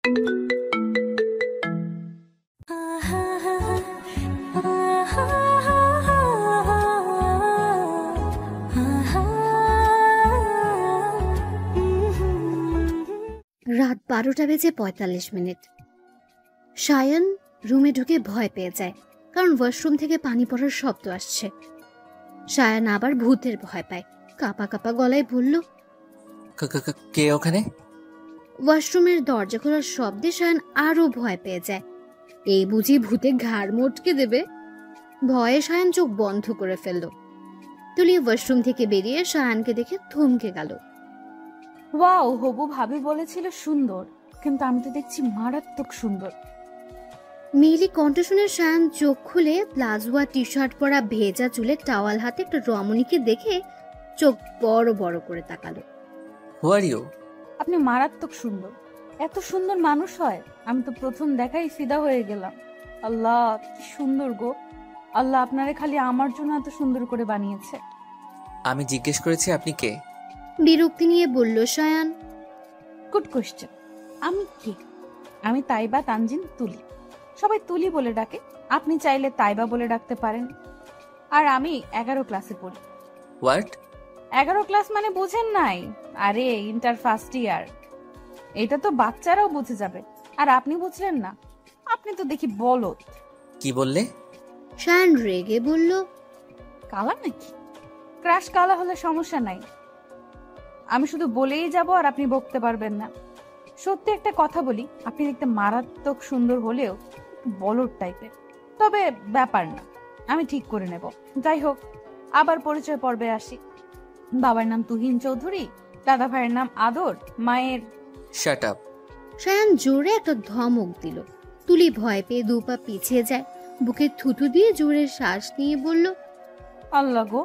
রাত 12:45। সায়ান রুমে ঢুকে ভয় পেয়ে যায়, কারণ ওয়াশরুম থেকে পানি পড়ার শব্দ আসছে। সায়ান আবার ভূতের ভয় পায়, কাঁপা কাঁপা গলায় বলল, কে ওখানে? ওয়াশরুমের দরজা খোলার শব্দে সায়ান আরো ভয় পেয়ে যায়। এই বুঝি ভূতে ঘাড় মটকে দেবে। ভয়ে সায়ান চোখ বন্ধ করে ফেলল। তুলি ওয়াশরুম থেকে বেরিয়ে সায়ানকে দেখে থমকে গেল। ওয়াও, হবু ভাবি বলেছিল সুন্দর, কিন্তু আমি তো দেখছি মারাত্মক সুন্দর। মেয়েলি কণ্ঠ শুনে সায়ান চোখ খুলে প্লাজোয়া টি শার্ট পরা ভেজা চুলে টাওয়াল হাতে একটা রমণীকে দেখে চোখ বড় বড় করে তাকালো। হু আর ইউ? আপনি মারাত্মক সুন্দর। এত সুন্দর মানুষ হয়? আমি তো প্রথম দেখাই ফিদা হয়ে গেলাম। আল্লাহ, কি সুন্দর গো! আল্লাহ আপনারে খালি আমার জন্য এত সুন্দর করে বানিয়েছে। আমি জিজ্ঞেস করেছি আপনি কে? বিরক্তি নিয়ে বলল সায়ান। Good question. আমি কে? আমি তাইবা তানজিন তুলি। সবাই তুলি বলে ডাকে, আপনি চাইলে তাইবা বলে ডাকতে পারেন। আর আমি 11 ক্লাসে পড়ি। হোয়াট? 11 ক্লাস মানে বুঝেন নাই? আরে ইন্টার ফার্স্ট ইয়ার। এটা তো বাচ্চারাও বুঝে যাবে, আর আপনি বুঝলেন না? আপনি তো দেখি বলদ। কি বললে? সায়ান রেগে বলল, কালা নাকি? ক্রাশ কালা হলে সমস্যা নাই, আমি শুধু বলেই যাব আর আপনি বকতে পারবেন না। সত্যি একটা কথা বলি, আপনি দেখতে মারাত্মক সুন্দর হলেও বলদ টাইপের। তবে ব্যাপার না, আমি ঠিক করে নেব। যাই হোক, আবার পরিচয় পর্বে আসি। বাবার নাম তুহিন চৌধুরী, দাদা ভাইয়ের নাম আদর, মায়ের। Shut up. সায়ান জোরে একটা ধমক দিল। তুলি ভয় পেয়ে দুপা পিছিয়ে যায়, বুকে থুতু দিয়ে জোরে শ্বাস নিয়ে বলল, আল্লাহ গো,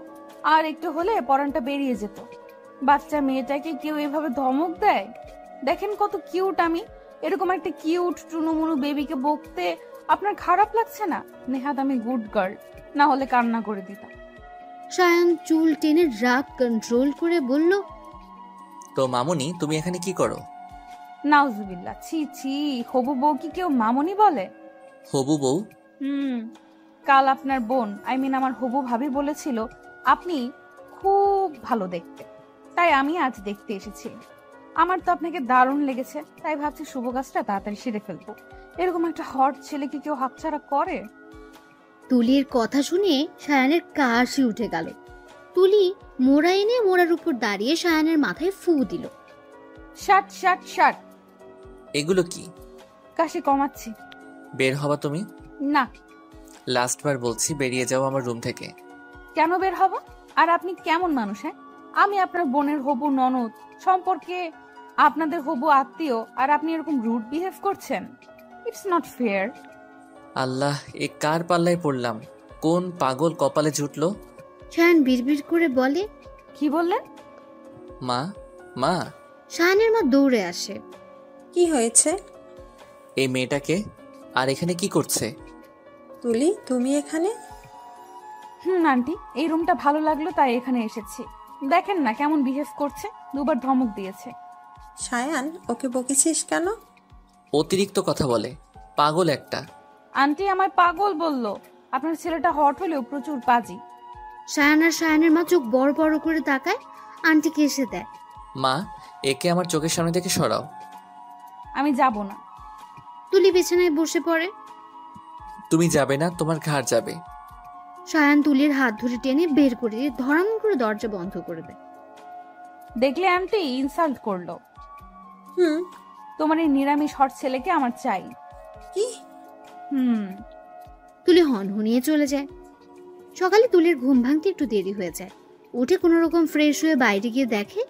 আর একটু হলে পরানটা বেরিয়ে যেত। বাচ্চা মেয়েটাকে কেউ এভাবে ধমক দেয়? দেখেন কত কিউট আমি। এরকম একটা কিউট টুনুমুনু বেবিকে বকতে আপনার খারাপ লাগছে না? নেহাত আমি গুড গার্ল, না হলে কান্না করে দিতাম। সায়ান চুল টেনে রাগ কন্ট্রোল করে বলল, তো মামুনি, তুমি এখানে কি করো? নাউজুবিল্লাহ, ছি ছি, হবু বউ কি কেউ মামুনি বলে? হবু বউ? কাল আপনার বোন, আই মিন আমার হবু ভাবি বলেছিল আপনি খুব ভালো দেখতে, তাই আমি আজ দেখতে এসেছি। আমার তো আপনাকে দারুণ লেগেছে, তাই ভাবছি শুভ কাজটা তাড়াতাড়ি সেরে ফেলবো। এরকম একটা হট ছেলে কি কেউ হাতছাড়া করে? তুলির কথা শুনে সায়ানের কাশি উঠে গেল। তুলি মোড়া এনে মোড়ার উপর দাঁড়িয়ে সায়ানের মাথায় ফু দিল। শাট শাট শাট। এগুলো কি? কাশি কমাচ্ছি। বের হবা তুমি? না। লাস্ট বার বলছি, বেরিয়ে যাও আমার রুম থেকে। কেন বের হব? আর আপনি কেমন মানুষ? হ্যাঁ, আমি আপনার বোনের হবু ননদ, সম্পর্কে আপনাদের হবু আত্মীয়, আর আপনি এরকম রুড বিহেভ করছেন? It's not fair. আল্লাহ, এ কার পাল্লায় পড়লাম? কোন পাগল কপালে জুটলো? সায়ান বিড়বিড় করে বলে, কি বললেন? মা, মা। সায়ানের মা দৌড়ে আসে। কি হয়েছে? এই মেয়েটাকে আর এখানে কি করছে? তুলি, তুমি এখানে? আন্টি, এই রুমটা ভালো লাগলো তাই এখানে এসেছি। দেখেন না কেমন বিহেভ করছে, দুবার ধমক দিয়েছে। সায়ান, ওকে বকেছিস কেন? অতিরিক্ত কথা বলে, পাগল একটা। আন্টি আমায় পাগল বলল। আপনার ছেলেটা হট হলেও প্রচুর পাজি। সায়ান আর সায়ানের মা চোখ বড় বড় করে তাকায়, আন্টিকে এসে দেয়। মা, একে আমার চোখের সামনে থেকে সরাও। আমি যাব না। তুলি বিছানায় বসে পড়ে। তুমি যাবে না, তোমার ঘাড় যাবে। সায়ান তুলির হাত ধরে টেনে বের করে দিয়ে ধরাম করে দরজা বন্ধ করে দেয়। দেখলে আন্টি ইনসাল্ট করলো। হুম। তোমার এই নিরামিষ হট ছেলেকে আমার চাই। কি? তুলি হনহনিয়ে চলে যায়। সকালে তুলির ঘুম ভাঙতে একটু দেরি হয়ে যায়। উঠে কোনো রকম ফ্রেশ হয়ে বাইরে গিয়ে দেখে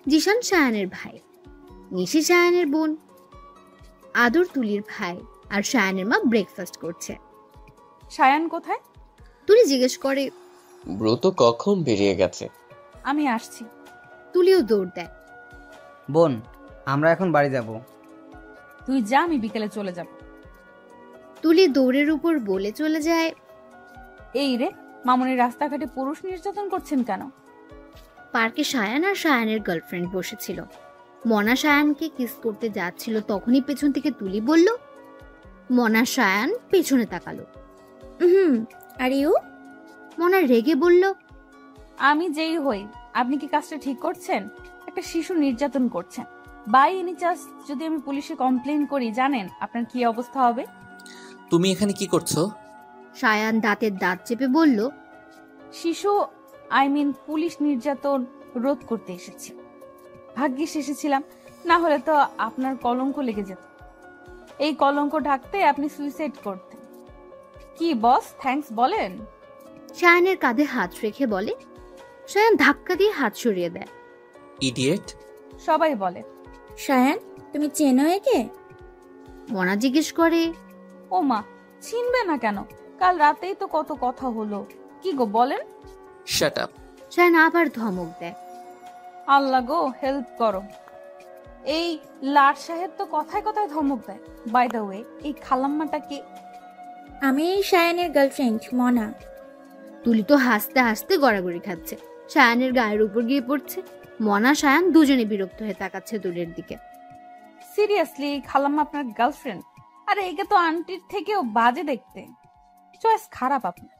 জিশান সায়ানের ভাই, নিশি সায়ানের বোন, আদর তুলির ভাই আর সায়ানের মা ব্রেকফাস্ট করছে। সায়ান কোথায়? তুলি জিজ্ঞেস করে। ব্রত কখন বেরিয়ে গেছে? আমি আসছি। তুলিও দৌড় দেয়। বোন, আমরা এখন বাড়ি যাব। তুই যা, আমি বিকেলে চলে যাব। তুলি দৌড়ের উপর বলে চলে যায়। এই রে, মামুনি রাস্তাঘাটে পুরুষ নির্যাতন করছেন কেন? পার্কে সায়ান আর সায়ানের গার্লফ্রেন্ড বসেছিল। মনা সায়ানকে কিস করতে যাচ্ছিল, তখনই পেছন থেকে তুলি বলল। মনা সায়ান পেছনে তাকালো। Are you? মনা রেগে বলল, আমি যেই হই, আপনি কি কাজটা ঠিক করছেন? একটা শিশু নির্যাতন করছেন। বাই এনি চান্স যদি আমি পুলিশে কমপ্লেইন করি, জানেন আপনার কি অবস্থা হবে? তুমি এখানে কি করছো? সায়ান দাঁতের দাঁত চেপে বলল, শিশু পুলিশ নির্যাতন রোধ করতে এসেছি। ভাগ্যিস এসেছিলাম, না হলে তো আপনার কলঙ্ক লেগে যেত। এই কলঙ্ক ঢাকতে আপনি সুইসাইড করতেন। কি বস, থ্যাঙ্কস বলেন। সায়ানের কাঁধে হাত রেখে বলে। সায়ান ধাক্কা দিয়ে হাত সরিয়ে দেয়। ইডিয়েট। সবাই বলে। সায়ান, তুমি চেনো একে? মনা জিজ্ঞেস করে। ও মা, চিনবে না কেন? কাল রাতেই তো কত কথা হলো। কি গো বলেন। Shut up. সায়ান আবার ধমক দেয়। আল্লাহ গো, হেল্প করো। এই লাট সাহেব তো কথায় কথায় ধমক দেয়। বাই দ্য ওয়ে, এই খালাম্মাটা কে? আমি এই সায়ানের গার্লফ্রেন্ড মনা। তুলি তো হাসতে হাসতে গড়াগড়ি খাচ্ছে, সায়ানের গায়ের উপর গিয়ে পড়ছে। মনা সায়ান দুজনে বিরক্ত হয়ে তাকাচ্ছে তুলির দিকে। সিরিয়াসলি, খালাম্মা আপনার গার্লফ্রেন্ড? আরে একে তো আন্টির থেকেও বাজে দেখতে। চয়েস খারাপ আপনার।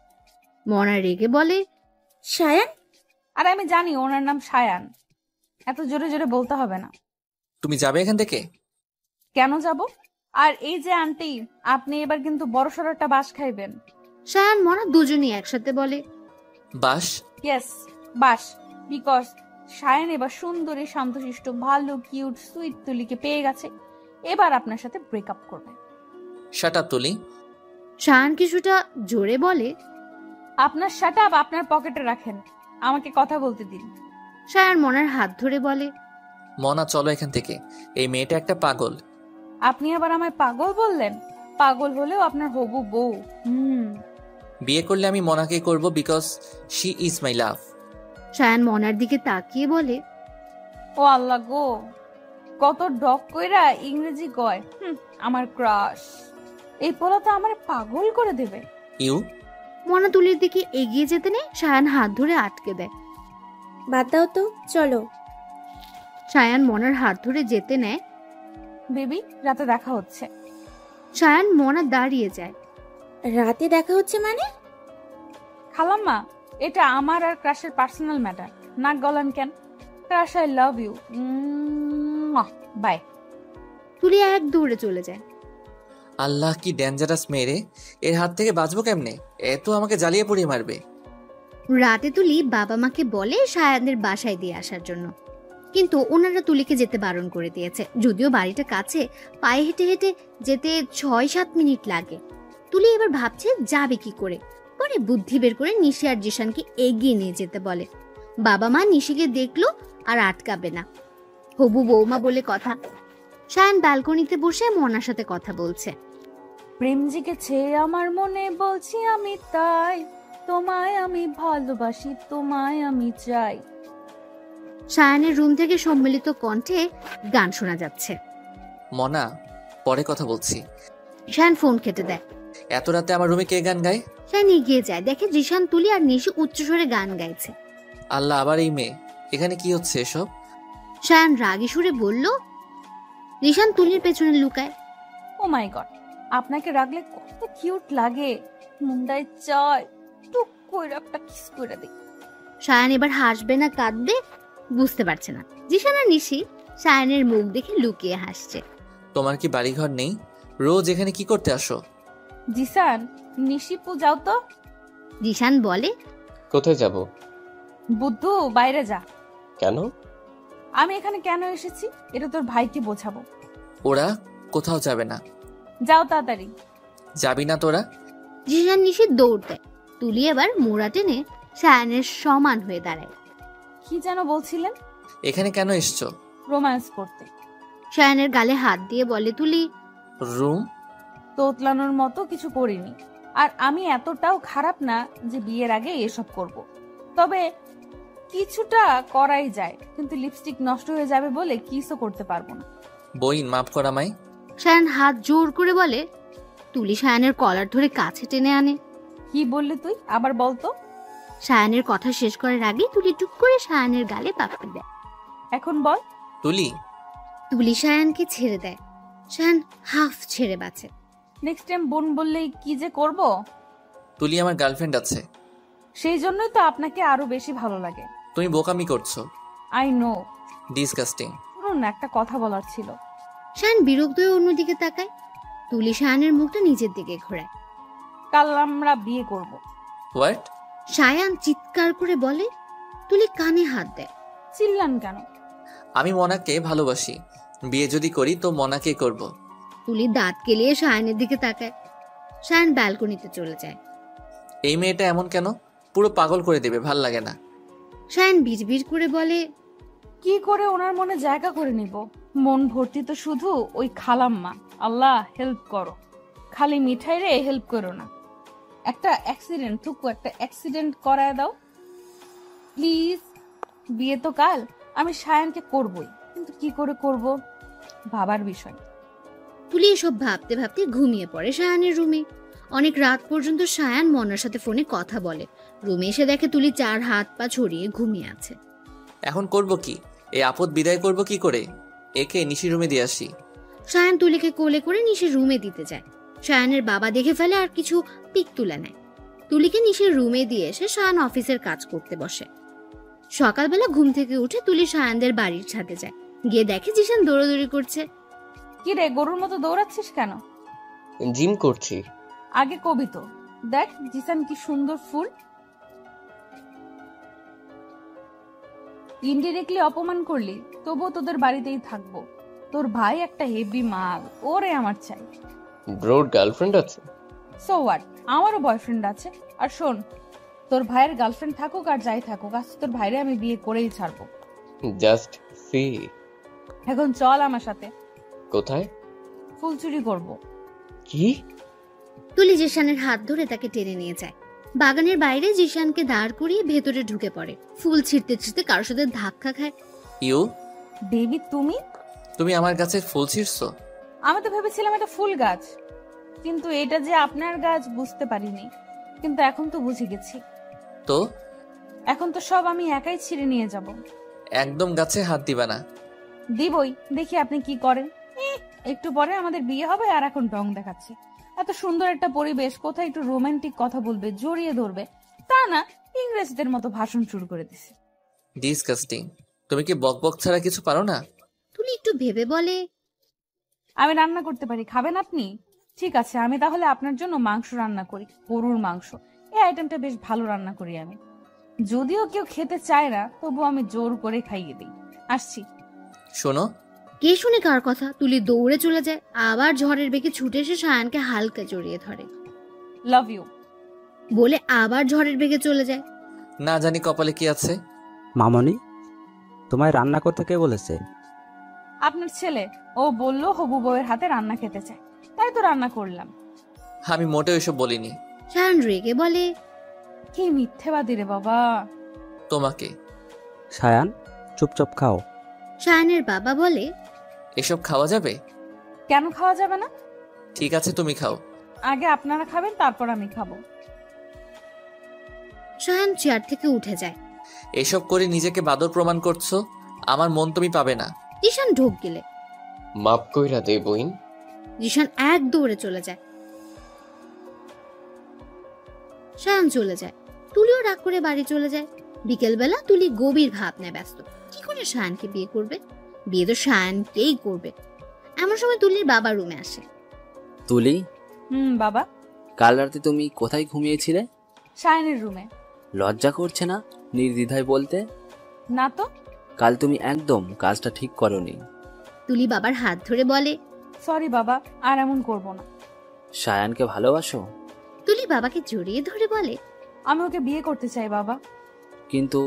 মনা রেগে বলে, সায়ান? আরে আমি জানি ওনার নাম সায়ান, এত জোরে জোরে বলতে হবে না। তুমি যাবে এখান থেকে? কেন যাব? আর এই যে আন্টি, আপনি এবার কিন্তু বড়সড় একটা বাস খাইবেন। সায়ান মনা দুজনেই একসাথে বলে। বাস? ইয়েস, বাস। বিকজ সায়ান এবার সুন্দরী, শান্তশিষ্ট, ভালো, কিউট, সুইট তুলিকে পেয়ে গেছে। এবার আপনার সাথে ব্রেকআপ করবে। শাট আপ তুলি। সায়ান কিছুটা জোরে বলে। আপনার শাট আপ আপনার পকেটে রাখেন, আমাকে কথা বলতে দিন। সায়ান মনার হাত ধরে বলে, মনা চলো এখান থেকে, এই মেয়েটা একটা পাগল। আপনি আবার আমায় পাগল বললেন? পাগল হলেও আপনার হবু বউ। বিয়ে করলে আমি মনাকে করব, বিকজ শি ইজ মাই লাভ। সায়ান মনার দিকে তাকিয়ে বলে, ও আল্লাহ গো, কত ডক কইরা ইংরেজি কয়। আমার ক্রাশ। এই পোলা তো আমার পাগল করে দেবে। ইউ। মনা তুলির দিকে এগিয়ে যেতে নেই, সায়ান হাত ধরে আটকে দেয়। বাদ দাও তো, চলো। সায়ান মনার হাত ধরে যেতে নেয়। বেবি, রাতে দেখা হচ্ছে। সায়ান মনা দাঁড়িয়ে যায়। রাতে দেখা হচ্ছে মানে? খালাম্মা, এটা আমার আর ক্রাশের পার্সোনাল ম্যাটার। নাক গলান কেন? Crush, I love you. Bye. Tuli এক দৌড়ে চলে যায়। আল্লাহ, কি ডেঞ্জারাস মেয়ে! এর হাত থেকে বাঁচবো কেমনে? এত আমাকে জ্বালিয়ে পুড়িয়ে মারবে। রাতে তুলি বাবা মাকে বলে সায়ানদের বাসায় দিয়ে আসার জন্য, কিন্তু ওনারা তুলিকে যেতে বারণ করে দিয়েছে। যদিও বাড়িটা কাছে, পায়ে হেঁটে হেঁটে যেতে 6-7 মিনিট লাগে। তুলি এবার ভাবছে যাবে কি করে। পরে বুদ্ধি বের করে নিশি আর জিশানকে এগিয়ে নিয়ে যেতে বলে। বাবা মা নিশিকে দেখলো আর আটকাবে না, হবু বৌমা বলে কথা। সায়ান ব্যালকনিতে বসে মনার সাথে কথা বলছে। প্রেম জেগেছে আমার মনে, বলছি আমি তাই। তোমায় আমি ভালোবাসি, তোমায় আমি চাই। সায়ানের রুম থেকে সম্মিলিত কণ্ঠে গান শোনা যাচ্ছে। মনা, পরে কথা বলছি। সায়ান ফোন কেটে দেয়। এত রাতে আমার রুমে কে গান গায়? সায়ান এগিয়ে যায়, দেখে জিশান, তুলি আর নিশি উচ্চস্বরে গান গাইছে। আল্লাহ, আবার এই মেয়ে! এখানে কি হচ্ছে এসব? সায়ান রাগী সুরে বলল। জিশান তুলির পেছনে লুকায়। ও মাই গড, আপনাকে রাখলে কত কিউট লাগে। মুন্ডায় চায় টুক কইরা একটা কিস করে দিই। সায়ান এবার হাসবে না কাঁদবে বুঝতে পারছে না। জিশান আর নিশি সায়ানের মুখ দেখে লুকিয়ে হাসছে। তোমার কি বাড়িঘর নেই? রোজ এখানে কি করতে আসো? জিসান, নিশিপু যাও তো। জিশান বলে, কোথায় যাব? বুদ্ধু, বাইরে যা। কেন? আমি এখানে কেন এসেছি এটা তোর ভাইকে বোঝাবো। ওরা কোথাও যাবে না। যাও তাড়াতাড়ি। যাবি না তোরা? জিশান নিশি দৌড় দেয়। তুলি এবার মোড়া টেনে সায়ানের সমান হয়ে দাঁড়ায়। কি যেন বলছিলেন? এখানে কেন এসছো? রোম্যান্স করতে। সায়ানের গালে হাত দিয়ে বলে তুলি, রুম? তোতলানোর মতো কিছু করিনি। আর আমি এতটাও খারাপ না যে বিয়ের আগে এসব করব। তবে কিছুটা করাই যায়, কিন্তু লিপস্টিক নষ্ট হয়ে যাবে বলে কিসও করতে পারবো না। বইন, মাফ কর আমায়। সায়ান হাত জোর করে বলে। তুলি সায়ানের কলার ধরে কাছে টেনে আনে। কি বললি তুই? আবার বলতো। সায়ানের কথা শেষ করার আগে তুলি টুক করে সায়ানের গালে পাপড়ি দেয়। এখন বল। তুলি, তুলি সায়ানকে ছেড়ে দেয়। সায়ান হাফ ছেড়ে বাঁচে। নেক্সট টাইম বোন বললেই কি যে করব। তুলি আমার গার্লফ্রেন্ড আছে। সেই জন্যই তো আপনাকে আরো বেশি ভালো লাগে। তুমি বোকামি করছো। I know. ডিসকাস্টিং। শুনুন না, একটা কথা বলার ছিল। সায়ান বিরক্ত হয়ে অন্যদিকে তাকায়। তুলি সায়ানের মুখটা নিচের দিকে ঘোরায়। কাল আমরা বিয়ে করব। হোয়াট? সায়ান চিৎকার করে বলে। তুলি কানে হাত দেয়। চিল্লান কেন? আমি মনাকে ভালোবাসি। বিয়ে যদি করি তো মনাকে করব। তুলি দাঁত কেলিয়ে সায়ানের দিকে তাকায়। সায়ান ব্যালকনিতে চলে যায়। এই মেয়েটা এমন কেন? পুরো পাগল করে দেবে, ভাল লাগে না। সায়ান বিড়বিড় করে বলে, কি করে ওনার মনে জায়গা করে নিব? মন ভর্তি তো শুধু ওই খালাম্মা। আল্লাহ হেল্প করো। খালি মিঠাই রে হেল্প করো না। একটা অ্যাক্সিডেন্ট করায় দাও প্লিজ। বিয়ে তো কাল, আমি সায়ানকে করবই, কিন্তু কি করে করব ভাবার বিষয়। তুলি এসব ভাবতে ভাবতে ঘুমিয়ে পড়ে সায়ানের রুমে। অনেক রাত পর্যন্ত সায়ান মনার সাথে ফোনে কথা বলে। রুমে এসে দেখে তুলি 4 হাত পা ছড়িয়ে ঘুমিয়ে আছে। এখন করব কি? এই আপদ বিদায় করব কি করে? একে নিশি রুমে দিয়ে আসি। সায়ান তুলিকে কোলে করে নিশির রুমে দিতে যায়। সায়ানের বাবা দেখে ফেলে আর কিছু পিক তুলে নেয়। তুলিকে নিশির রুমে দিয়ে এসে সায়ান অফিসের কাজ করতে বসে। সকালবেলা ঘুম থেকে উঠে তুলি সায়ানদের বাড়ির ছাদে যায়। গিয়ে দেখে জিশান দৌড়াদৌড়ি করছে। কি রে, গরুর মতো দৌড়াচ্ছিস কেন? জিম করছি। আগে কবি তো। দেখ জিসান কি সুন্দর ফুল। ইনডিরেক্টলি অপমান করলি, তবুও তোদের বাড়িতেই থাকবো। তোর ভাই একটা হেভি মাল, ওরে আমার চাই। ব্রোর গার্লফ্রেন্ড আছে? সো হোয়াট, আমারও বয়ফ্রেন্ড আছে। আর শোন, তোর ভাইয়ের গার্লফ্রেন্ড থাকুক আর যাই থাকুক, আজ তোর ভাইরে আমি বিয়ে করেই ছাড়বো। Just see. এখন চল আমার সাথে। কোথায়? ফুল চুরি করবো। কি? তুলি জিশানের হাত ধরে তাকে টেনে নিয়ে যায়। বাগানের বাইরে জিশানকে দাঁড় করিয়ে ভেতরে ঢুকে পড়ে। ফুল ছিঁড়তে ছিঁড়তে কারোর সাথে ধাক্কা খায়। ইউ, বেবি তুমি? তুমি আমার কাছে ফুল ছিঁড়ছো? আমি তো ভেবেছিলাম এটা ফুল গাছ, কিন্তু এটা যে আপনার গাছ বুঝতে পারিনি। কিন্তু এখন তো বুঝে গেছি। তো এখন তো সব আমি একাই ছিঁড়ে নিয়ে যাব। একদম গাছে হাত দিবা না। দিবই, দেখি আপনি কি করেন। একটু পরে আমাদের বিয়ে হবে আর এখন ঢং দেখাচ্ছে। এত সুন্দর একটা পরিবেশ, কোথায় একটু রোমান্টিক কথা বলবে, জড়িয়ে ধরবে, তা না ইংরেজদের মতো ভাষণ শুরু করে দিছে। ডিসকাস্টিং। তুমি কি বকবক ছাড়া কিছু পারো না? তুলি একটু ভেবে বলে, আমি রান্না করতে পারি, খাবেন আপনি? ঠিক আছে, আমি তাহলে আপনার জন্য মাংস রান্না করি, গরুর মাংস। এই আইটেমটা বেশ ভালো রান্না করি আমি। যদিও কেউ খেতে চায় না, তবু আমি জোর করে খাইয়ে দিই। আসছি। শোনো। কে শুনে কার কথা? তুলি দৌড়ে চলে যায়। আবার ঝড়ের বেগে ছুটে এসে সায়ানকে হালকা জড়িয়ে ধরে। লাভ ইউ বলে আবার ঝড়ের বেগে চলে যায়। না জানি কপালে কি আছে। মামনি, তোমায় রান্না করতে কে বলেছে? আপনার ছেলে। ও বললো হবু বউয়ের হাতে রান্না খেতে চায়, তাই তো রান্না করলাম। আমি মোটেও এসব বলিনি। সায়ান রেগে বলে, কি মিথ্যেবাদী রে বাবা। তোমাকে। সায়ান, চুপচাপ খাও। সায়ানের বাবা বলে, এসব খাওয়া যাবে? কেন খাওয়া যাবে না? ঠিক আছে, তুমি খাও। আগে আপনারা খাবেন, তারপর আমি খাবো। সায়ান চেয়ার থেকে উঠে যায়। এসব করে নিজেকে বাদর প্রমাণ করছো। আমার মন তুমি পাবে না। জিশান ঢোক গেলে। মাপ কইরা দে বইন। জিশান এক দৌড়ে চলে যায়। সায়ান চলে যায়। তুলিও রাগ করে বাড়ি চলে যায়। বিকেলবেলা তুলি গভীর ভাবনায় ব্যস্ত। কি করে সায়ানকে বিয়ে করবে? বিয়ে তো সায়ানকেই করবে। এমন সময় তুলির বাবা রুমে আসে। তুলি, বাবা। কাল রাতে তুমি কোথায় ঘুমিয়েছিলে? সায়ানের রুমে। লজ্জা করছে না নির্দ্বিধায় বলতে? না তো। কাল তুমি একদম কাজটা ঠিক করোনি। তুলি বাবার হাত ধরে বলে, সরি বাবা, আর এমন করব না। সায়ানকে ভালোবাসো? তুলি বাবাকে জড়িয়ে ধরে বলে, আমি ওকে বিয়ে করতে চাই বাবা। কিন্তু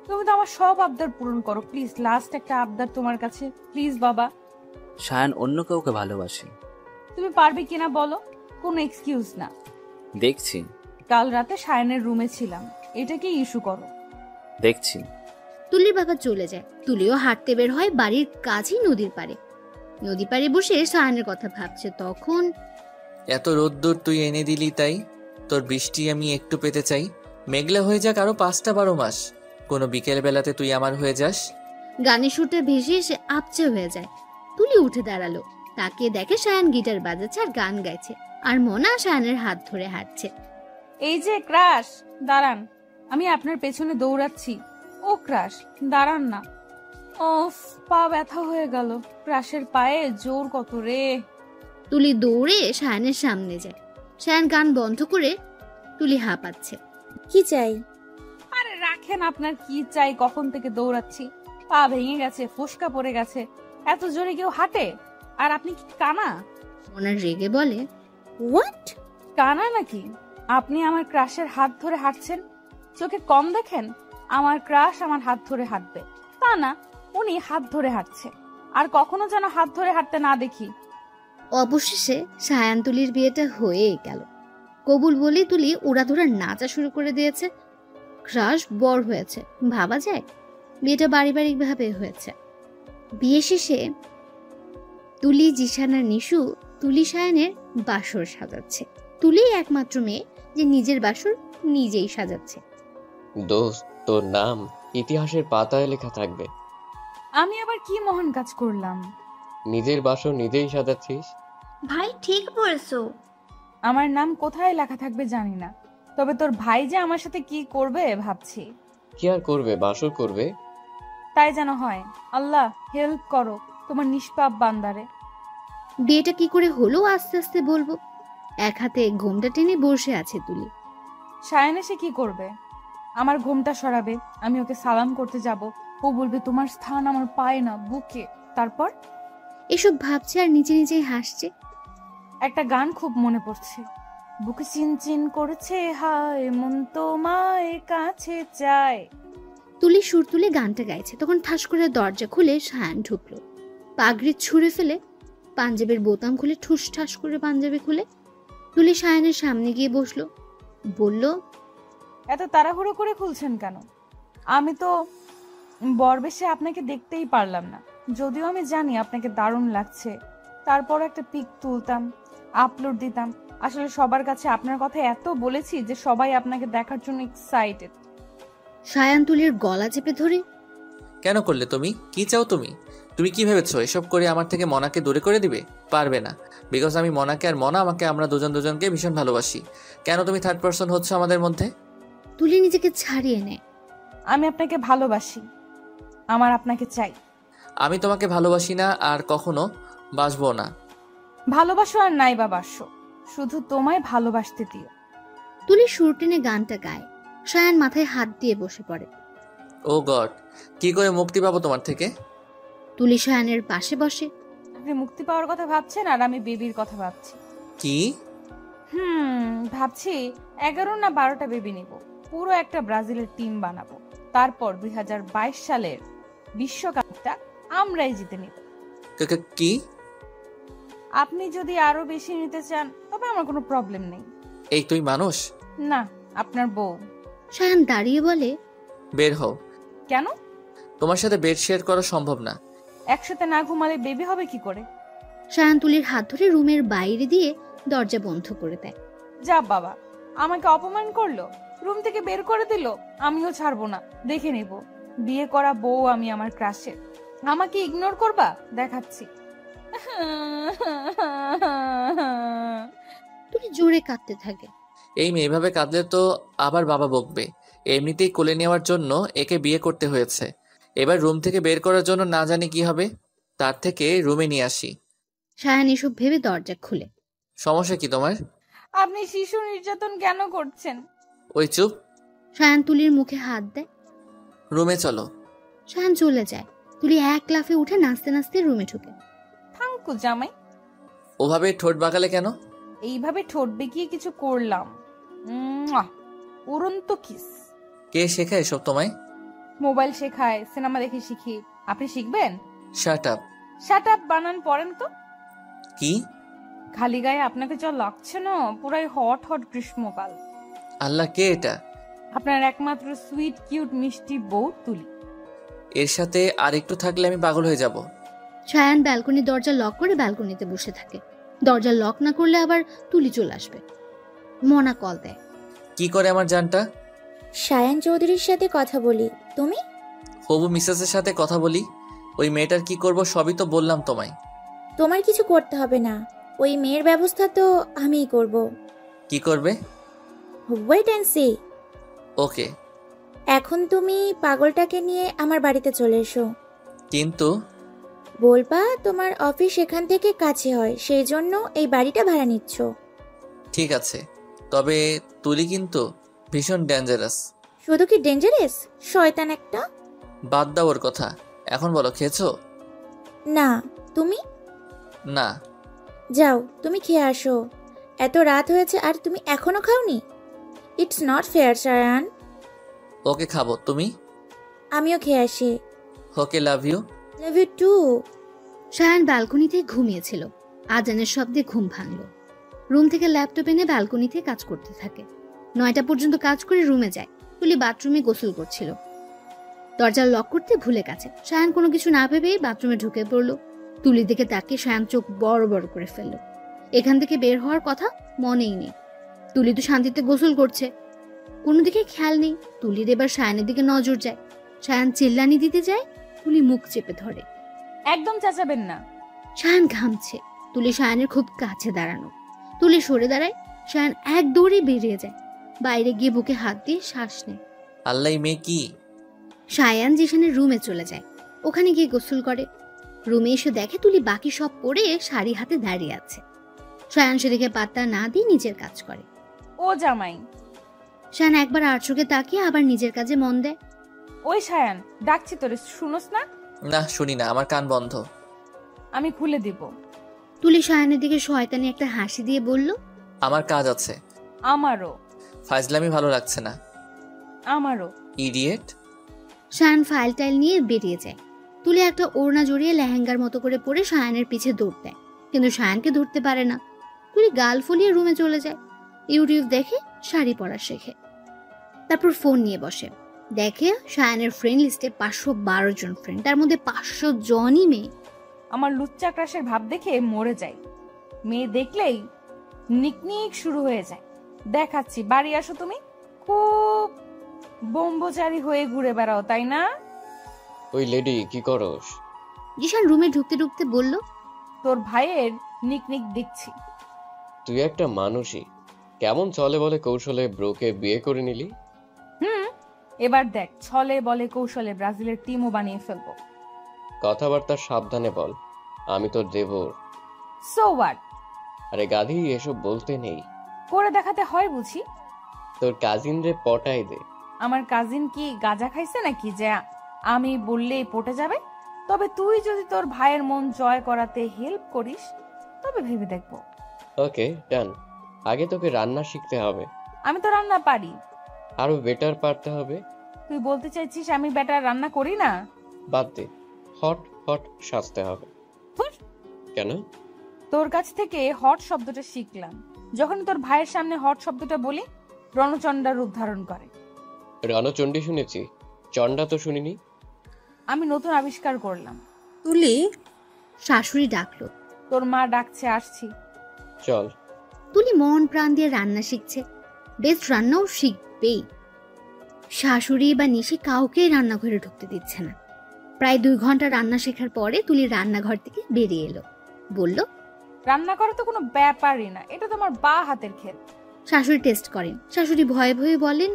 তুমি তো আমার সব আবদার পূরণ করো, প্লিজ লাস্ট একটা আবদার তোমার কাছে, প্লিজ বাবা। সায়ান অন্য কাউকে ভালোবাসে। তুমি পারবে কিনা বলো, কোনো এক্সকিউজ না। দেখছি। কাল রাতে সায়ানের রুমে ছিলাম, এটাকে ইস্যু করো। দেখছি। তুলির বাবা চলে যায়। তুলিও হাঁটতে বের হয় বাড়ির কাছেই নদীর পাড়ে। নদী পাড়ে বসে সায়ানের কথা ভাবছে। তখন এত রোদ্দুর তুই এনে দিলি, তাই তোর বৃষ্টি আমি একটু পেতে চাই। মেঘলা হয়ে যাক আরো 5-12 মাস, কোনো বিকেল বেলাতে তুই আমার হয়ে যাস। গানের সুরটা ভেসে এসে আপচে হয়ে যায়। তুলি উঠে দাঁড়ালো, তাকিয়ে দেখে সায়ান গিটার বাজাচ্ছে আর গান গাইছে, আর মনা সায়ানের হাত ধরে হাঁটছে। এই যে ক্রাশ, দাঁড়ান, আমি আপনার পেছনে দৌড়াচ্ছি। ও ক্রাশ, দাঁড়ান না। ওফ, পা ব্যথা হয়ে গেল। ক্রাশের পায়ে জোর কত রে। তুলি দৌড়ে সায়ানের সামনে যায়। সায়ান গান বন্ধ করে, তুলি হাঁপাচ্ছে। কি চাই? আরে রাখেন, আপনার কি চাই? কখন থেকে দৌড়াচ্ছি, পা ভেঙে গেছে, ফোসকা পড়ে গেছে। এত জোরে কেউ হাঁটে? আর আপনি কি কানা? মনা রেগে বলে, হোয়াট? কানা নাকি? আপনি আমার ক্রাশের হাত ধরে হাঁটছেন? চোখে কম দেখেন? আমার ক্রাশ আমার হাত ধরে হাঁটবে তা না, উনি হাত ধরে হাঁটছে। আর কখনো যেন হাত ধরে হাঁটতে না দেখি। অবশেষে সায়ান তুলির বিয়েটা হয়েই গেল। কবুল বলেই তুলি উড়াধুরা নাচা শুরু করে দিয়েছে। ক্রাশ বর হয়েছে, ভাবা যায়? বিয়েটা পারিবারিক ভাবে হয়েছে। বিয়ে শেষে তুলি, জিশান আর নিশু তুলি সায়ানের বাসর সাজাচ্ছে। তুলি একমাত্র মেয়ে যে নিজের বাসর নিজেই সাজাচ্ছে। দোস্ত, তোর নাম ইতিহাসের পাতায় লেখা থাকবে। আমি আবার কি মহান কাজ করলাম? নিজের বাসর নিজেই সাজাচ্ছিস। ভাই ঠিক বলছো। আমার নাম কোথায় লেখা থাকবে জানি না, তবে তোর ভাই যে আমার সাথে কি করবে ভাবছি। কি আর করবে, বাসর করবে। তাই যেন হয়। আল্লাহ হেল্প করো তোমার নিষ্পাপ বান্দারে। বিয়েটা কি করে হলো আস্তে আস্তে বলবো। এক হাতে ঘোমটা টেনে বসে আছে তুলি। সায়ান এসে কি করবে? আমার ঘোমটা সরাবে, আমি ওকে সালাম করতে যাব, ও বলবে তোমার স্থান আমার পায়ে না বুকে। তারপর এসব ভাবছে আর নিজে নিজেই হাসছে। একটা গান খুব মনে পড়ছে। বুকে চিনচিন করেছে হায়, মন তোমায় কাছে চায়। তুলি সুর তুলে গানটা গাইছে, তখন ঠাস করে দরজা খুলে সায়ান ঢুকলো। পাগড়ি ছুঁড়ে ফেলে পাঞ্জাবের বোতাম খুলে ঠুস ঠাস করে পাঞ্জাবি খুলে তুলি সায়ানের সামনে গিয়ে বসলো। বলল, এত তাড়াহুড়ো করে খুলছেন কেন? আমি তো বরবেশে আপনাকে দেখতেই পারলাম না, যদিও আমি জানি আপনাকে দারুণ লাগছে। তারপর একটা পিক তুলতাম, আপলোড দিতাম। আসলে সবার কাছে আপনার কথা এত বলেছি যে সবাই আপনাকে দেখার জন্য এক্সাইটেড। সায়ান তুলির গলা চেপে ধরে, কেন করলে তুমি? কি চাও তুমি? তুমি কি ভেবেছো এসব করে আমার থেকে মনাকে দূরে করে দিবে? পারবে না, বিকজ আমি মনাকে আর মনা আমাকে, আমরা দুজনকে ভীষণ ভালোবাসি। কেন তুমি থার্ড পারসন হচ্ছ আমাদের মধ্যে? তুলি নিজেকে ছাড়িয়ে নেয়। আমি আপনাকে ভালোবাসি, আমার আপনাকে চাই। আমি তোমাকে ভালোবাসি না আর কখনো বাসবো না। ভালোবাসো আর নাই বা বাসো, শুধু তোমায় ভালোবাসতে দিও। তুলি সুর টেনে গানটা গায়। সায়ান মাথায় হাত দিয়ে বসে পড়ে। ও গড, কি করে মুক্তি পাবো তোমার থেকে? তুলি সায়ানের পাশে বসে। আপনি মুক্তি পাওয়ার কথা ভাবছেন আর আমি বেবির কথা ভাবছি। কি? ভাবছি 11 না 12টা বেবি নিব, পুরো একটা ব্রাজিলের টিম বানাবো। তারপর 2022 সালের বিশ্বকাপটা আমরাই জিতে নিব। কি? আপনি যদি আরো বেশি নিতে চান তবে আমার কোনো প্রবলেম নেই। এই তুই মানুষ না, আপনার বউ। সায়ান দাঁড়িয়ে বলে, বের হও। কেন? তোমার সাথে বেড শেয়ার করা সম্ভব না। একসাথে না ঘুমালে বেবি হবে কি করে? সায়ান তুলির হাত ধরে রুমের বাইরে দিয়ে দরজা বন্ধ করে দেয়। যা বাবা, আমাকে অপমান করলো, রুম থেকে বের করে দিল। আমিও ছাড়বো না, দেখে নিব। বিয়ে করা বউ আমি আমার ক্রাশের, আমাকে ইগনোর করবা? দেখাচ্ছি। তুলি জোরে কাঁদতে থাকে। এই মেয়ে এভাবে কাঁদলে তো আবার বাবা বকবে। এমনিতেই কোলে নেওয়ার জন্য একে বিয়ে করতে হয়েছে, এবার রুম থেকে বের করার জন্য না জানি কি হবে। তার থেকে রুমে নিয়ে আসি। সায়ান এসব ভেবে দরজা খুলে। সমস্যা কি তোমার? আপনি শিশু নির্যাতন কেন করছেন? ওই চুপ। সায়ান তুলির মুখে হাত দেয়। রুমে চলো। সায়ান চলে যায়। তুলি এক লাফে উঠে নাচতে নাচতে রুমে ঢুকে। থাঙ্কু জামাই। ওভাবে ঠোঁট বাঁকালে কেন? এইভাবে ঠোঁট বেঁকিয়ে কিছু করলাম। উড়ন্ত কিস। কে শেখায় এসব তোমায়? মোবাইল শেখায়, সিনেমা দেখে শিখি। আপনি শিখবেন? Shut up. শাট আপ বানান পড়েন তো। কি? খালি গায়ে আপনাকে যা লাগছে না, পুরাই হট হট গ্রীষ্মকাল। আল্লাহ, কে এটা? আপনার একমাত্র সুইট কিউট মিষ্টি বউ তুলি। এর সাথে আর একটু থাকলে আমি পাগল হয়ে যাব। সায়ান ব্যালকনির দরজা লক করে ব্যালকনিতে বসে থাকে। দরজা লক না করলে আবার তুলি চলে আসবে। মনা কল দেয়। কি করে আমার জানটা? সায়ান চৌধুরীর সাথে কথা বলি। তুমি? হবু মিসেসের সাথে কথা বলি। ওই মেয়েটার কি করব সবই তো বললাম তোমায়। তোমার কিছু করতে হবে না, ওই মেয়ের ব্যবস্থা তো আমিই করব। কি করবে? Wait and see. ওকে। এখন তুমি পাগলটাকে নিয়ে আমার বাড়িতে চলে এসো। কিন্তু বলবা তোমার অফিস এখান থেকে কাছে হয়, সেই জন্য এই বাড়িটা ভাড়া নিচ্ছ। ঠিক আছে, তবে তুলি কিন্তু ভীষণ ডেঞ্জারাস। শুধু কি ডেঞ্জারাস? শয়তান একটা। বাদ দাও ওর কথা। এখন বলো, খেয়েছো? না। তুমি? না। যাও, তুমি খেয়ে আসো। এত রাত হয়েছে আর তুমি এখনো খাওনি? It's not fair Sayan. Okay, খাবো। তুমি? আমিও খেয়ে আসি। Okay, love you. Love you too. Sayan ব্যালকনিতে ঘুমিয়েছিল। আজানের শব্দে ঘুম ভাঙল। রুম থেকে ল্যাপটপ এনে ব্যালকনিতে কাজ করতে থাকে। 9টা পর্যন্ত কাজ করে রুমে যায়। তুলি বাথরুমে গোসল করছিল। দরজা লক করতে ভুলে গেছে। সায়ান কোনো কিছু না ভেবেই বাথরুমে ঢুকে পড়ল। তুলির দিকে তাকিয়ে সায়ান চোখ বড় বড় করে ফেলল। এখান থেকে বের হওয়ার কথা মনেই নেই। তুলি তো শান্তিতে গোসল করছে, কোনো দিকে খেয়াল নেই। তুলির এবার সায়ানের দিকে নজর যায়। সায়ান চিল্লানি দিতে যায়, তুলি মুখ চেপে ধরে। একদম চেঁচাবেন না। সায়ান ঘামছে। তুলি সায়ানের খুব কাছে দাঁড়ানো। তুলি সরে দাঁড়ায়। সায়ান এক দৌড়ে বেরিয়ে যায়। বাইরে গিয়ে বুকে হাত দিয়ে শ্বাস নেয়। আল্লাহ, এই মেয়ে কি? সায়ান জিশানের রুমে চলে যায়। ওখানে গিয়ে গোসল করে। রুমে এসে দেখে তুলি বাকি সব পরে শাড়ি হাতে দাঁড়িয়ে আছে। সায়ান সেদিকে পাত্তা না দিয়ে নিজের কাজ করে। ও জামাই। সায়ান একবার আর চোখে তাকিয়ে আবার নিজের কাজে মন দেয়। ওই সায়ান, ডাকছি তোরে, শুনোস না? না, শুনি না, আমার কান বন্ধ। আমি খুলে দিব। তুলি সায়ানের দিকে শয়তানি একটা হাসি দিয়ে বলল, আমার কাজ আছে। আমারও। ফাজলামি ভালো লাগছে না। আমারও। ইডিয়েট। সায়ান ফাইল টাইল নিয়ে বেরিয়ে যায়। তুলি একটা ওড়না জড়িয়ে লেহেঙ্গার মতো করে পরে সায়ানের পিছে দৌড় দেয়, কিন্তু সায়ানকে ধরতে পারে না। তুলি গাল ফুলিয়ে রুমে চলে যায়। ইউটিউব দেখে শাড়ি পরা শেখে। তারপর ফোন নিয়ে বসে। দেখে সায়ানের ফ্রেন্ড লিস্টে 512 জন ফ্রেন্ড, তার মধ্যে 500 জনই মেয়ে। আমার লুচ্চা ক্রাশের ভাব দেখে মরে যাই। মেয়ে দেখলেই নিকনিক শুরু হয়ে যায়। দেখাচ্ছি, বাড়ি আসো। তুমি খুব ব্রহ্মচারী হয়ে ঘুরে বেড়াও, তাই না? ওই লেডি, কি করস? জিশান রুমে ঢুকতে ঢুকতে বলল, তোর ভাইয়ের নিকনিক দেখছি। তুই একটা মানুষই, কেমন চলে বলে কৌশলে ব্রোকে বিয়ে করে নিলি। এবার দেখ, ছলে বলে কৌশলে ব্রাজিলের টিমও বানিয়ে ফেলবো। কথাবার্তা সাবধানে বল, আমি তোর দেবর। So what? আরে গাধি, এসব বলতে নেই। করে দেখাতে হয় বুঝি। তোর কাজিন রে পটাই দে। আমার কাজিন কি গাঁজা খাইছে নাকি যে আমি বললেই পটে যাবে? তবে তুই যদি তোর ভাইয়ের মন জয় করাতে হেল্প করিস তবে ভেবে দেখবো। ওকে, ডান। আগে তোকে রান্না শিখতে হবে। আমি তো রান্না পারি। আরো বেটার পারতে হবে। তুই বলতে চাইছিস আমি বেটার রান্না করি না? বাদ দে, হট হট সাজতে হবে। ধুর। কেন? তোর কাছ থেকে হট শব্দটা শিখলাম। যখন তোর ভাইয়ের সামনে হট শব্দটা বলি, রণচণ্ডার রূপ ধারণ করে। রণচণ্ডী শুনেছি, চণ্ডা তো শুনিনি। আমি নতুন আবিষ্কার করলাম। তুলি, শাশুড়ি ডাকলো। তোর মা ডাকছে, আসছি। চল। তুলি মন প্রাণ দিয়ে রান্না শিখছে। বেস্ট রান্নাও শিখবেই। শাশুড়ি বা নিশি কাউকে রান্নাঘরে ঢুকতে দিচ্ছে না। প্রায় 2 ঘন্টা রান্না শেখার পরে তুলি রান্নাঘর থেকে বেরিয়ে এলো। বলল, রান্না করা তো কোনো ব্যাপারই না, এটা তো আমার বা হাতের খেল। শাশুড়ি টেস্ট করেন। শাশুড়ি ভয়ে ভয়ে বলেন,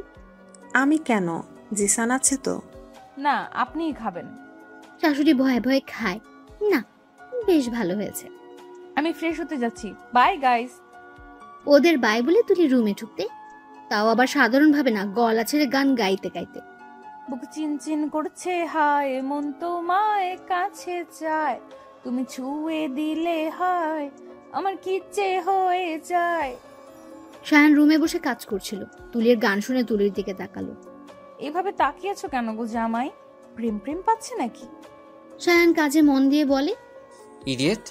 আমি কেন? জিসান আছে তো। না, আপনিই খাবেন। শাশুড়ি ভয়ে ভয়ে খায়। না, বেশ ভালো হয়েছে। আমি ফ্রেশ হতে যাচ্ছি, বাই গাইস। ওদের বাই বলে তুলি রুমে ঢুকতে, তাও আবার সাধারণভাবে না, গলা ছেড়ে গান গাইতে গাইতে। বুক চিনচিন করছে, হায় মন তোমায় কাছে চায়, তুমি ছুঁয়ে দিলে হায় আমার কিচ্ছে হয়ে যায়। সায়ান রুমে বসে কাজ করছিল। তুলির গান শুনে তুলির দিকে তাকালো। এভাবে তাকিয়েছো কেন গো জামাই? প্রেম প্রেম পাচ্ছে নাকি? সায়ান কাজে মন দিয়ে বলে, ইডিয়েট।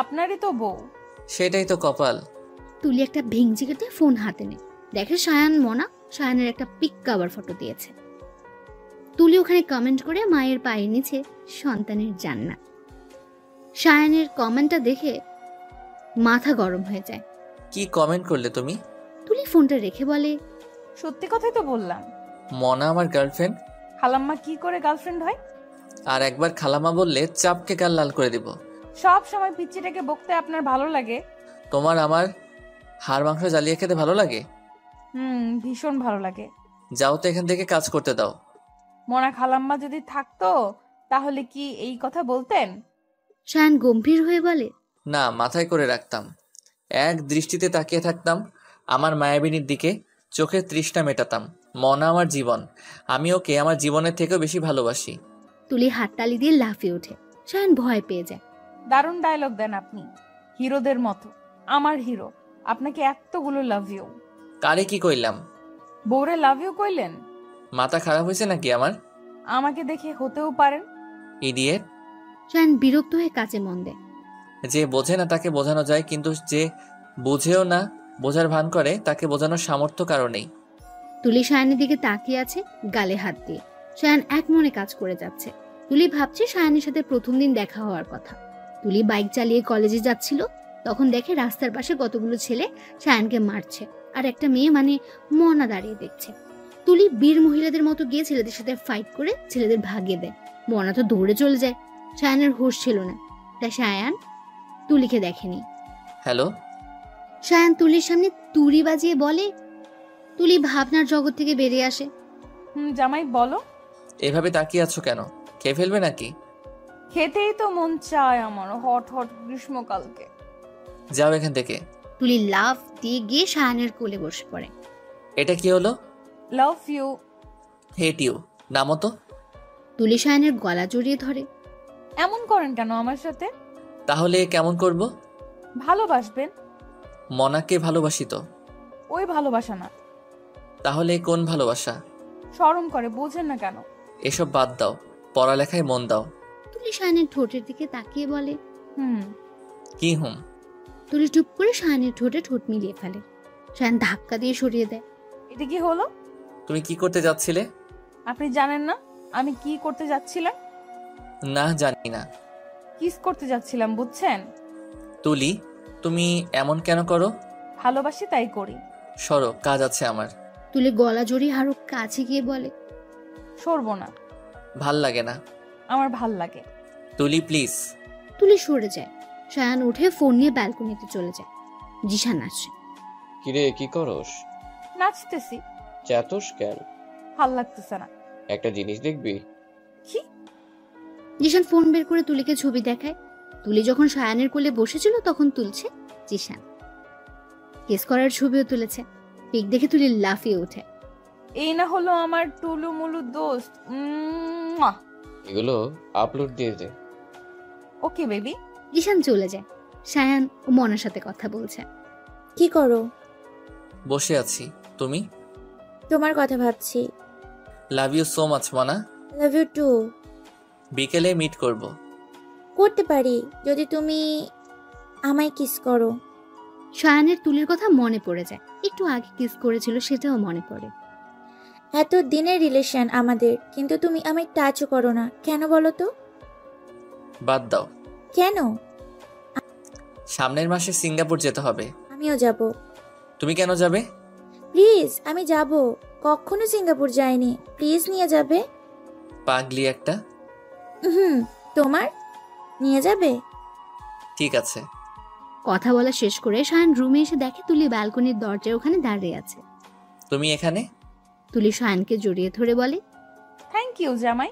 আপনারই তো বউ। সেটাই তো কপাল। তুলি একটা ভেঙচি কেটে ফোন হাতে নেয়। দেখে সায়ান মনা সায়ানের একটা পিক কভার ফটো দিয়েছে। তুলি ওখানে কমেন্ট করে মায়ের পায়ের নিচে সন্তানের জান্নাত। সায়ানের কমেন্টটা দেখে মাথা গরম হয়ে যায়। কি কমেন্ট করলে তুমি? তুলি ফোনটা রেখে বলে, সত্যি কথাই তো বললাম। মনা আমার গার্লফ্রেন্ড। খালাম্মা কি করে গার্লফ্রেন্ড হয়? আর একবার খালামা বললে চাপকে গাল লাল করে দিব। সব সময় পিচ্চিটাকে বকতে আপনার ভালো লাগে? তোমার আমার হাড় মাংস জ্বালিয়ে খেতে ভালো লাগে? ভীষণ ভালো লাগে। যাও তো এখান থেকে, কাজ করতে দাও। মোনা খালাম্মা যদি থাকতো তাহলে কি এই কথা বলতেন? শায়ান গম্ভীর হয়ে বলে, না, মাথায় করে রাখতাম। এক দৃষ্টিতে তাকিয়ে থাকতাম আমার মায়াবিনীর দিকে, চোখের তৃষ্ণা মেটাতাম। মনা আমার জীবন, আমি ওকে আমার জীবনের থেকেও বেশি ভালোবাসি। তুলি হাততালি দিয়ে লাফিয়ে ওঠে। শায়ান ভয় পেয়ে যায়। দারুণ ডায়লগ দেন আপনি, হিরোদের মতো। আমার হিরো, আপনাকে এতগুলো লাভ ইউ। কারে কি কইলাম? বউরে লাভ ইউ কইলেন? মাথা খারাপ হয়েছে নাকি আমার? আমাকে দেখে হতেও পারেন। ইডিয়েট। শায়ান বিরক্ত হয়ে কাজে মন দেয়। যে বোঝে না তাকে বোঝানো যায়, কিন্তু যে বুঝেও না বোঝার ভান করে তাকে বোঝানোর সামর্থ্য কারো নেই। তুলি শায়ানের দিকে তাকিয়ে আছে, গালে হাত দিয়ে। শায়ান এক মনে কাজ করে যাচ্ছে। তুলি ভাবছে শায়ানের সাথে প্রথম দিন দেখা হওয়ার কথা। তুলি বাইক চালিয়ে কলেজে যাচ্ছিল, তখন দেখে রাস্তার পাশে কতগুলো ছেলে শায়ানকে মারছে, আর একটা মেয়ে মানে মনা দাঁড়িয়ে দেখছে। তুলি বীর মহিলাদের মতো গিয়ে ছেলেদের সাথে ফাইট করে ছেলেদের ভাগিয়ে দেয়। মনা তো দৌড়ে চলে যায়। শায়ানের হুঁশ ছিল না, তাই শায়ান তুলিকে দেখেনি। হ্যালো। শায়ান তুলির সামনে তুড়ি বাজিয়ে বলে। তুলি ভাবনার জগৎ থেকে বেরিয়ে আসে। জামাই বলো। এভাবে তাকিয়ে আছো কেন? খেয়ে ফেলবে নাকি? খেতেই তো মন চায় আমার, হট হট গ্রীষ্মকালকে। যাও এখান থেকে। তুলি লাফ দিয়ে গিয়ে শায়ানের কোলে বসে পড়ে। এটা কি হলো? Love you. Hate you. নামো তো। তুলি শায়ানের গলা জড়িয়ে ধরে। এমন করেন কেন আমার সাথে? তাহলে কেমন করব? ভালোবাসবেন। মনাকে ভালোবাসি তো। ওই ভালোবাসা না। তাহলে কোন ভালোবাসা? শরম করে, বোঝেন না কেন? এসব বাদ দাও, পড়ালেখায় মন দাও। তুলি শায়ানের ঠোঁটের দিকে তাকিয়ে বলে। কি হুম? তুলি চুপ করে শায়ানের ঠোঁটে ঠোঁট মিলিয়ে ফেলে। শায়ান ধাক্কা দিয়ে সরিয়ে দেয়। এটা কি হলো? তুমি কি করতে যাচ্ছিলে? আপনি জানেন না আমি কি করতে যাচ্ছিলাম? না, জানি না। কিস করতে যাচ্ছিলাম, বুঝছেন? তুলি, তুমি এমন কেন করো? ভালোবাসি তাই করি। সরো, কাজ আছে আমার। তুলি গলা জড়িয়ে আরো কাছে গিয়ে বলে। সরবো না। ভাল লাগে না। আমার ভাল লাগে। তুলি প্লিজ। তুলি সরে যায়। শায়ান উঠে ফোন নিয়ে ব্যালকনিতে চলে যায়। জিশান আসে। কিরে, কি করস? নাচতেছি। চেতস কেন? ভাল লাগতেছে না। একটা জিনিস দেখবি? কি? জিশান ফোন বের করে তুলিকে ছবি দেখায়। তুলি যখন শায়ানের কোলে বসেছিল তখন তুলছে জিশান। কেস করার ছবিও তুলেছে। পিক দেখে তুলি লাফিয়ে ওঠে। এই না হলো আমার টুলু মুলু দোস্ত। এগুলো আপলোড দিয়ে দে। Okay baby. জিশান চলে যায়। শায়ান ও মনার সাথে কথা বলছে। কি করো? বসে আছি। তুমি? তোমার কথা ভাবছি। লাভ you so much Mona. Love you too. বিকেলে মিট করব। করতে পারি যদি তুমি আমায় কিস করো। শায়ানের তুলির কথা মনে পড়ে যায়। একটু আগে কিস করেছিল সেটাও মনে পড়ে। এত দিনের রিলেশন আমাদের, কিন্তু তুমি আমায় টাচও করো না কেন বলো তো? বাদ দাও। কেন? সামনের মাসে সিঙ্গাপুর যেতে হবে। আমিও যাব। তুমি কেন যাবে? প্লিজ, আমি যাব। কখনো সিঙ্গাপুর যাইনি, প্লিজ নিয়ে যাবে। পাগলি একটা। তোমার নিয়ে যাবে? ঠিক আছে। কথা বলা শেষ করে শায়ান রুমে এসে দেখে তুলি ব্যালকনির দরজার ওখানে দাঁড়িয়ে আছে। তুমি এখানে? তুলি শায়ানকে জড়িয়ে ধরে বলে। থ্যাংক ইউ জামাই।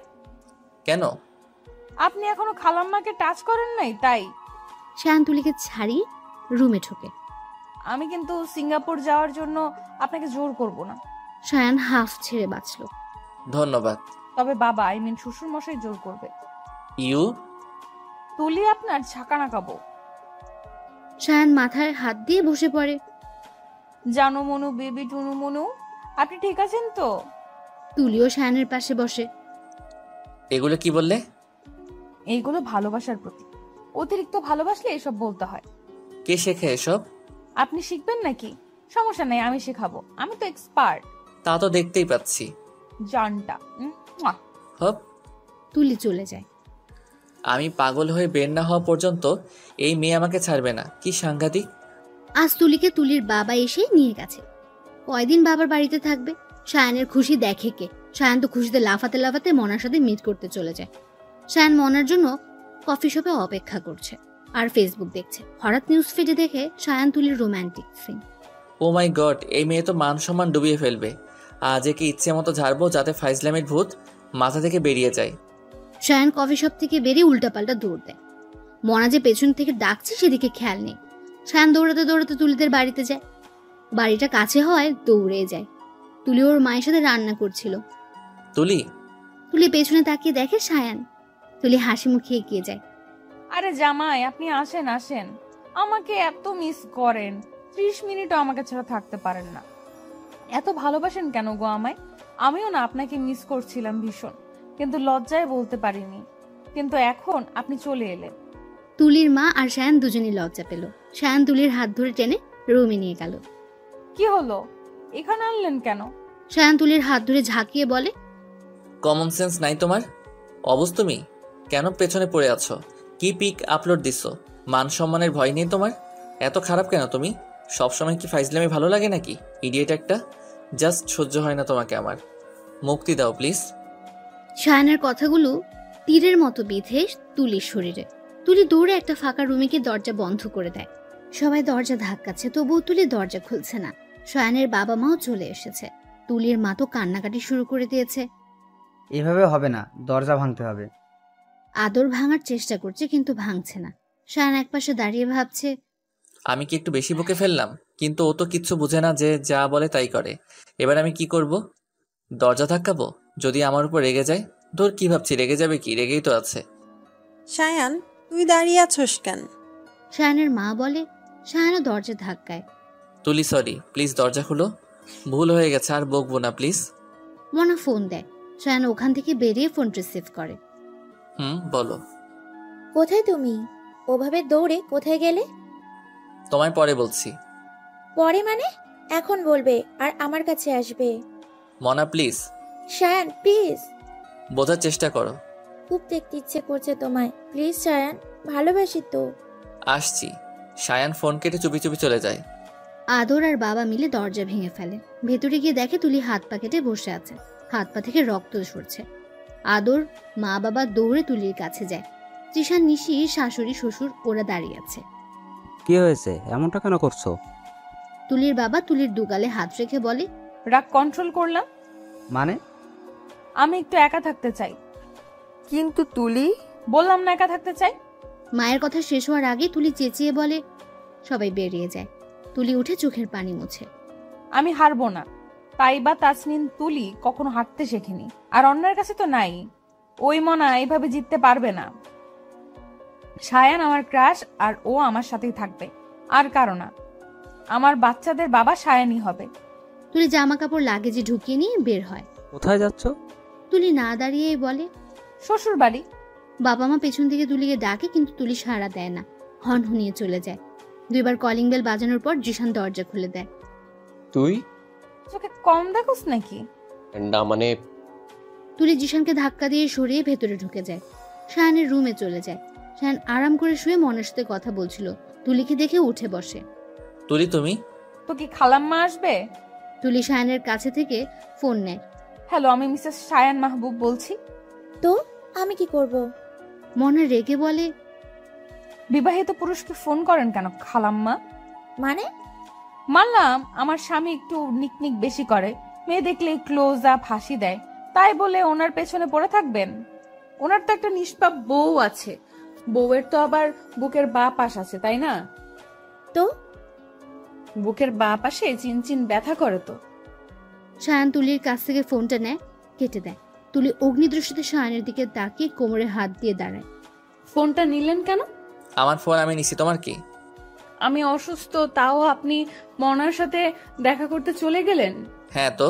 কেন? আপনি এখনো খালাম্মাকে টাচ করেন নাই তাই। শায়ান তুলিকে ছাড়িয়ে রুমে ঢোকে। আমি কিন্তু সিঙ্গাপুর যাওয়ার জন্য আপনাকে জোর করব না। শায়ান হাফ ছেড়ে বাঁচল। ধন্যবাদ। তবে বাবা, আই মিন শ্বশুর মশাই জোর করবে। ইউ? তুলি আপনার ছাকানা কাবো। শায়ান মাথায় হাত দিয়ে বসে পড়ে। জানো মনু বেবি টুনু মনু, আপনি ঠিক আছেন তো? তুলিও শায়ানের পাশে বসে। এগুলো কি বললে? এইগুলো ভালোবাসার প্রতি। অতিরিক্ত ভালোবাসলে এসব বলতে হয়। কে শেখে এসব? আপনি শিখবেন নাকি? সমস্যা নাই, আমি শেখাবো। আমি তো এক্সপার্ট। তা তো দেখতেই পাচ্ছি। জানটা। হপ। তুলি চলে যায়। আমি পাগল হয়ে বের না হওয়া পর্যন্ত এই মেয়ে আমাকে ছাড়বে না। কি সাংঘাতিক। আজ তুলিকে তুলির বাবা এসে নিয়ে গেছে। কয়দিন বাবার বাড়িতে থাকবে? শায়ানের খুশি দেখে কে? শায়ান তো খুশিতে লাফাতে লাফাতে মনার সাথে মিট করতে চলে যায়। শায়ান মনার জন্য কফি শপে অপেক্ষা করছে। আর ফেসবুক দেখছে। হঠাৎ নিউজ ফিডে দেখে সায়ান তুলির রোমান্টিক সিন। ও মাই গড, এই মেয়ে তো মান সম্মান ডুবিয়ে ফেলবে। আজ একে ইচ্ছে মতো ঝাড়বো যাতে ফাইজলামের ভূত মাথা থেকে বেরিয়ে যায়। সায়ান কফি শপ থেকে বেরিয়ে উল্টাপাল্টা দৌড় দেয়। মনা যে পেছন থেকে ডাকছে সেদিকে খেয়াল নেই। সায়ান দৌড়াতে দৌড়াতে তুলিদের বাড়িতে যায়। বাড়িটা কাছে হওয়ায় দৌড়ে যায়। তুলি ওর মায়ের সাথে রান্না করছিল। তুলি তুলি পেছনে তাকিয়ে দেখে সায়ান। তুলি হাসি মুখে এগিয়ে যায়। আরে জামাই, আপনি আসেন আসেন। আমাকে এত মিস করেন, 30 মিনিটও আমাকে ছাড়া থাকতে পারেন না। এত ভালোবাসেন কেন গো আমায়? আমিও না আপনাকে মিস করছিলাম ভীষণ, কিন্তু লজ্জায় বলতে পারিনি। কিন্তু এখন আপনি চলে এলেন। তুলির মা আর সায়ান দুজনই লজ্জা পেল। সায়ান তুলির হাত ধরে টেনে রুমে নিয়ে গেল। কি হলো, এখানে আনলেন কেন? সায়ান তুলির হাত ধরে ঝাঁকিয়ে বলে, কমন সেন্স নাই তোমার? অবুঝ তুমি? কেন পেছনে পড়ে আছো? কি পিক আপলোড দিছো? মান সম্মানের ভয় নেই তোমার? এত খারাপ কেন তুমি? সবসময় কি ফাইজলামি ভালো লাগে নাকি? ইডিয়েট একটা। জাস্ট সহ্য হয় না তোমাকে আমার। মুক্তি দাও প্লিজ। সায়ানের কথাগুলো তীরের মতো বিঁধে তুলির শরীরে। তুলি দৌড়ে একটা ফাঁকা রুমে গিয়ে দরজা বন্ধ করে দেয়। সবাই দরজা ধাক্কাচ্ছে, তবুও তুলি দরজা খুলছে না। সায়ানের বাবা মাও চলে এসেছে। তুলির মা তো কান্নাকাটি শুরু করে দিয়েছে। এভাবে হবে না, দরজা ভাঙতে হবে। আদর ভাঙার চেষ্টা করছে কিন্তু ভাঙছে না। সায়ান একপাশে দাঁড়িয়ে ভাবছে, আমি কি একটু বেশি বকে ফেললাম? কিন্তু ও তো কিচ্ছু বুঝে না, যে যা বলে তাই করে। এবার আমি কি করব? দরজা ধাক্কাবো? যদি আমার উপর রেগে যায়? তোর কি ভাবছি, রেগে যাবে কি? রেগেই তো আছে। সায়ান, তুই দাঁড়িয়ে আছোস কেন? সায়ানের মা বলে। সায়ানও দরজা ধাক্কায়। তুলি সরি, প্লিজ দরজা খুলো। ভুল হয়ে গেছে, আর বকবো না প্লিজ। মনা ফোন দেয়। সায়ান ওখান থেকে বেরিয়ে ফোন রিসিভ করে। বলো। কোথায় তুমি? ওভাবে দৌড়ে কোথায় গেলে? তোমায় পরে বলছি। পরে মানে? এখন বলবে আর আমার কাছে আসবে। মনা প্লিজ। সায়ান প্লিজ। বোঝার চেষ্টা করো। খুব দেখতে ইচ্ছে করছে তোমায়, প্লিজ সায়ান, ভালোবাসি তো। আসছি। সায়ান ফোন কেটে চুপি চুপি চলে যায়। আদর আর বাবা মিলে দরজা ভেঙে ফেলে। ভেতরে গিয়ে দেখে তুলি হাত পা কেটে বসে আছে। হাত পা থেকে রক্ত ঝরছে। আদর, মা বাবা দৌড়ে তুলির কাছে যায়। তৃষা, নিশি, শাশুড়ি, শ্বশুর ওরা দাঁড়িয়ে আছে। কি হয়েছে, এমনটা কেন করছো? তুলির বাবা তুলির দুগালে হাত রেখে বলে, রাগ কন্ট্রোল করলাম। মানে? আমি একটু একা থাকতে চাই। কিন্তু তুলি, বললাম না একা থাকতে চাই। মায়ের কথা শেষ হওয়ার আগে তুলি চেঁচিয়ে বলে। সবাই বেরিয়ে যায়। তুলি উঠে চোখের পানি মুছে। আমি হারবো না। তাই বা তাসনিন তুলি কখনো হাঁটতে শেখেনি, আর অন্যের কাছে তো নাই। ওই মনা এইভাবে জিততে পারবে না। সায়ান আমার ক্রাশ, আর ও আমার সাথেই থাকবে, আর কারো না। আমার বাচ্চাদের বাবা সায়ানই হবে। তুলি জামা কাপড় লাগেজে ঢুকিয়ে নিয়ে বের হয়। কোথায় যাচ্ছ? তুলি না দাঁড়িয়েই বলে, শ্বশুর বাড়ি। বাবা মা পেছন থেকে তুলিকে ডাকে, কিন্তু তুলি সাড়া দেয় না। হনহনিয়ে চলে যায়। 2 বার কলিং বেল বাজানোর পর জিশান দরজা খুলে দেয়। তুই? চোখে কম দেখোস নাকি? না মানে। তুলি জিশানকে ধাক্কা দিয়ে সরিয়ে ভেতরে ঢুকে যায়। সায়ানের রুমে চলে যায়। সায়ান আরাম করে শুয়ে মনের সাথে কথা বলছিল। তুলিকে দেখে উঠে বসে। তুলি তুমি? তো কি খালাম্মা আসবে? তুলি সায়ানের কাছে থেকে ফোন নেয়। হ্যালো, আমি মিসেস সায়ান মাহবুব বলছি। তো আমি কি করব? মনে রেগে বলে, বিবাহিত পুরুষকে ফোন করেন কেন খালাম্মা? মানে? মানলাম আমার স্বামী একটু নিকনিক বেশি করে, মেয়ে দেখলে ক্লোজ আপ হাসি দেয়, তাই বলে ওনার পেছনে পড়ে থাকবেন? ওনার তো একটা নিষ্পাপ বউ আছে। বউয়ের তো আবার বুকের বাঁ পাশ আছে, তাই না? তো বুকের বাঁ পাশে চিনচিন ব্যথা করে তো। সায়ান তুলির কাছ থেকে ফোনটা নেয়, কেটে দেয়। তুলি অগ্নিদৃষ্টিতে সায়ানের দিকে তাকিয়ে কোমরে হাত দিয়ে দাঁড়ায়। ফোনটা নিলেন কেন? আমার ফোন আমি নিছি, তোমার কি? আমি অসুস্থ, তাও আপনি মনার সাথে দেখা করতে চলে গেলেন? হ্যাঁ তো।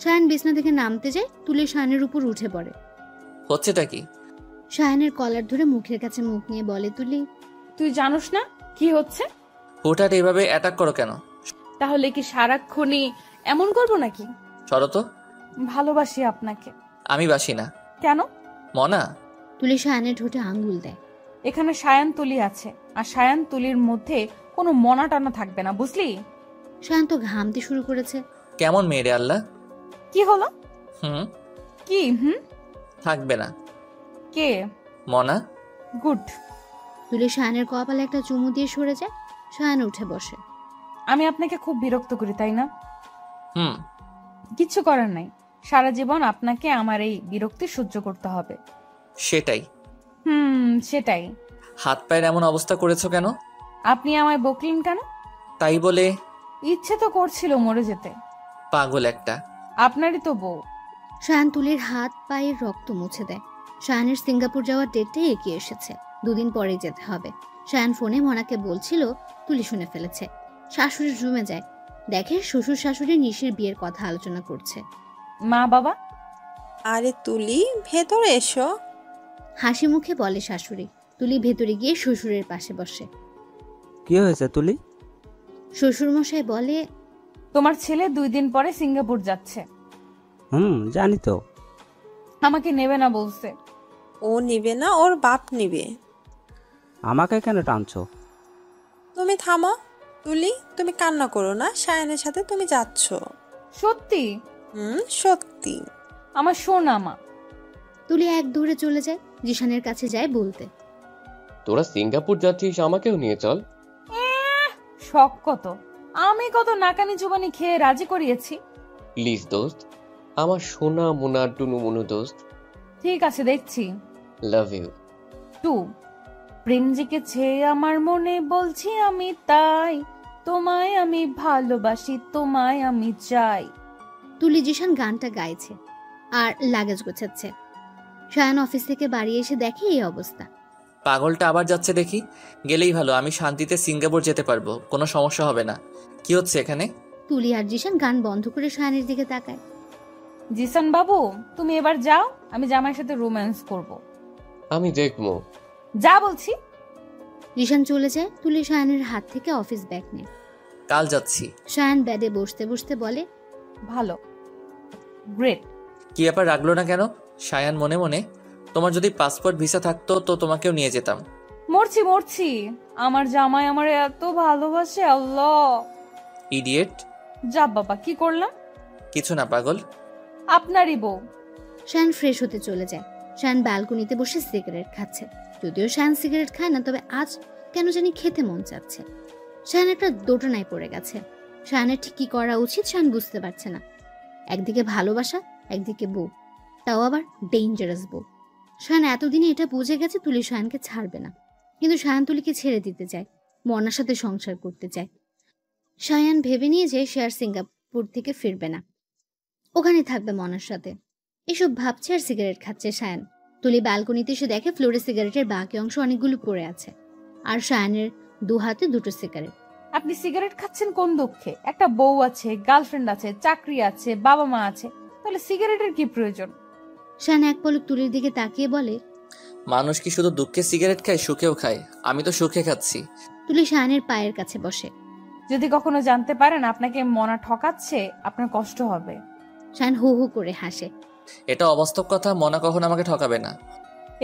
সায়ান বিছনা থেকে নামতে যায়। তুলি সায়ানের উপর উঠে পড়ে। হচ্ছেটা কি? সায়ানের কলার ধরে মুখের কাছে মুখ নিয়ে বলে, তুলি তুই জানোস না কি হচ্ছে? হুটহাট এইভাবে অ্যাটাক করো কেন? তাহলে কি সারাক্ষণই এমন করবো নাকি? সরো তো। ভালোবাসি আপনাকে। আমি বাসি না। কেন? মনা। তুলি সায়ানের ঠোঁটে আঙ্গুল দেয়। এখানে সায়ান তুলি আছে, আর সায়ান তুলির মধ্যে কোনো মনা টানা থাকবে না, বুঝলি? সায়ান তো ঘামতে শুরু করেছে। কেমন মেয়ে রে আল্লাহ! কি হলো? কি থাকবে না? কে? মনা। গুড। তুলি শায়ানের কপালে একটা চুমু দিয়ে সরে যায়। শায়ান উঠে বসে। আমি আপনাকে খুব বিরক্ত করি, তাই না? হুম। কিচ্ছু করার নাই, সারা জীবন আপনাকে আমার এই বিরক্তি সহ্য করতে হবে। সেটাই। সেটাই। হাত পায়ের এমন অবস্থা করেছো কেন? আপনি আমায় বকলেন কেন? তাই বলে? ইচ্ছে তো করছিল মরে যেতে। পাগল একটা। আপনারই তো বউ। শায়ান তুলির হাত পায়ের রক্ত মুছে দেয়। শায়ানের সিঙ্গাপুর যাওয়ার ডেটটাই এগিয়ে এসেছে, 2 দিন পরেই যেতে হবে। শায়ান ফোনে মনাকে বলছিল, তুলি শুনে ফেলেছে। শাশুড়ির রুমে যায়, দেখে শ্বশুর শাশুড়ি নিশির বিয়ের কথা আলোচনা করছে। মা বাবা? আরে তুলি, ভেতরে এসো। হাসি মুখে বলে শাশুড়ি। তুলি ভেতরে গিয়ে শ্বশুরের পাশে বসে। কি হয়েছে তুলি? শ্বশুর মশাই বলে, তোমার ছেলে 2 দিন পরে সিঙ্গাপুর যাচ্ছে। জানি তো। আমাকে নেবে না বলছে। ও নিবে না, ওর বাপ নিবে। আমাকে কেন টানছো? তুমি থামো তুলি, তুমি কান্না করো না, শায়ানের সাথে তুমি যাচ্ছ। সত্যি? সত্যি। আমার সোনা মা। তুলি এক দৌড়ে চলে যায়, জিশানের কাছে যায় বলতে, তোরা সিঙ্গাপুর যাচ্ছিস, আমাকেও নিয়ে চল। শখ কত, আমি কত নাকানি চুবানি খেয়ে রাজি করিয়েছি। প্লিজ দোস্ত, আমার সোনা মোনা টুনু মুনু দোস্ত। ঠিক আছে, দেখছি। Love you. 2 প্রেম জেগেছে আমার মনে, বলছি আমি তাই, তোমায় আমি ভালোবাসি, তোমায় আমি চাই। তুলি জিশান গানটা গাইছে আর লাগেজ গোছাচ্ছে। শায়ান অফিস থেকে বাড়ি এসে দেখে এই অবস্থা। পাগলটা আবার যাচ্ছে দেখি। গেলেই ভালো, আমি শান্তিতে সিঙ্গাপুর যেতে পারবো, কোনো সমস্যা হবে না। কি হচ্ছে এখানে? তুলি আর জিশান গান বন্ধ করে শায়ানের দিকে তাকায়। জিসান বাবু, তুমি এবার যাও, আমি জামাইয়ের সাথে রোম্যান্স করব। আমি দেখবো। যা বলছি। জিশান চলে যায়। তুলি শায়ানের হাত থেকে অফিস ব্যাগ নেয়। কাল যাচ্ছি। শায়ান বেডে বসতে বসতে বলে, ভালো, গ্রেট। কি ব্যাপার, রাখলো না কেন? শায়ান মনে মনে, তোমার যদি পাসপোর্ট ভিসা থাকতো তো তোমাকেও নিয়ে যেতাম। মরছি, আমার জামাই আমার এত ভালোবাসে, আল্লাহ। ইডিয়েট। যা বাবা, কি করলাম? কিছু না পাগল। আপনারই বউ। শায়ান ফ্রেশ হতে চলে যায়। শায়ান ব্যালকনিতে বসে সিগারেট খাচ্ছে। যদিও শায়ান সিগারেট খায় না, তবে আজ কেন জানি খেতে মন চাচ্ছে। শায়ান একটা দোটানায় পড়ে গেছে। শায়ানের ঠিক কি করা উচিত শায়ান বুঝতে পারছে না। একদিকে ভালোবাসা, একদিকে বউ, তাও আবার ডেঞ্জারাস বউ। শায়ান এতদিনে এটা বুঝে গেছে তুলি শায়ানকে ছাড়বে না, কিন্তু শায়ান তুলিকে ছেড়ে দিতে চায়, মনার সাথে সংসার করতে চায়। শায়ান ভেবে নিয়ে যে সে আর সিঙ্গাপুর থেকে ফিরবে না, ওখানে থাকবে মনার সাথে। এসব ভাবছে আর সিগারেট খাচ্ছে শায়ান। তুলি ব্যালকনিতে এসে দেখে ফ্লোরে সিগারেটের বাকি অংশ অনেকগুলো পড়ে আছে, আর শায়ানের 2 হাতে 2টো সিগারেট। আপনি সিগারেট খাচ্ছেন কোন দুঃখে? একটা বউ আছে, গার্লফ্রেন্ড আছে, চাকরি আছে, বাবা মা আছে, তাহলে সিগারেটের কি প্রয়োজন? শায়ান এক পলক তুলির দিকে তাকিয়ে বলে, মানুষ কি শুধু দুঃখে সিগারেট খায়, সুখেও খায়? আমি তো সুখে খাচ্ছি। তুলি শায়ানের পায়ের কাছে বসে। যদি কখনো জানতে পারেন আপনাকে মনা ঠকাচ্ছে, আপনার কষ্ট হবে। শায়ান হু হু করে হাসে। এটা অবাস্তব কথা, মনা কখনো আমাকে ঠকাবে না।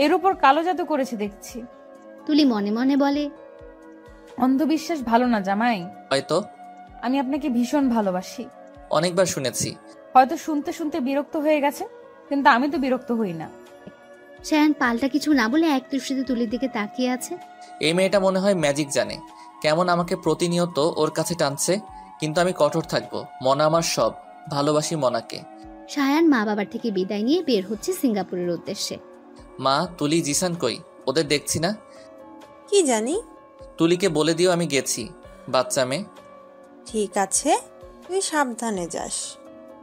এর উপর কালো জাদু করেছে দেখছি। তুলি মনে মনে বলে, অন্ধবিশ্বাস ভালো না জামাই। হয়তো। আমি আপনাকে ভীষণ ভালোবাসি। অনেকবার শুনেছি। হয়তো শুনতে শুনতে বিরক্ত হয়ে গেছে, কিন্তু আমি তো বিরক্ত হই না। শায়ান পাল্টা কিছু না বলে এক দৃষ্টিতে তুলির দিকে তাকিয়ে আছে। এই মেয়েটা মনে হয় ম্যাজিক জানে, কেমন আমাকে প্রতিনিয়ত ওর কাছে টানছে। কিন্তু আমি কঠোর থাকবো, মনা আমার সব, ভালোবাসি মনাকে। শায়ান মা বাবার থেকে বিদায় নিয়ে বের হচ্ছে সিঙ্গাপুরের উদ্দেশ্যে। মা, তুলি জিসান কই? ওদের দেখছি না। কি জানি। তুলিকে বলে দিও আমি গেছি, বাচ্চা মেয়ে। ঠিক আছে, তুই সাবধানে যাস।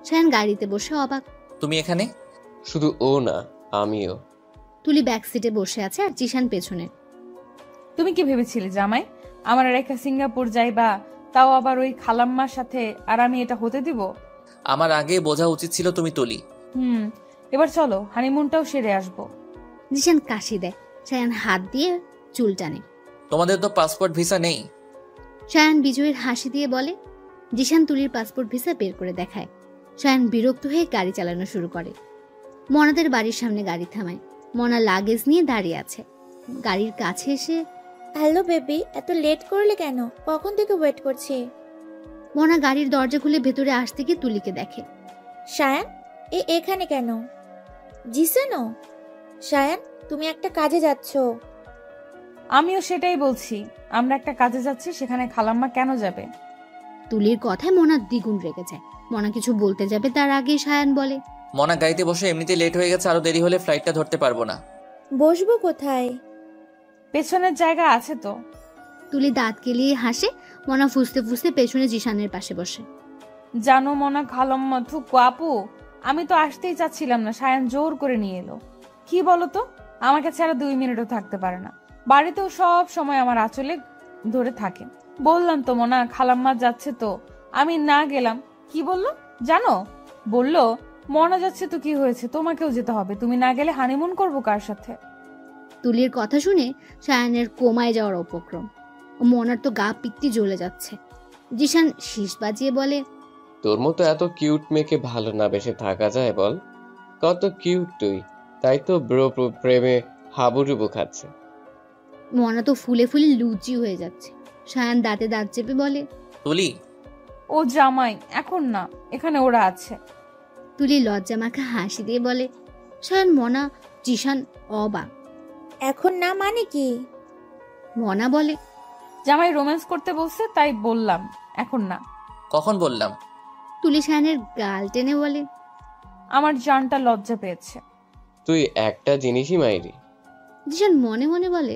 শায়ান গাড়িতে বসে অবাক। তুমি এখানে? শুধু ও না, আমিও। তুলি ব্যাক সিটে বসে আছে আর জিশান পেছনে। তুমি কি ভেবেছিলে জামাই আমার রেখা সিঙ্গাপুর যাইবা, তাও আবার ওই খালাম্মার সাথে, আর আমি এটা হতে দিব? আমার আগে বোঝা উচিত ছিল তুমি তুলি। এবার চলো হানিমুনটাও সেরে আসবো। জিশান কাশি দেয়। শায়ান হাত দিয়ে চুল টানে। তোমাদের তো পাসপোর্ট ভিসা নেই। শায়ান বিজয়ের হাসি দিয়ে বলে। জিশান তুলির পাসপোর্ট ভিসা বের করে দেখায়। শায়ান বিরক্ত হয়ে গাড়ি চালানো শুরু করে। মনাদের বাড়ির সামনে গাড়ি থামায়। মনা লাগেজ নিয়ে দাঁড়িয়ে আছে। গাড়ির কাছে এসে, হ্যালো বেবি, এত লেট করলে কেন? কখন থেকে ওয়েট করছি। মনা গাড়ির দরজা খুলে ভেতরে আসতে গিয়ে তুলিকে দেখে। শায়ান, এখানে কেন? জিসানো, শায়ান তুমি একটা কাজে যাচ্ছ। আমিও সেটাই বলছি, আমরা একটা কাজে যাচ্ছি, সেখানে খালাম্মা কেন যাবে? তুলির কথায় মনা দ্বিগুণ রেগে যায়। মনা কিছু বলতে যাবে তার আগে সায়ান বলে, মনা গাড়িতে বসে এমনিতেই লেট হয়ে গেছে, আরো দেরি হলে ফ্লাইটটা ধরতে পারবো না। বসবো কোথায়? পেছনের জায়গা আছে তো। তুলি দাঁত কেলিয়ে হাসে। মনা ফুসতে ফুসতে পেছনে জিশানের পাশে বসে। জানো মনা, খালাম্মা থুকু আপু, আমি তো আসতেই চাচ্ছিলাম না, সায়ান জোর করে নিয়ে এলো। কি বলতো, আমাকে ছাড়া 2 মিনিটও থাকতে পারে না। বাড়িতেও সব সময় আমার আঁচলে ধরে থাকে। বললাম তো মনা, খালাম্মা যাচ্ছে তো, আমি না গেলাম। কি বললো জানো? বললো মনা যাচ্ছে তো কি হয়েছে, তোমাকেও যেতে হবে, তুমি না গেলে হানিমুন করবো কার সাথে? তুলির কথা শুনে সায়ানের কোমায় যাওয়ার উপক্রম। মনার তো গা পিত্তি জ্বলে যাচ্ছে। জিশান শীষ বাজিয়ে বলে, তোর মতো এত কিউট মেয়েকে ভালো না বেসে থাকা যায় বল? কত কিউট তুই, তাই তো ব্রো প্রেমে হাবুডুবু খাচ্ছে। মনা তো ফুলে ফুলে লুচি হয়ে যাচ্ছে। সায়ান দাঁতে দাঁত চেপে বলে, তুলি, ও জামাই, এখন না, এখানে ওরা আছে। তুলি লজ্জা মাখা হাসি দিয়ে বলে। সায়ান, মনা, জিশান অবাক। এখন না মানে কি? মনা বলে, জামাই রোম্যান্স করতে বলছে তাই বললাম, এখন না। কখন বললাম? তুলি সায়ানের গাল টেনে বলে, আমার জানটা লজ্জা পেয়েছে। তুই একটা জিনিসই মাইরি। জিশান মনে মনে বলে।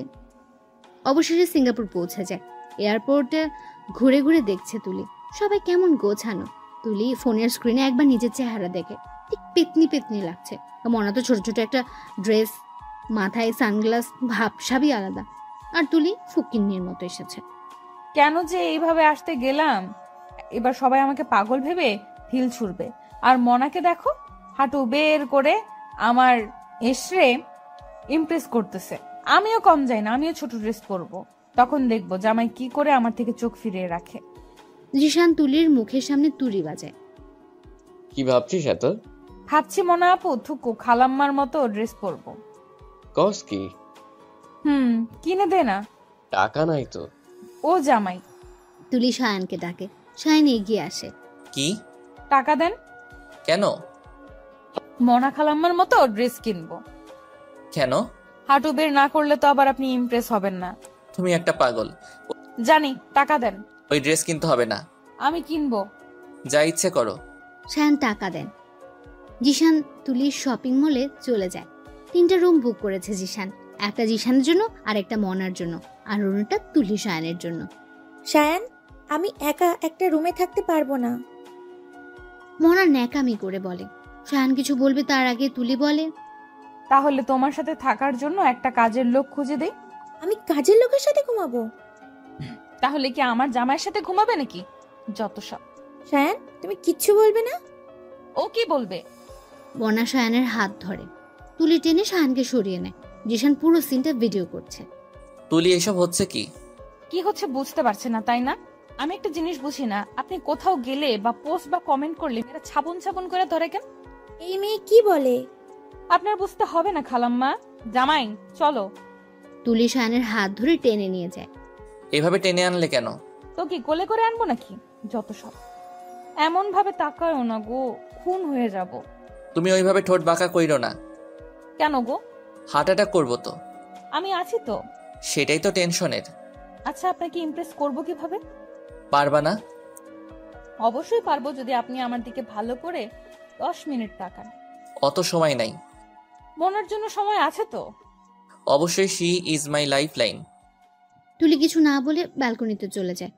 অবশেষে সিঙ্গাপুর পৌঁছে যায়। এয়ারপোর্টে ঘুরে ঘুরে দেখছে তুলি সবাই কেমন গোছানো। তুলি ফোনের স্ক্রিনে একবার নিজের চেহারা দেখে ঠিক পেতনি পেতনি লাগছে। মনা তো ছোট ছোট একটা ড্রেস, মাথায় সানগ্লাস, ভাবসাবই আলাদা। আর তুলি ফুকিন্নির মতো এসেছে। কেন যে এইভাবে আসতে গেলাম, এবার সবাই আমাকে পাগল ভেবে ঢিল ছুড়বে। আর মনাকে দেখো, হাঁটু বের করে আমার এসরে ইমপ্রেস করতেছে। আমিও কম যাই না, আমিও ছোট ড্রেস পরবো, তখন দেখবো জামাই কি করে আমার থেকে চোখ ফিরিয়ে রাখে। জিশান তুলির মুখের সামনে তুড়ি বাজায়। কি ভাবছিস এত? ভাবছি মনা আপু থুকু খালাম্মার মতো ড্রেস পরবো। কস কি? কিনে দে না। টাকা নাই তো। ও জামাই। তুলি সায়ানকে ডাকে। সায়ান এগিয়ে আসে। কি? টাকা দেন। কেন? মনা খালাম্মার মতো ড্রেস কিনবো। কেন? হাঁটু বের না করলে তো আবার আপনি ইমপ্রেস হবেন না। তুমি একটা পাগল। জানি, টাকা দেন। ওই ড্রেস কিনতে হবে না। আমি কিনবো। যা ইচ্ছে করো। সায়ান টাকা দেন। জিশান তুলির শপিং মলে চলে যায়। 3টা রুম বুক করেছে জিশান। একটা জিশানের জন্য, আর একটা মনার জন্য, আর অন্যটা তুলি সায়ানের জন্য। সায়ান, আমি একা একটা রুমে থাকতে পারবো না। মনা ন্যাকামি করে বলে। সায়ান কিছু বলবে তার আগে তুলি বলে, তাহলে তোমার সাথে থাকার জন্য একটা কাজের লোক খুঁজে দেই। আমি কাজের লোকের সাথে ঘুমাবো? তাহলে কি আমার জামাইয়ের সাথে ঘুমাবে নাকি? যত সব। সায়ান, তুমি কিচ্ছু বলবে না? ও কি বলবে? মনা সায়ানের হাত ধরে। তুলি টেনে সায়ানকে সরিয়ে নেয়। জিশান পুরো সিনটা ভিডিও করছে। তুলি, এসব হচ্ছে কি? কি হচ্ছে বুঝতে পারছে না তাই না? আমি একটা জিনিস বুঝি না, আপনি কোথাও গেলে বা পোস্ট বা কমেন্ট করলে এটা ছাপন ছাপন করে ধরে কেন? এই মেয়ে কি বলে? আপনার বুঝতে হবে না খালাম্মা। জামাই চলো। তুলি সায়ানের হাত ধরে টেনে নিয়ে যায়। এভাবে টেনে আনলে কেন? তো কি কোলে করে আনবো নাকি? যত সব। এমন ভাবে তাকায়ও না গো, খুন হয়ে যাব। তুমি ওইভাবে ঠোঁট বাঁকা কইরো না। কেন গো? হার্ট অ্যাটাক করবো তো। আমি আছি তো। সেটাই তো টেনশনের। আচ্ছা, আপনাকে ইমপ্রেস করব কিভাবে? পারবা না? অবশ্যই পারবো, যদি আপনি আমার দিকে ভালো করে 10 মিনিট তাকান। অত সময় নাই। মনার জন্য সময় আছে তো। অবশ্যই, she is my life line. তুলি কিছু না বলে ব্যালকনিতে চলে যায়।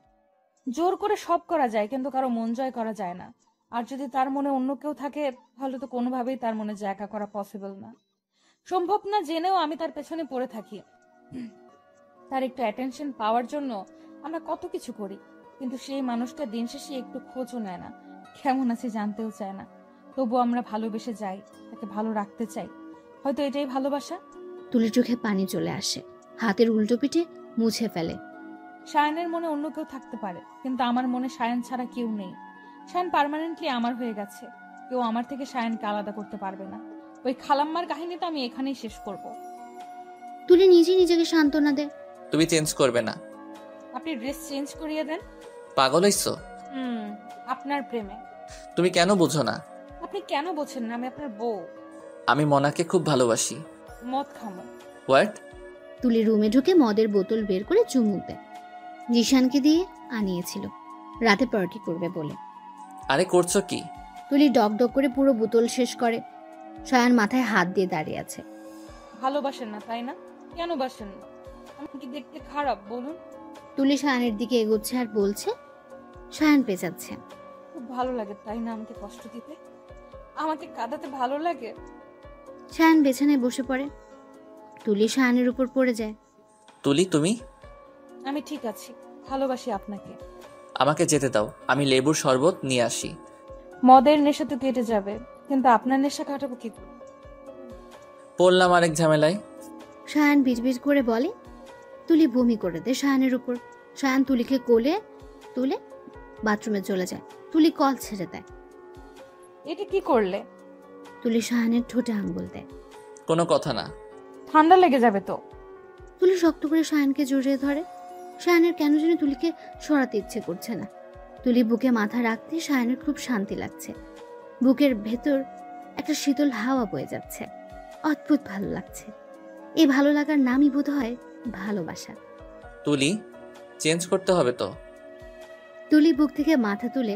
জোর করে সব করা যায়, কিন্তু কারো মন জয় করা যায় না। আর যদি তার মনে অন্য কেউ থাকে, তাহলে তো কোনোভাবেই তার মনে জায়গা করা পসিবল না, সম্ভব না। জেনেও আমি তার পেছনে পড়ে থাকি। তার একটু অ্যাটেনশন পাওয়ার জন্য আমরা কত কিছু করি, কিন্তু সেই মানুষটা দিন শেষে একটু খোঁজও নেয় না, কেমন আছে জানতেও চায় না। তবু আমরা ভালোবেসে যাই, তাকে ভালো রাখতে চাই। হয়তো এটাই ভালোবাসা। তুলির চোখে পানি চলে আসে। হাতের উল্টো পিঠে মুছে ফেলে। সায়ানের মনে অন্য কেউ থাকতে পারে, কিন্তু আমার মনে সায়ান ছাড়া কেউ নেই। সায়ান পার্মানেন্টলি আমার হয়ে গেছে। কেউ আমার থেকে সায়ানকে আলাদা করতে পারবে না। ওই খালাম্মার কাহিনীটা আমি এখানেই শেষ করব। তুলি নিজেই নিজেকে সান্ত্বনা দেয়। তুমি চেঞ্জ করবে না। আপনি ড্রেস চেঞ্জ করিয়ে দেন। পাগল হইছো? আপনার প্রেমে। তুমি কেন বুঝো না? আপনি কেন বোঝেন না? আমি আপনার বউ। আমি মনাকে খুব ভালোবাসি। মদ খামো। হোয়াট? তুলি রুমে ঢুকে মদের বোতল বের করে চুমুক দেয়। জিশানকে দিয়ে আনিয়েছিল রাতে পার্টি করবে বলে। আরে করছো কি? তুলি ডক ডক করে পুরো বোতল শেষ করে। সায়ান মাথায় হাত দিয়ে দাঁড়িয়ে আছে। ভালোবাসেন না তাই না? কেন বাসেন না? আমি কি দেখতে খারাপ বলুন? তুলি সায়ানের দিকে এগোচ্ছে আর বলছে। সায়ান পেঁচাচ্ছে। খুব ভালো লাগে তাই না আমাকে কষ্ট দিতে? আমাকে কাঁদাতে ভালো লাগে? সায়ান বিছানায় বসে পড়ে। তুলি সায়ানের উপর পড়ে যায়। তুলি তুমি? আমি ঠিক আছি, ভালোবাসি আপনাকে। আমাকে যেতে দাও, আমি লেবুর শরবত নিয়ে আসি। মদের নেশা তো কেটে যাবে, কিন্তু আপনার নেশা কাটাবো কি করে? পড়লাম আরেক ঝামেলায়। সায়ান বিড়বিড় করে বলে। তুলি বমি করে দেয় সায়ানের উপর। সায়ান তুলিকে কোলে তুলে বাথরুমে চলে যায়। তুলি কল ছেড়ে দেয়। এটা কি করলে? তুলি সায়ানের ঠোঁটে আঙ্গুল দেয়। কোনো কথা না। ঠান্ডা লেগে যাবে তো। তুলি শক্ত করে সায়ানকে জড়িয়ে ধরে। সায়ানের কেন যেন তুলিকে সরাতে ইচ্ছে করছে না। তুলি বুকে মাথা রাখতে সায়ানের খুব শান্তি লাগছে। বুকের ভেতর একটা শীতল হাওয়া বয়ে যাচ্ছে। অদ্ভুত ভালো লাগছে। এই ভালো লাগার নামই বোধ হয় ভালোবাসা। তুলি, চেঞ্জ করতে হবে তো। তুলি বুক থেকে মাথা তুলে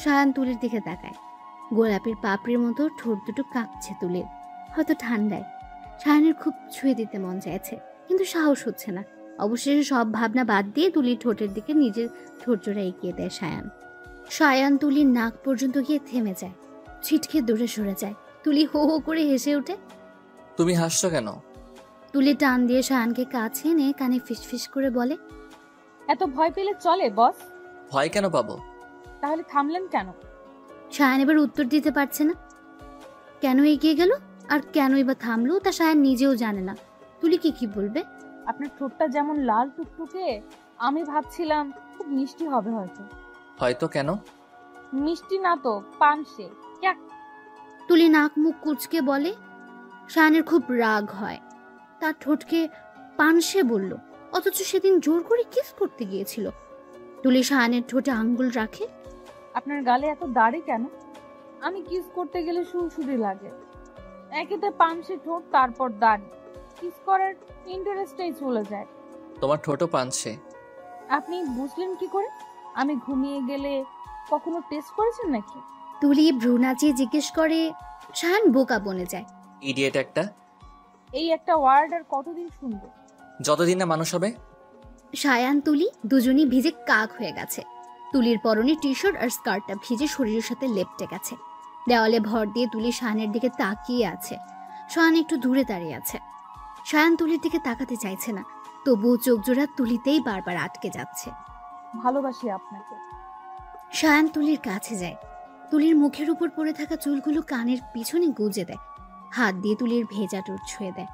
সায়ান তুলির দিকে তাকায়। গোলাপের পাপড়ির মতো ঠোঁট দুটো কাঁপছে তুলির, হয়তো ঠান্ডায়। সায়ানের খুব ছুঁয়ে দিতে মন চাইছে, কিন্তু সাহস হচ্ছে না। অবশেষে সব ভাবনা বাদ দিয়ে তুলির ঠোঁটের দিকে নিজের ঠোঁট জোড়া এগিয়ে দেয় সায়ান। সায়ান তুলির নাক পর্যন্ত গিয়ে থেমে যায়, ছিটকে দূরে সরে যায়। তুলি হো হো করে হেসে ওঠে। তুমি হাসছো কেন? তুলি টান দিয়ে সায়ানকে কাছে এনে কানে ফিসফিস করে বলে। এত ভয় পেলে চলে বস? ভয় কেন পাবো? তাহলে থামলেন কেন? সায়ান এবার উত্তর দিতে পারছে না। কেন এগিয়ে গেল আর কেনই বা থামলো তা সায়ান নিজেও জানে না। তুলি কি বলবে? আপনার ঠোঁটটা যেমন লাল টুকটুকে, আমি ভাবছিলাম খুব মিষ্টি হবে হয়তো। হয়তো কেন? মিষ্টি না তো, পানসে। তুলি নাক মুখ কুচকে বলে। সায়ানের খুব রাগ হয়। তার ঠোঁটকে পানসে বলল, অথচ সেদিন জোর করে কিস করতে গিয়েছিল। তুলি সায়ানের ঠোঁটে আঙ্গুল রাখে। আপনার গালে এত দাড়ি কেন? আমি কিস করতে গেলে সুরসুরি লাগে। একেতে পানসে ঠোঁট, তারপর দাড়ি। কিস করার ইন্টারেস্টেই চলে যায়। তোমার ঠোঁটও পানছে। আপনি বুঝলেন কি করে? আমি ঘুমিয়ে গেলে কখনো টেস্ট করেছেন নাকি? তুলি ভ্রু নাচিয়ে জিজ্ঞেস করে। সায়ান বোকা বনে যায়। ইডিয়েট একটা। এই একটা ওয়ার্ড আর কতদিন শুনবো? যতদিন না মানুষ হবে। সায়ান তুলি দুজনই ভিজে কাক হয়ে গেছে। তুলির পরনে টি শার্ট আর স্কার্টটা ভিজে শরীরের সাথে লেপটে গেছে। দেওয়ালে ভর দিয়ে তুলি সায়ানের দিকে তাকিয়ে আছে। সায়ান একটু দূরে দাঁড়িয়ে আছে। সায়ান তুলির দিকে তাকাতে চাইছে না, তবুও চোখ জোড়া তুলিতেই বারবার আটকে যাচ্ছে। ভালোবাসি আপনাকে। সায়ান তুলির কাছে যায়। তুলির মুখের উপর পড়ে থাকা চুলগুলো কানের পিছনে গুজে দেয়। হাত দিয়ে তুলির ভেজা ঠোঁট ছুঁয়ে দেয়।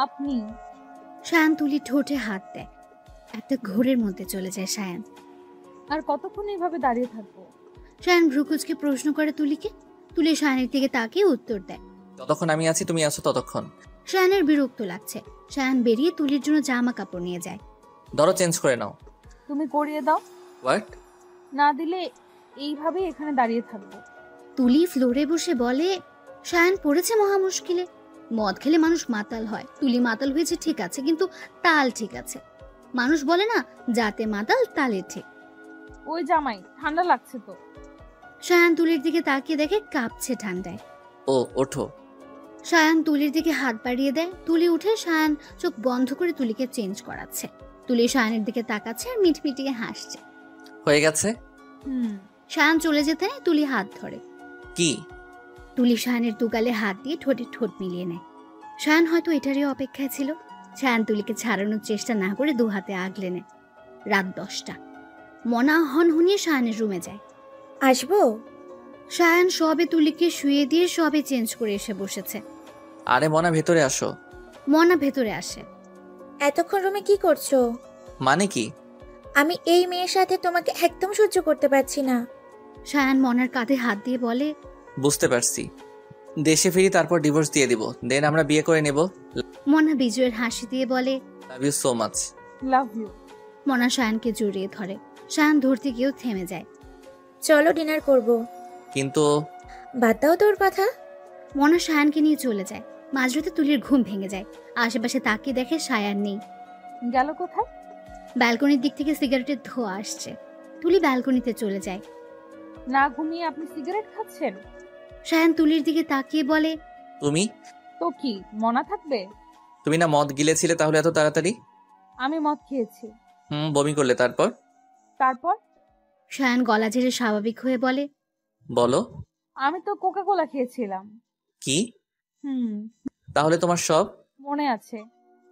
আপনি? সায়ান তুলির ঠোঁটে হাত দেয়। একটা ঘোরের মধ্যে চলে যায় সায়ান। আর কতক্ষণ এইভাবে দাঁড়িয়ে থাকবো? সায়ান ভ্রুকুচকে প্রশ্ন করে তুলিকে। তুলি সায়ানের দিকে তাকিয়ে উত্তর দেয়। যতক্ষণ আমি আছি তুমি আছো ততক্ষণ। সায়ানের বিরক্ত লাগছে। সায়ান বেরিয়ে তুলির জন্য জামা কাপড় নিয়ে যায়। ধরো, চেঞ্জ করে নাও। তুমি করিয়ে দাও। হোয়াট? না দিলে এইভাবে এখানে দাঁড়িয়ে থাকবো। তুলি ফ্লোরে বসে বলে। সায়ান পড়েছে মহা মুশকিলে। মদ খেলে মানুষ মাতাল হয়। তুলি মাতাল হয়েছে ঠিক আছে, কিন্তু তাল ঠিক আছে। মানুষ বলে না, যাতে মাতাল তালে ঠিক। ওই জামাই, ঠান্ডা লাগছে তো। সায়ান তুলির দিকে তাকিয়ে দেখে কাঁপছে ঠান্ডায়। ও ওঠো। সায়ান তুলির দিকে হাত বাড়িয়ে দেয়। তুলি উঠে সায়ান চোখ বন্ধ করে তুলিকে চেঞ্জ করাচ্ছে। তুলি সায়ানের দিকে তাকাচ্ছে আর মিটমিটিয়ে হাসছে। হয়ে গেছে। সায়ান চলে যেতে নেয়, তুলি হাত ধরে। কি? তুলি সায়ানের দুগালে হাত দিয়ে ঠোঁটে ঠোঁট মিলিয়ে নেয়। সায়ান হয়তো এটারই অপেক্ষায় ছিল। সায়ান তুলিকে ছাড়ানোর চেষ্টা না করে দু হাতে আগলে নেয়। রাত 10টা। মনা হনহনিয়ে সায়ানের রুমে যায়। আসবো? সায়ান সবে তুলিকে শুয়ে দিয়ে সবে চেঞ্জ করে এসে বসেছে। আরে মনা, ভেতরে আসো। মনা ভেতরে আসে। এতক্ষণ রুমে কি করছো? মানে কি? আমি এই মেয়ের সাথে তোমাকে একদম সহ্য করতে পারছি না। সায়ান মনার কাঁধে হাত দিয়ে বলে। বুঝতে পারছি। দেশে ফিরি, তারপর ডিভোর্স দিয়ে দিব, দেন আমরা বিয়ে করে নেব। মনা বিজয়ের হাসি দিয়ে বলে, love you so much. Love you. Mona সায়ানকে জড়িয়ে ধরে। সায়ান ধরতে গিয়েও থেমে যায়। চলো ডিনার করব। কিন্তু বাদ দাও তোর কথা। মনা সায়ানকে নিয়ে চলে যায়। মাঝরাতে তুলির ঘুম ভেঙে যায়। আশেপাশে তাকিয়ে দেখে সায়ান নেই। গেল কোথায়? ব্যালকনির দিক থেকে সিগারেটের ধোঁয়া আসছে। তুলি ব্যালকনিতে চলে যায়। না ঘুমিয়ে আপনি সিগারেট খাচ্ছেন? সায়ান তুলির দিকে তাকিয়ে বলে, তুমি তো কি মনা থাকবে? তুমি না মদ গিলেছিলে তাহলে এত তাড়াতাড়ি? আমি মদ খেয়েছি। বমি করলে তারপর? তারপর? সায়ান গলা ঝেড়ে স্বাভাবিক হয়ে বলে, বলো। আমি তো কোকা কোলা খেয়েছিলাম। কি? হুম, তাহলে তোমার সব মনে আছে।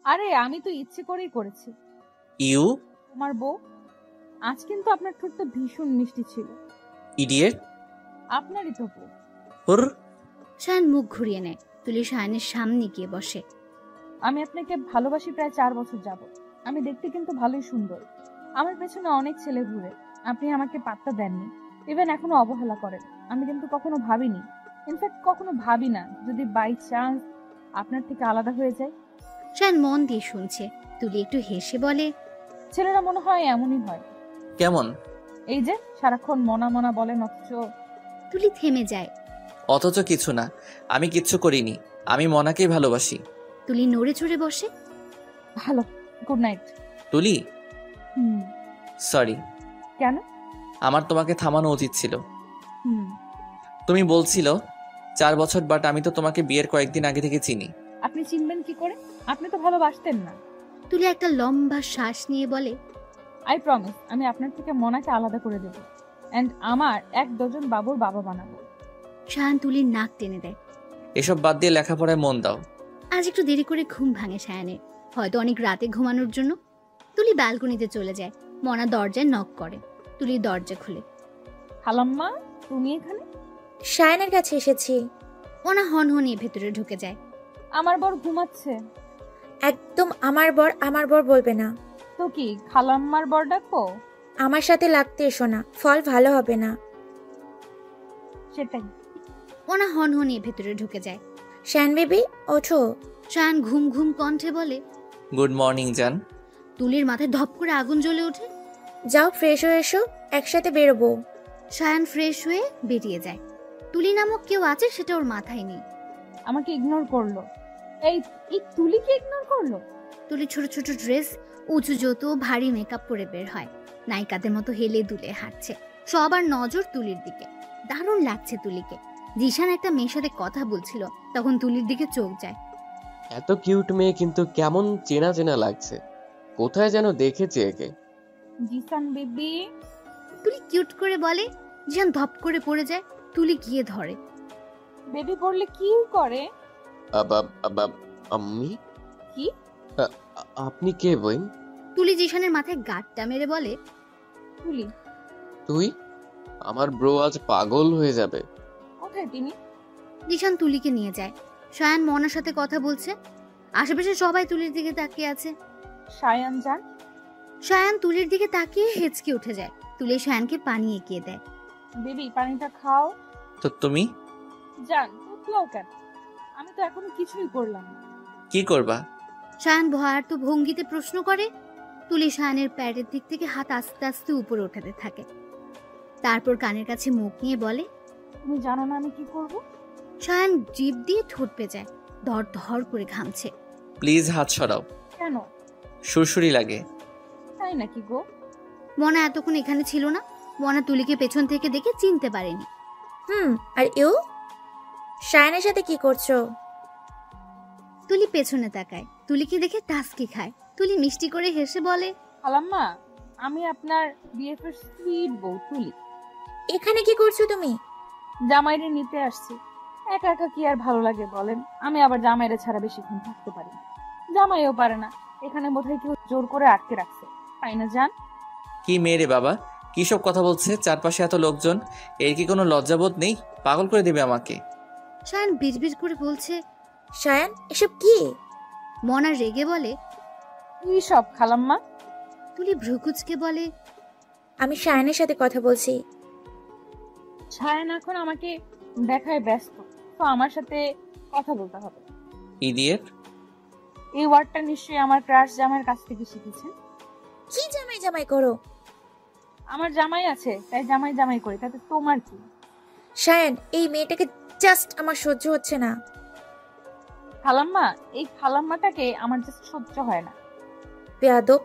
আরে আমি তো ইচ্ছে করেই করেছি। ইউ তোমার বউ? আজ কিন্তু আপনার ঠোঁটটা ভীষণ মিষ্টি ছিল। ইডিয়েট। আপনারই তো বউ। হুর। সায়ান মুখ ঘুরিয়ে নেয়। তুলি সায়ানের সামনে গিয়ে বসে। আমি আপনাকে ভালোবাসি প্রায় 4 বছর যাবত। আমি দেখতে কিন্তু ভালোই সুন্দর। আমার পেছনে অনেক ছেলে ঘুরে, আপনি আমাকে পাত্তা দেননি, ইভেন এখনো অবহেলা করেন। আমি কিন্তু কখনো ভাবিনি, ইনফ্যাক্ট কখনো ভাবি না যদি বাই চান্স আপনার থেকে আলাদা হয়ে যায়। সায়ান মন দিয়ে শুনছে। তুলি একটু হেসে বলে, ছেলেরা মনে হয় এমনই হয়। কেমন? এই যে সারাক্ষণ মনা মনা বলেন অথচ। তুলি থেমে যায়। অথচ কিছু না, আমি কিচ্ছু করিনি, আমি মনাকেই ভালোবাসি। তুলি নড়ে চড়ে বসে। ভালো, গুড নাইট। তুলি, হুম। সরি। কেন? আমার তোমাকে থামানো উচিত ছিল। হুম। তুমি বলছিল 4 বছর, বাট আমি তো তোমাকে বিয়ের কয়েকদিন আগে থেকে চিনি। আপনি চিনবেন কি করে? আপনি তো ভালোবাসতেন না। তুলি একটা লম্বা শ্বাস নিয়ে বলে, আই প্রমিস আমি আপনার থেকে মনাকে আলাদা করে দেব, এন্ড আমার 1 ডজন বাবুর বাবা বানাবো। সায়ান তুলির নাক টেনে দেয়। এসব বাদ দিয়ে লেখাপড়ায় মন দাও। আজ একটু দেরি করে ঘুম ভাঙে সায়ানের, হয়তো অনেক রাতে ঘুমানোর জন্য। তুলি ব্যালকনিতে চলে যায়। মনা দরজায় নক করে। তুলি দরজা খুলে। খালাম্মা, তুমি এখানে? সায়ানের কাছে এসেছি। মনা হনহনিয়ে ভেতরে ঢুকে যায়। আমার বর ঘুমাচ্ছে। একদম আমার বর বলবে না। তো কি খালাম্মার বর ডাকবো? আমার সাথে লাগতে এসো না, ফল ভালো হবে না। সেটাই। মনা হনহনিয়ে ভেতরে ঢুকে যায়। শায়ান বেবি ওঠো। সায়ান ঘুম ঘুম কণ্ঠে বলে, গুড মর্নিং জান। তুলির মাথায় ধপ করে আগুন জ্বলে ওঠে। যাও ফ্রেশ হয়ে এসো, একসাথে বেরোবো। সায়ান ফ্রেশ হয়ে বেরিয়ে যায়। তুলি নামক কেউ আছে সেটা ওর মাথায় নেই। আমাকে ইগনোর করলো। এই তুলিকে ইগনোর করলো? তুলি ছোট ছোট ড্রেস, উঁচু জুতো, ভারী মেকআপ করে বের হয়। নায়িকাদের মতো হেলে দুলে হাঁটছে। সবার নজর তুলির দিকে। দারুণ লাগছে তুলিকে। জিশান একটা মেয়ের সাথে কথা বলছিল, তখন তুলির দিকে চোখ যায়। এত কিউট মেয়ে কিন্তু কেমন চেনা চেনা লাগছে, কোথায় যেন দেখেছি একে। জিসান বেবি। তুলি কিউট করে বলে। জিশান ধপ করে পড়ে যায়। তুলি গিয়ে ধরে। বেবি পড়লে কি করে? আম্মি? কি? আপনি কে বইন? তুলি জিশানের মাথায় গাঁটটা মেরে বলে, তুলি তুই? আমার ব্রো আজ পাগল হয়ে যাবে। কোথায় তিনি? জিশান তুলিকে নিয়ে যায়। সায়ান মনার সাথে কথা বলছে। আশেপাশে সবাই তুলির দিকে তাকিয়ে আছে। সায়ান যান। সায়ান তুলির দিকে তাকিয়ে হেঁচকে উঠে যায়। তুলি সায়ানকে পানি এগিয়ে দেয়। বেবি পানিটা খাও। তো তুমি যান, উঠলাও কেন? আমি তো এখনো কিছুই করলাম না। কি করবা? সায়ান ভয়ার্ত ভঙ্গিতে প্রশ্ন করে। তুলি সায়ানের প্যাডের দিক থেকে হাত আস্তে আস্তে উপরে ওঠাতে থাকে। তারপর কানের কাছে মুখ নিয়ে বলে, তুমি জানো না আমি কি করব? সায়ান জিভ দিয়ে ঠোঁট পেঁচায়। ধর ধর করে ঘামছে। প্লিজ হাত সরাও। কেন? সুরসুরি লাগে। তাই নাকি গো? মনা এতক্ষণ এখানে ছিল না। মনা তুলিকে পেছন থেকে দেখে চিনতে পারেনি। আর ইউ শায়ানের সাথে কি করছো? তুলি পেছনে তাকায়। তুলিকে দেখে টাস্কি খায়। তুলি মিষ্টি করে হেসে বলে, খালাম্মা, আমি আপনার বিএফের সুইট বউ তুলি। এখানে কি করছো তুমি? জামাইরে নিতে আসছি। একা একা কি আর ভালো লাগে বলেন? আমি আবার জামাইরে ছাড়া বেশিক্ষণ থাকতে পারি না। জামাইও পারে না। এখানে বোধহয় কেউ জোর করে আটকে রাখছে, তাই না জান? কি মেয়ে রে বাবা, কি সব কথা বলছে? চারপাশে এত লোকজন, এর কি কোনো লজ্জাবোধ নেই? পাগল করে দেবে আমাকে। সায়ান বিড়বিড় করে বলছে, শায়ান এসব কি? মনা রেগে বলে, কি সব খালাম্মা? তুলি ভ্রুকুচকে বলে, আমি শায়ানের সাথে কথা বলছি। ছায়ান এখন আমাকে দেখায় ব্যস্ত, তো আমার সাথে কথা বলতে হবে। ইডিয়েট। এই ওয়ার্ডটা নিশ্চয়ই আমার ক্রাশ জামাইয়ের কাছ থেকে শিখেছেন। কি জামাই জামাই করো? আমার জামাই আছে তাই জামাই জামাই করি, তাতে তোমার কি? শায়ান এই মেয়েটাকে জাস্ট আমার সহ্য হচ্ছে না। খালাম্মা, এই খালাম্মাটাকে আমার জাস্ট সহ্য হয় না। বেয়াদব।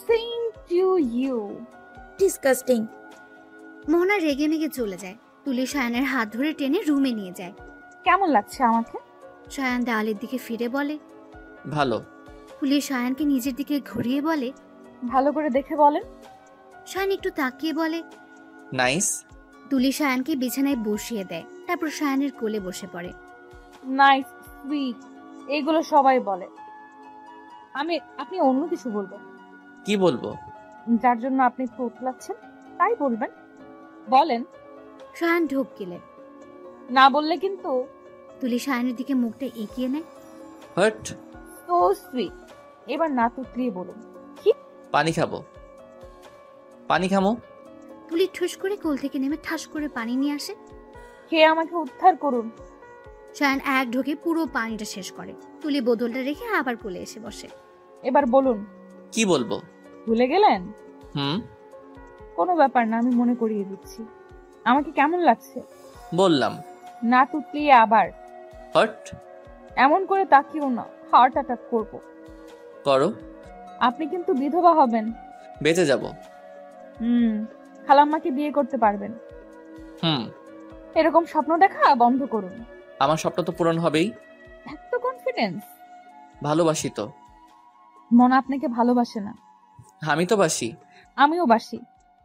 Same to you. Disgusting. Mohana রেগে মেগে চলে যায়। তুলি সায়ানের হাত ধরে টেনে রুমে নিয়ে যায়। কেমন লাগছে আমাকে? সায়ান দেওয়ালের দিকে ফিরে বলে, ভালো। তুলি সায়ানকে নিজের দিকে ঘুরিয়ে বলে, ভালো করে দেখে বলেন। সায়ান একটু তাকিয়ে বলে, নাইস। তুলি সায়ানকে বিছানায় বসিয়ে দেয়, তারপর সায়ানের কোলে বসে পড়ে। নাইস, সুইট, এইগুলো সবাই বলে। আপনি অন্য কিছু বলবেন। কি বলবো? যার জন্য আপনি তোতলাচ্ছেন তাই বলবেন। বলেন। সায়ান ঢোক গেলে। না বললে কিন্তু। তুলি সায়ানের দিকে মুখটা এগিয়ে নেয়। হাট। তো সুইট, এবার না তুতলিয়ে বলুন। পানি খাবো। পানি খামো। তুলি ঠুস করে কোল থেকে নেমে ঠাস করে পানি নিয়ে আসে। খেয়ে আমাকে উদ্ধার করুন। সায়ান এক ঢোকে পুরো পানিটা শেষ করে। তুলি বোতলটা রেখে আবার কোলে এসে বসে। এবার বলুন। কি বলবো? ভুলে গেলেন? কোনো ব্যাপার না, আমি মনে করিয়ে দিচ্ছি। আমাকে কেমন লাগছে? বললাম। না তুতলিয়ে আবার। হট। এমন করে তাকিও না, হার্ট অ্যাটাক করবো। করো। আপনি কিন্তু বিধবা হবেন। বেঁচে যাব। খালাম্মাকে বিয়ে করতে পারবেন। এরকম স্বপ্ন দেখা বন্ধ করুন। আমার স্বপ্ন তো পূরণ হবেই। এত কনফিডেন্স? ভালোবাসি তো। মন আপনাকে ভালোবাসে না। আমি তো বাসি। আমিও বাসি।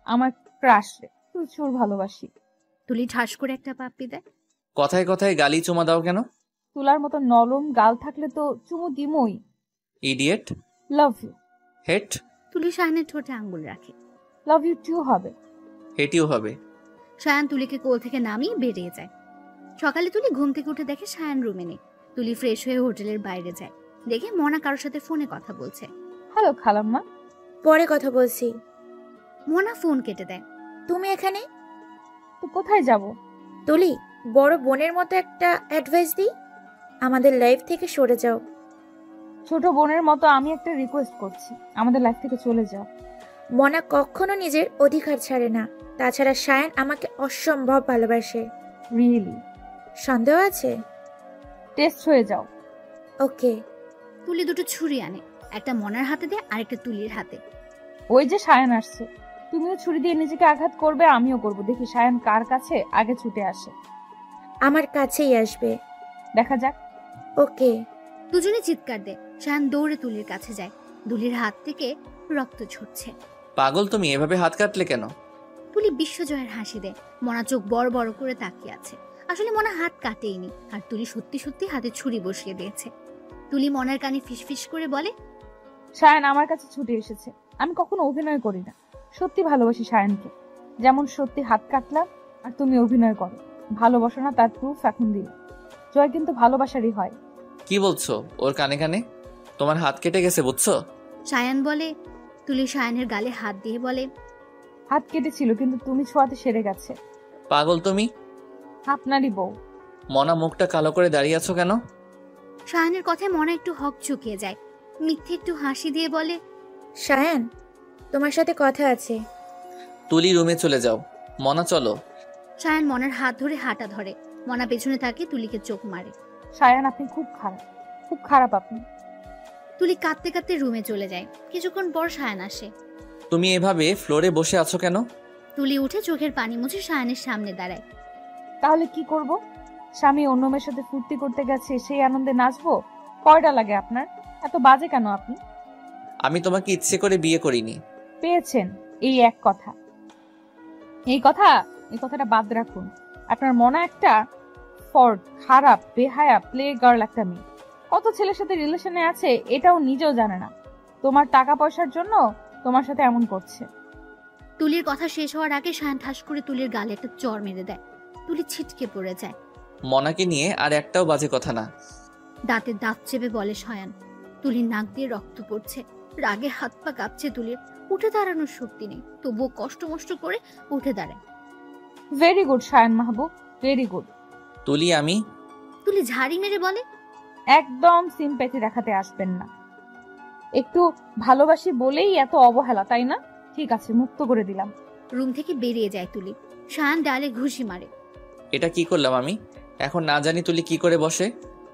আমার ক্রাশ প্রচুর ভালোবাসি। তুলি ঠাস করে একটা পাপ্পি দেয়। কথায় কথায় গালি চুমা দাও কেন? তুলার মতো নরম গাল থাকলে তো চুমু দিমই। ইডিয়েট। Love you. হেট। তুলি সায়ানের ঠোঁটে আঙ্গুল রাখে। লাভ ইউ টু হবে। হেটিও হবে। সায়ান তুলিকে কোল থেকে নামিয়ে বেরিয়ে যায়। সকালে তুলি ঘুম থেকে উঠে দেখে সায়ান রুমে নেই। তুলি ফ্রেশ হয়ে হোটেলের বাইরে যায়, দেখে মোনা কারোর সাথে ফোনে কথা বলছে। হ্যালো খালাম্মা। পরে কথা বলছি। মোনা ফোন কেটে দেয়। তুমি এখানে? তো কোথায় যাব? তুলি, বড় বোনের মতো একটা অ্যাডভাইস দিই, আমাদের লাইফ থেকে সরে যাও। ছোট বোনের মতো আমি একটা রিকোয়েস্ট করছি, আমাদের লাইফ থেকে চলে যাও। মনা কখনো নিজের অধিকার ছাড়ে না। তাছাড়া সায়ান আমাকে অসম্ভব ভালোবাসে। রিয়েলি? সন্দেহ আছে? টেস্ট হয়ে যাও। ওকে। তুলি দুটো ছুরি আনে, একটা মনার হাতে দেয়, আরেকটা তুলির হাতে। ওই যে সায়ান আসছে, তুমিও ছুরি দিয়ে নিজেকে আঘাত করবে, আমিও করব। দেখি সায়ান কার কাছে আগে ছুটে আসে। আমার কাছেই আসবে। দেখা যাক। ওকে। দুজনে চিৎকার দেয়। সায়ান দৌড়ে তুলির কাছে যায়। তুলির হাত থেকে রক্ত ঝরছে। পাগল তুমি, এভাবে হাত কাটলে কেন? তুলি বিশ্বজয়ের হাসি দেয়। মনা চোখ বড় বড় করে তাকিয়ে আছে। আসলে মনা হাত কাটেইনি, আর তুলি সত্যি সত্যি হাতে ছুরি বসিয়ে দিয়েছে। তুলি মনার কানে ফিসফিস করে বলে, সায়ান আমার কাছে ছুটে এসেছে। আমি কখনো অভিনয় করি না, সত্যি ভালোবাসি সায়ানকে। যেমন সত্যি হাত কাটলাম, আর তুমি অভিনয় করো। ভালোবাসো না তার প্রুফ এখন দিল। জয় কিন্তু ভালোবাসারই হয়। কি বলছো? ওর কানে কানে তোমার হাত কেটে গেছে, বুঝছো? সায়ান বলে। তুলি সায়ানের গালে হাত দিয়ে বলে, হাত কেটেছিল কিন্তু তুমি ছোঁয়াতে সেরে গেছে। পাগল তুমি। আপনারই বউ। মনা মুখটা কালো করে দাঁড়িয়ে আছো কেন? সায়ানের কথায় মনা একটু হক চুকিয়ে যায়। মিথ্যে একটু হাসি দিয়ে বলে, সায়ান, তোমার সাথে কথা আছে। তুলি রুমে চলে যাও। মনা চলো। সায়ান মনার হাত ধরে হাঁটা ধরে। মনা পেছনে তাকিয়ে তুলিকে চোখ মারে। সায়ান, আপনি খুব খারাপ, খুব খারাপ আপনি। তুলি কাঁদতে কাঁদতে রুমে চলে যায়। কিছুক্ষণ পর সায়ান আসে। তুমি এভাবে ফ্লোরে বসে আছো কেন? তুলি উঠে চোখের পানি মুছে সায়ানের সামনে দাঁড়ায়। তাহলে কি করব? স্বামী অন্য মেয়ের সাথে ফুর্তি করতে গেছে, সেই আনন্দে নাচবো? কয়টা লাগে আপনার? এত বাজে কেন আপনি? আমি তোমাকে ইচ্ছে করে বিয়ে করিনি। পেয়েছেন এই এক কথা। এই কথাটা বাদ রাখুন। আপনার মনে একটা ফর্ড, খারাপ, বেহায়া, প্লে গার্ল একটা মেয়ে। কত ছেলের সাথে রিলেশনে আছে এটাও নিজেও জানে না। তোমার টাকা পয়সার জন্য তোমার সাথে এমন করছে। তুলির কথা শেষ হওয়ার আগে সায়ান ঠাস করে তুলির গালে একটা চড় মেরে দেয়। তুলি ছিটকে পড়ে যায়। মনাকে নিয়ে আর একটাও বাজে কথা না। দাঁতে দাঁত চেপে বলে সায়ান। তুলির নাক দিয়ে রক্ত পড়ছে। রাগে হাত পা কাঁপছে তুলির। উঠে দাঁড়ানোর শক্তি নেই, তবুও কষ্ট মষ্ট করে উঠে দাঁড়ায়। ভেরি গুড সায়ান মাহবুব, ভেরি গুড। তুলি ঝাড়ি মেরে বলে, একদম সিম্প্যাথি দেখাতে আসবেন না। একটু ভালোবাসি বলেই এত অবহেলা, তাই না? ঠিক আছে, মুক্ত করে দিলাম। রুম থেকে বেরিয়ে যায় তুলি। সায়ান ডালে ঘুষি মারে। এটা কি করলাম আমি? এখন না জানি তুলি কি করে বসে।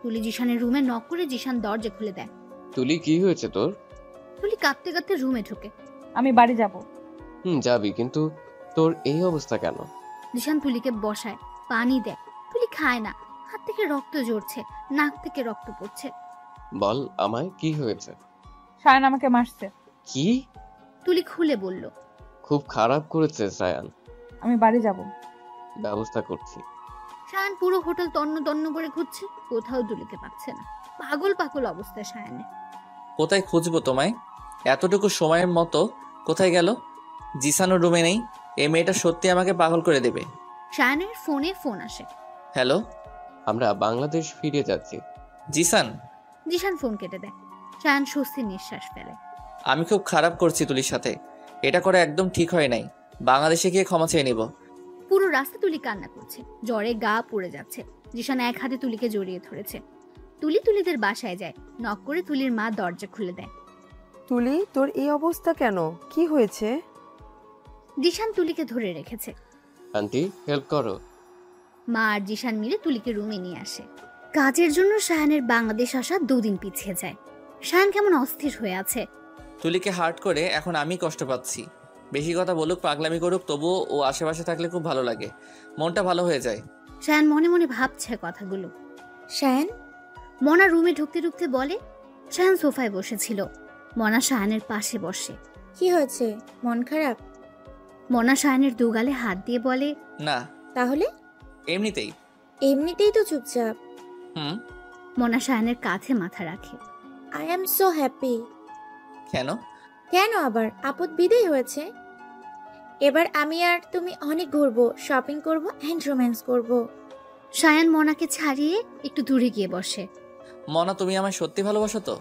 তুলি জিশানের রুমে নক করে জিশান দরজা খুলে দেয়। তুলি কি হয়েছে তোর? তুলি কাঁদতে কাঁদতে রুমে ঢোকে। আমি বাড়ি যাব। যাবি, কিন্তু তোর এই অবস্থা কেন? জিশান তুলিকে বসায়, পানি দেয়। তুলি খায় না, হাত থেকে রক্ত ঝরছে, নাক থেকে রক্ত পড়ছে। বল আমায়, কি হয়েছে? সায়ান আমাকে মারছে। কি? তুলি খুলে বলল। খুব খারাপ করেছে সায়ান। আমি বাড়ি যাব। ব্যবস্থা করছি। সায়ান পুরো হোটেল তন্ন তন্ন করে খুঁজছে, কোথাও তুলিকে পাচ্ছে না। পাগল পাগল অবস্থা সায়ানের। কোথায় খুঁজবো তোমায়? এতটুকু সময়ের মতো কোথায় গেল? জিসানোর রুমে নেই। এই মেয়েটা সত্যি আমাকে পাগল করে দেবে। সায়ানের ফোনে ফোন আসে। হ্যালো, আমরা বাংলাদেশ ফিরে যাচ্ছি। জিসান। জিশান ফোন কেটে দেয়। সায়ান স্বস্তির নিঃশ্বাস ফেলে। আমি খুব খারাপ করছি তুলির সাথে। এটা করা একদম ঠিক হয় নাই। বাংলাদেশে গিয়ে ক্ষমা চেয়ে নিব। পুরো রাস্তা তুলি কান্না করছে, জ্বরে গা পুড়ে যাচ্ছে। জিশান এক হাতে তুলিকে জড়িয়ে ধরেছে। তুলিদের বাসায় যায়, নক করে তুলির মা দরজা খুলে দেয়। তুলি, তোর এই অবস্থা কেন? কি হয়েছে? জিশান তুলিকে ধরে রেখেছে। আন্টি, হেল্প করো। মা আর জিশান মিলে তুলিকে রুমে নিয়ে আসে। কাজের জন্য সায়ানের বাংলাদেশ আসা 2 দিন পিছিয়ে যায়। সায়ান কেমন অস্থির হয়ে আছে। তুলিকে হার্ট করে এখন আমি কষ্ট পাচ্ছি। বেশি কথা বলুক, পাগলামি করুক, তবুও ও আশেপাশে থাকলে খুব ভালো লাগে, মনটা ভালো হয়ে যায়। সায়ান মনে মনে ভাবছে কথাগুলো। শায়ান, মনা রুমে ঢুকতে ঢুকতে বলে। সায়ান সোফায় বসেছিল। মনা সায়ানের পাশে বসে। কি হয়েছে? মন খারাপ? মনা সায়ানের দুগালে হাত দিয়ে বলে, না। তাহলে? এমনিতেই। এমনিতেই তো চুপচাপ। মনা সায়ানের কাঁধে মাথা রাখে। I am so happy. কেন? কেন আবার? আপদ বিদায় হয়েছে। এবার আমি আর তুমি অনেক ঘুরবো, শপিং করব এন্ড রোম্যান্স করব। সায়ান মনাকে ছাড়িয়ে একটু দূরে গিয়ে বসে। মনা, তুমি আমায় সত্যি ভালোবাসো তো?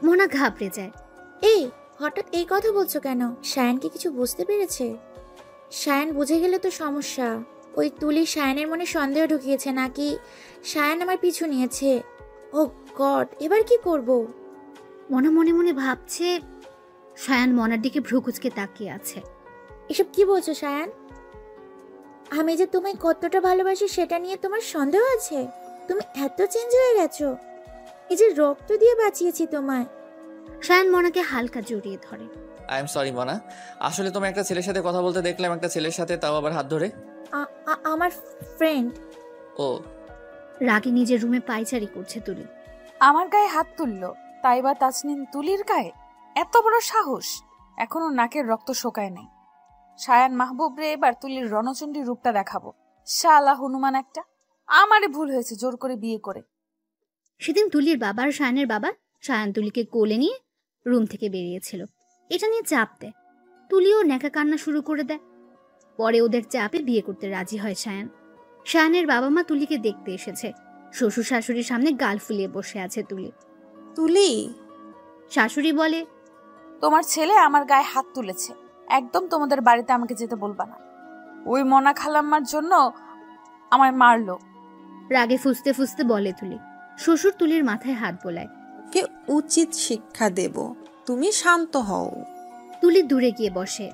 মনা ঘাবড়ে যায়। এই, হঠাৎ এই কথা বলছো কেন? শায়ান কি কিছু বুঝতে পেরেছে? শায়ান বুঝে গেলে তো সমস্যা। ওই তুলি শায়ানের মনে সন্দেহ ঢুকিয়েছে, নাকি শায়ান আমার পিছু নিয়েছে? ও গড, এবার কি করব? মনা মনে মনে ভাবছে। সায়ান মনার দিকে ভ্রুকুচকে তাকিয়ে আছে। এসব কি বলছো শায়ান? আমি যে তোমায় কতটা ভালোবাসি সেটা নিয়ে তোমার সন্দেহ আছে? তুমি এত চেঞ্জ হয়ে গেছো। এই যে রক্ত দিয়ে বাঁচিয়েছি তোমায়। সায়ান মনাকে হালকা জড়িয়ে ধরে। আই এম সরি মনা, আসলে তোমার একটা ছেলের সাথে কথা বলতে দেখলাম, একটা ছেলের সাথে, তাও আবার হাত ধরে। আমার ফ্রেন্ড। ও। রাগে নিজের রুমে পায়চারি করছে তুলি। আমার গায়ে হাত তুললো, তাই বা তাসনিম তুলির গায়ে? এত বড় সাহস! এখনো নাকের রক্ত শোকায় নাই। সায়ান মাহবুব রে এবার তুলির রণচণ্ডী রূপটা দেখাবো। শালা হনুমান একটা! আমারই ভুল হয়েছে জোর করে বিয়ে করে। সেদিন তুলির বাবা আর সায়ানের বাবা সায়ান তুলিকে কোলে নিয়ে রুম থেকে বেরিয়েছিল। এটা নিয়ে চাপ দেয়। তুলিও নেকা কান্না শুরু করে দেয়। পরে ওদের চাপে বিয়ে করতে রাজি হয় সায়ান। সায়ানের বাবা মা তুলিকে দেখতে এসেছে। শ্বশুর শাশুড়ির সামনে গাল ফুলিয়ে বসে আছে তুলি। তুলি, শাশুড়ি বলে, তোমার ছেলে আমার গায়ে হাত তুলেছে, একদম তোমাদের বাড়িতে আমাকে যেতে বলবা না। ওই মনা খালাম্মার জন্য আমায় মারলো। রাগে ফুসতে ফুসতে বলে তুলি। শ্বশুর তুলির মাথায় হাত বোলায়। কে উচিত শিক্ষা দেব? তুমি শান্ত হও। তুলি দূরে গিয়ে বসে।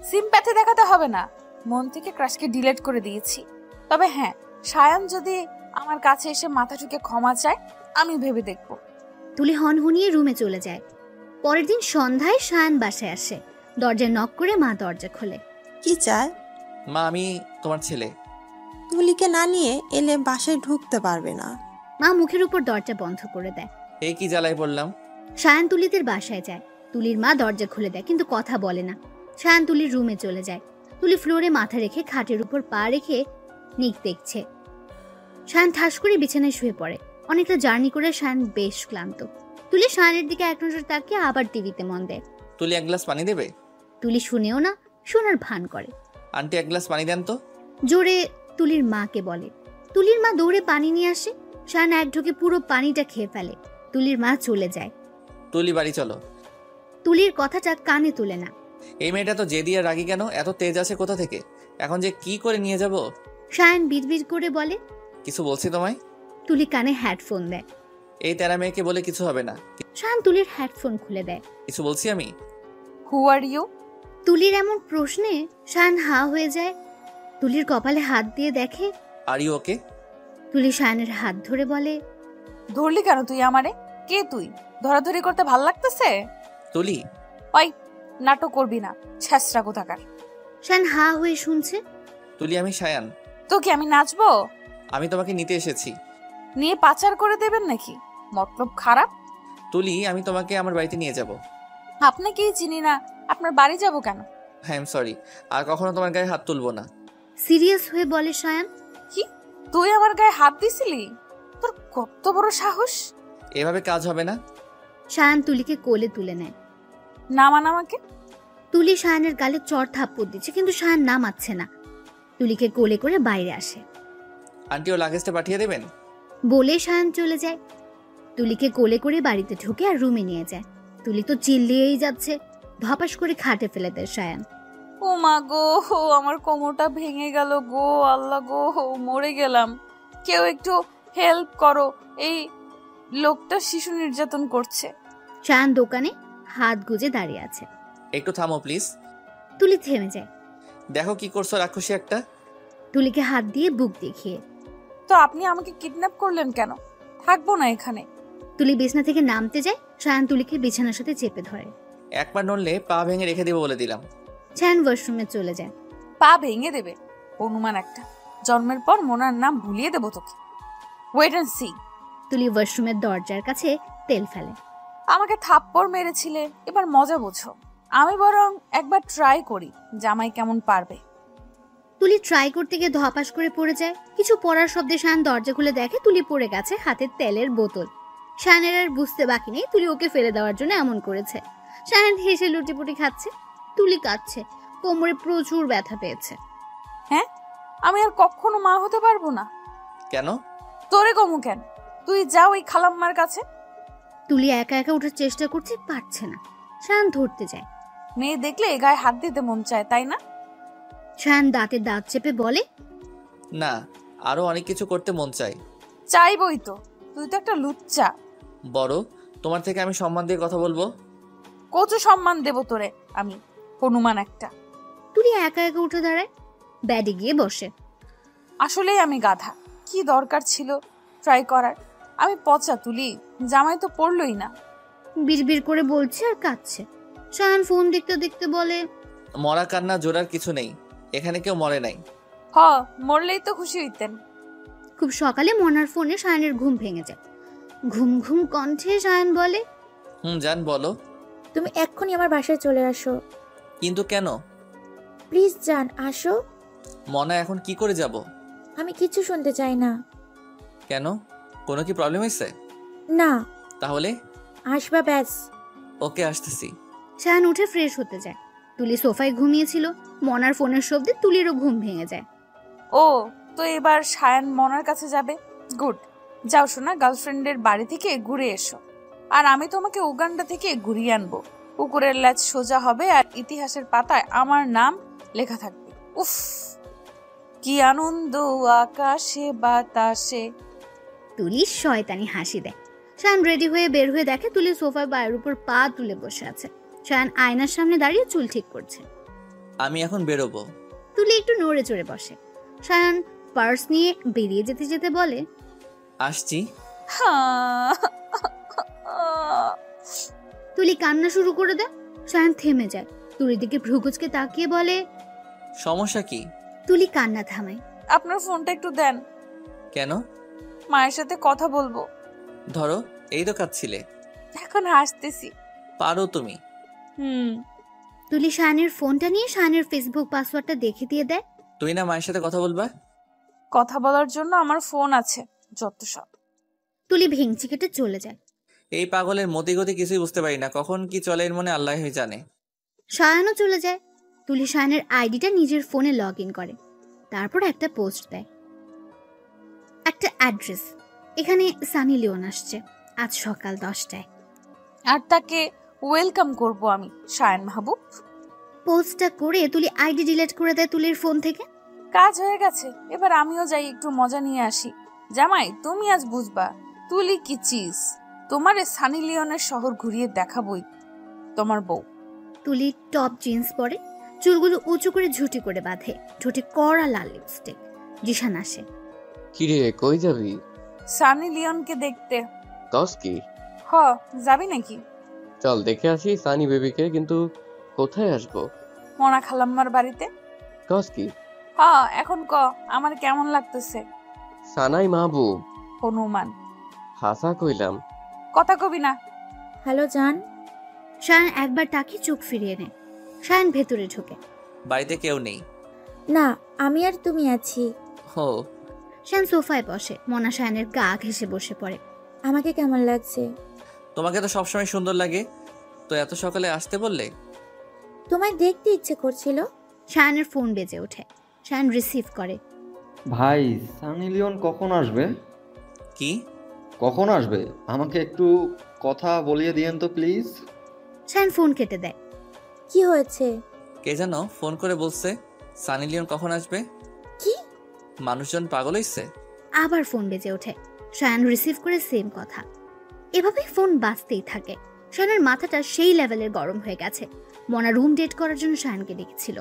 সিম্প্যাথি দেখাতে হবে না, মন থেকে ক্রাশকে ডিলিট করে দিয়েছি। তবে হ্যাঁ, সায়ান যদি আমার কাছে এসে মাথা ঠুকে ক্ষমা চায়, আমি ভেবে দেখব। তুলি হনহনিয়ে রুমে চলে যায়। পরের দিন সন্ধ্যায় সায়ান বাসায় আসে। দরজায় নক করে মা দরজা খোলে। কি চায়? মা, আমি তোমার ছেলে। তুলিকে না নিয়ে এলে বাসায় ঢুকতে পারবে না। মা মুখের উপর দরজা বন্ধ করে দেয়। এই কি জ্বালায় পড়লাম। সায়ান তুলিদের বাসায় যায়। তুলির মা দরজা খুলে দেয়, কিন্তু কথা বলে না। সায়ান তুলির রুমে চলে যায়। তুলি ফ্লোরে মাথা রেখে খাটের উপর পা রেখে নিক দেখছে। সায়ান ঠাস করে বিছানায় শুয়ে পড়ে। অনেকটা জার্নি করে সায়ান বেশ ক্লান্ত। তুলি সায়ানের দিকে এক নজর তাকিয়ে আবার টিভিতে মন দেয়। তুলি এক গ্লাস পানি দেবে? তুলি শুনেও না, শোনার ভান করে। আন্টি, এক গ্লাস পানি দেন তো। জোরে তুলির মাকে বলে। তুলির মা দৌড়ে পানি নিয়ে আসে। সায়ান এক ঢোকে পুরো পানিটা খেয়ে ফেলে। তুলির মা চলে যায়। তুলি, বাড়ি চলো। তুলির কথাটা কানে তোলে না। এই মেয়েটা তো জেদি আর রাগী কেন? এত তেজ আছে কোথা থেকে? এখন যে কি করে নিয়ে যাব? সায়ান বিড়বিড় করে বলে, কিছু বলছি তোমায়? তুলি কানে হেডফোন দেয়। এই তেরা মেয়েকে বলে কিছু হবে না। সায়ান তুলির হেডফোন খুলে দেয়। কিছু বলছি আমি। হু আর ইউ? তুলির এমন প্রশ্নে সায়ান হা হয়ে যায়। তুলির কপালে হাত দিয়ে দেখে। Are you okay? তুলি সায়ানের হাত ধরে বলে, ধরলি কেন তুই আমারে? কে তুই? ধরাধরি করতে ভাল লাগতেছে? তুলি, ওই নাটক করবি না, ছেঁচড়া কোথাকার। শায়ান হা হয়ে শুনছে। তুলি আমি সায়ান। তো কি আমি নাচবো? আমি তোমাকে নিতে এসেছি। নিয়ে পাচার করে দেবেন নাকি? মতলব খারাপ। তুলি, আমি তোমাকে আমার বাড়িতে নিয়ে যাব। আপনাকেই চিনি না, আপনার বাড়ি যাব কেন? আই এম সরি, আর কখনো তোমার গায়ে হাত তুলবো না। সিরিয়াস হয়ে বলে শায়ান। কি তুই আমার গায়ে হাত দিছিলি? তোর কত বড় সাহস! এভাবে কাজ হবে না। শায়ান তুলিকে কোলে তুলে নেয়। নামান আমাকে। তুলি শায়ানের গালে চড় থাপ্পড় দিচ্ছে, কিন্তু শায়ান নামাচ্ছে না। তুলিকে কোলে করে বাইরে আসে। আন্টি ও লাগেজটা পাঠিয়ে দেবেন বলে শায়ান চলে যায়। তুলিকে কোলে করে বাড়িতে ঢুকে আর রুমে নিয়ে যায়। তুলি তো চিল্লিয়েই যাচ্ছে। ধপাস করে খাটে ফেলে দেয় শায়ান। ও মা গো, আমার কোমরটা ভেঙে গেল গো, আল্লাহ গো, মরে গেলাম। কেউ একটু হেল্প করো, এই লোকটা শিশু নির্যাতন করছে। শায়ান দোকানে হাত গুজে দাঁড়িয়ে আছে। একটু থামো প্লিজ। তুলি থেমে যায়। দেখো কি করছো রাক্ষসী একটা। তুলিকে হাত দিয়ে বুক দেখিয়ে। তো আপনি আমাকে কিডন্যাপ করলেন কেন? থাকবো না এখানে। তুলি বিছানা থেকে নামতে যায়। শায়ান তুলিকে বিছানার সাথে চেপে ধরে। একবার নড়লে পা ভেঙে রেখে দেবো বলে দিলাম। শায়ান ওয়াশরুমে চলে যায়। পা ভেঙে দেবে? অনুমান একটা। জন্মের পর মোনার নাম ভুলিয়ে দেবো তোকে। Wait and see. তুলি ওয়াশরুমের দরজার কাছে তেল ফেলে। আমাকে থাপ্পড় মেরেছিলে, এবার মজা বোঝো। আমি বরং একবার ট্রাই করি জামাই কেমন পারবে। তুলি ট্রাই করতে গিয়ে ধপাস করে পড়ে যায়। কিছু পড়ার শব্দে শায়ান দরজা খুলে দেখে তুলি পড়ে গেছে, হাতে তেলের বোতল। শায়ানের আর বুঝতে বাকি নেই তুলি ওকে ফেলে দেওয়ার জন্য এমন করেছে। শায়ান হেসে লুটিপুটি খাচ্ছে। তুলি কাঁদছে, কোমরে প্রচুর ব্যথা পেয়েছে। হ্যাঁ, আমি আর কখনো মা হতে পারবো না। কেন? তোরে কমু কেন? তুই যা ওই খালাম্মার কাছে। তুলি একা একা ওঠার চেষ্টা করছে, পারছে না। শায়ান ধরতে যায়। মেয়ে দেখলে গায়ে হাত দিতে মন চায়, তাই না? শায়ান দাঁতে দাঁত চেপে বলে, না, আরো অনেক কিছু করতে মন চাই। চাইবই তো, তুই তো একটা লুচ্চা। বড়, তোমার থেকে আমি সম্মান দিয়ে কথা বলবো। কচু সম্মান দেব তোরে আমি, হনুমান একটা। তুলি একা একা উঠে দাঁড়ায়, ব্যাডে গিয়ে বসে। আসলেই আমি গাধা, কি দরকার ছিল ট্রাই করার? আমি পচা তুলি, জামাই তো পড়লই না। বিড়বিড় করে বলছে আর কাঁদছে। শায়ান ফোন দেখতে দেখতে বলে, মরা কান্না জোড়ার কিছু নেই, এখানে কেউ মরে নাই। হ, মরলেই তো খুশি হইতেন। খুব সকালে মনার ফোনে শায়ানের ঘুম ভেঙে যায়। ঘুম ঘুম কণ্ঠে শায়ান বলে, জান বলো। তুমি এক্ষুনি আমার বাসায় চলে আসো। কিন্তু কেন? প্লিজ জান, আসো। মনা, এখন কি করে যাব? আমি কিছু শুনতে চাই না। কেন? কোনো কি প্রবলেম হয়েছে? না। তাহলে আসবা ব্যাস। ওকে, আসতেছি। শায়ান উঠে ফ্রেশ হতে যায়। তুলি সোফায় ঘুমিয়েছিল। মনার ফোনের শব্দে তুলিরও ঘুম ভেঙে যায়। ও, তো এবার সায়ান মনার কাছে যাবে। গুড, যাও শোনা, গার্লফ্রেন্ডের বাড়ি থেকে ঘুরে এসো। আর আমি তোমাকে উগান্ডা থেকে ঘুরিয়ে আনবো। কুকুরের ল্যাজ সোজা হবে আর ইতিহাসের পাতায় আমার নাম লেখা থাকবে। উফ, কি আনন্দ আকাশে বাতাসে। তুলি শয়তানি হাসি দেয়। শায়ান রেডি হয়ে বের হয়ে দেখে তুলি সোফায় পায়ের উপর পা তুলে বসে আছে। শায়ান আয়নার সামনে দাঁড়িয়ে চুল ঠিক করছে। আমি এখন বেরোবো। তুলি একটু নড়ে চড়ে বসে। শায়ান পার্স নিয়ে বেরিয়ে যেতে যেতে বলে, আসছি। তুলি কান্না শুরু করে দেয়। শায়ান থেমে যায়। তুলির দিকে ভ্রুকুচকে তাকিয়ে বলে, সমস্যা কি? তুলি কান্না থামায়। আপনার ফোনটা একটু দেন। কেন? মায়ের সাথে কথা বলবো। ধরো, এই তো কাঁদছিলে। এখন হাসতেছি। পারো তুমি। তুলি শায়ানের ফোনটা নিয়ে শায়ানের ফেসবুক পাসওয়ার্ডটা দেখে দিয়ে দেয়। তুই না মায়ের সাথে কথা বলবা? কথা বলার জন্য আমার ফোন আছে, যত সব। তুলি ভেঙচি কেটে চলে যায়। এই পাগলের মতি গতি কিছুই বুঝতে পারি না, কখন কি চলে এর মনে আল্লাহ জানে। শায়ানও চলে যায়। তুলি শায়ানের আইডিটা নিজের ফোনে লগ ইন করে। তারপর একটা পোস্ট দেয়, একটা অ্যাড্রেস। এখানে সানি লিওন আসছে আজ সকাল 10টায়। আর তাকে ওয়েলকাম করব আমি, শায়ান মাহবুব। পোস্টটা করে তুলি আইডি ডিলিট করে দেয় তুলির ফোন থেকে। কাজ হয়ে গেছে, এবার আমিও যাই একটু মজা নিয়ে আসি। জামাই, তুমি আজ বুঝবা তুলি কি চিজ। তোমারে সানি লিওনের শহর ঘুরিয়ে দেখাবই তোমার বউ। তুলি টপ জিন্স পরে, চুলগুলো উঁচু করে ঝুটি করে বাঁধে, ঠোঁটে কড়া লাল লিপস্টিক। জিশান আসে। কিরে, কই যাবি? সানি লিওনকে দেখতে। কস কি? হ, যাবি নাকি? চল দেখে আসি সানি বেবিকে, কিন্তু কোথায় আসবো? মোনা খালাম্মার বাড়িতে। কস কি? হ্যাঁ, এখন ক আমার কেমন লাগতেছে? সানাই মাহবুব। হনুমান। হাসা কইলাম। কথা কবি না। হ্যালো জান। সায়ান একবার তাকে চোখ ফিরিয়ে নেয়। সায়ান ভেতরে ঢোকে। বাড়িতে কেউ নেই। না, আমি আর তুমি আছি। হো। সায়ান সোফায় বসে। মনা সায়ানের গা ঘেঁষে বসে পড়ে। আমাকে কেমন লাগছে? তোমাকে তো সবসময় সুন্দর লাগে, তো এত সকালে আসতে বললে? তোমায় দেখতে ইচ্ছে করছিল। সায়ানের ফোন বেজে ওঠে। সায়ান রিসিভ করে। ভাই, সানি লিওন কখন আসবে? কি? কখন আসবে? আমাকে একটু কথা বলিয়ে দিয়েন তো প্লিজ। সায়ান ফোন কেটে দেয়। কি হয়েছে? কে যেন ফোন করে বলছে সানি লিওন কখন আসবে। কি? মানুষজন পাগল হইছে। আবার ফোন বেজে ওঠে। সায়ান রিসিভ করে সেম কথা। এভাবেই ফোন বাজতেই থাকে। সায়ানের মাথাটা সেই লেভেলের গরম হয়ে গেছে। মনা রুম ডেট করার জন্য সায়ানকে ডেকেছিল,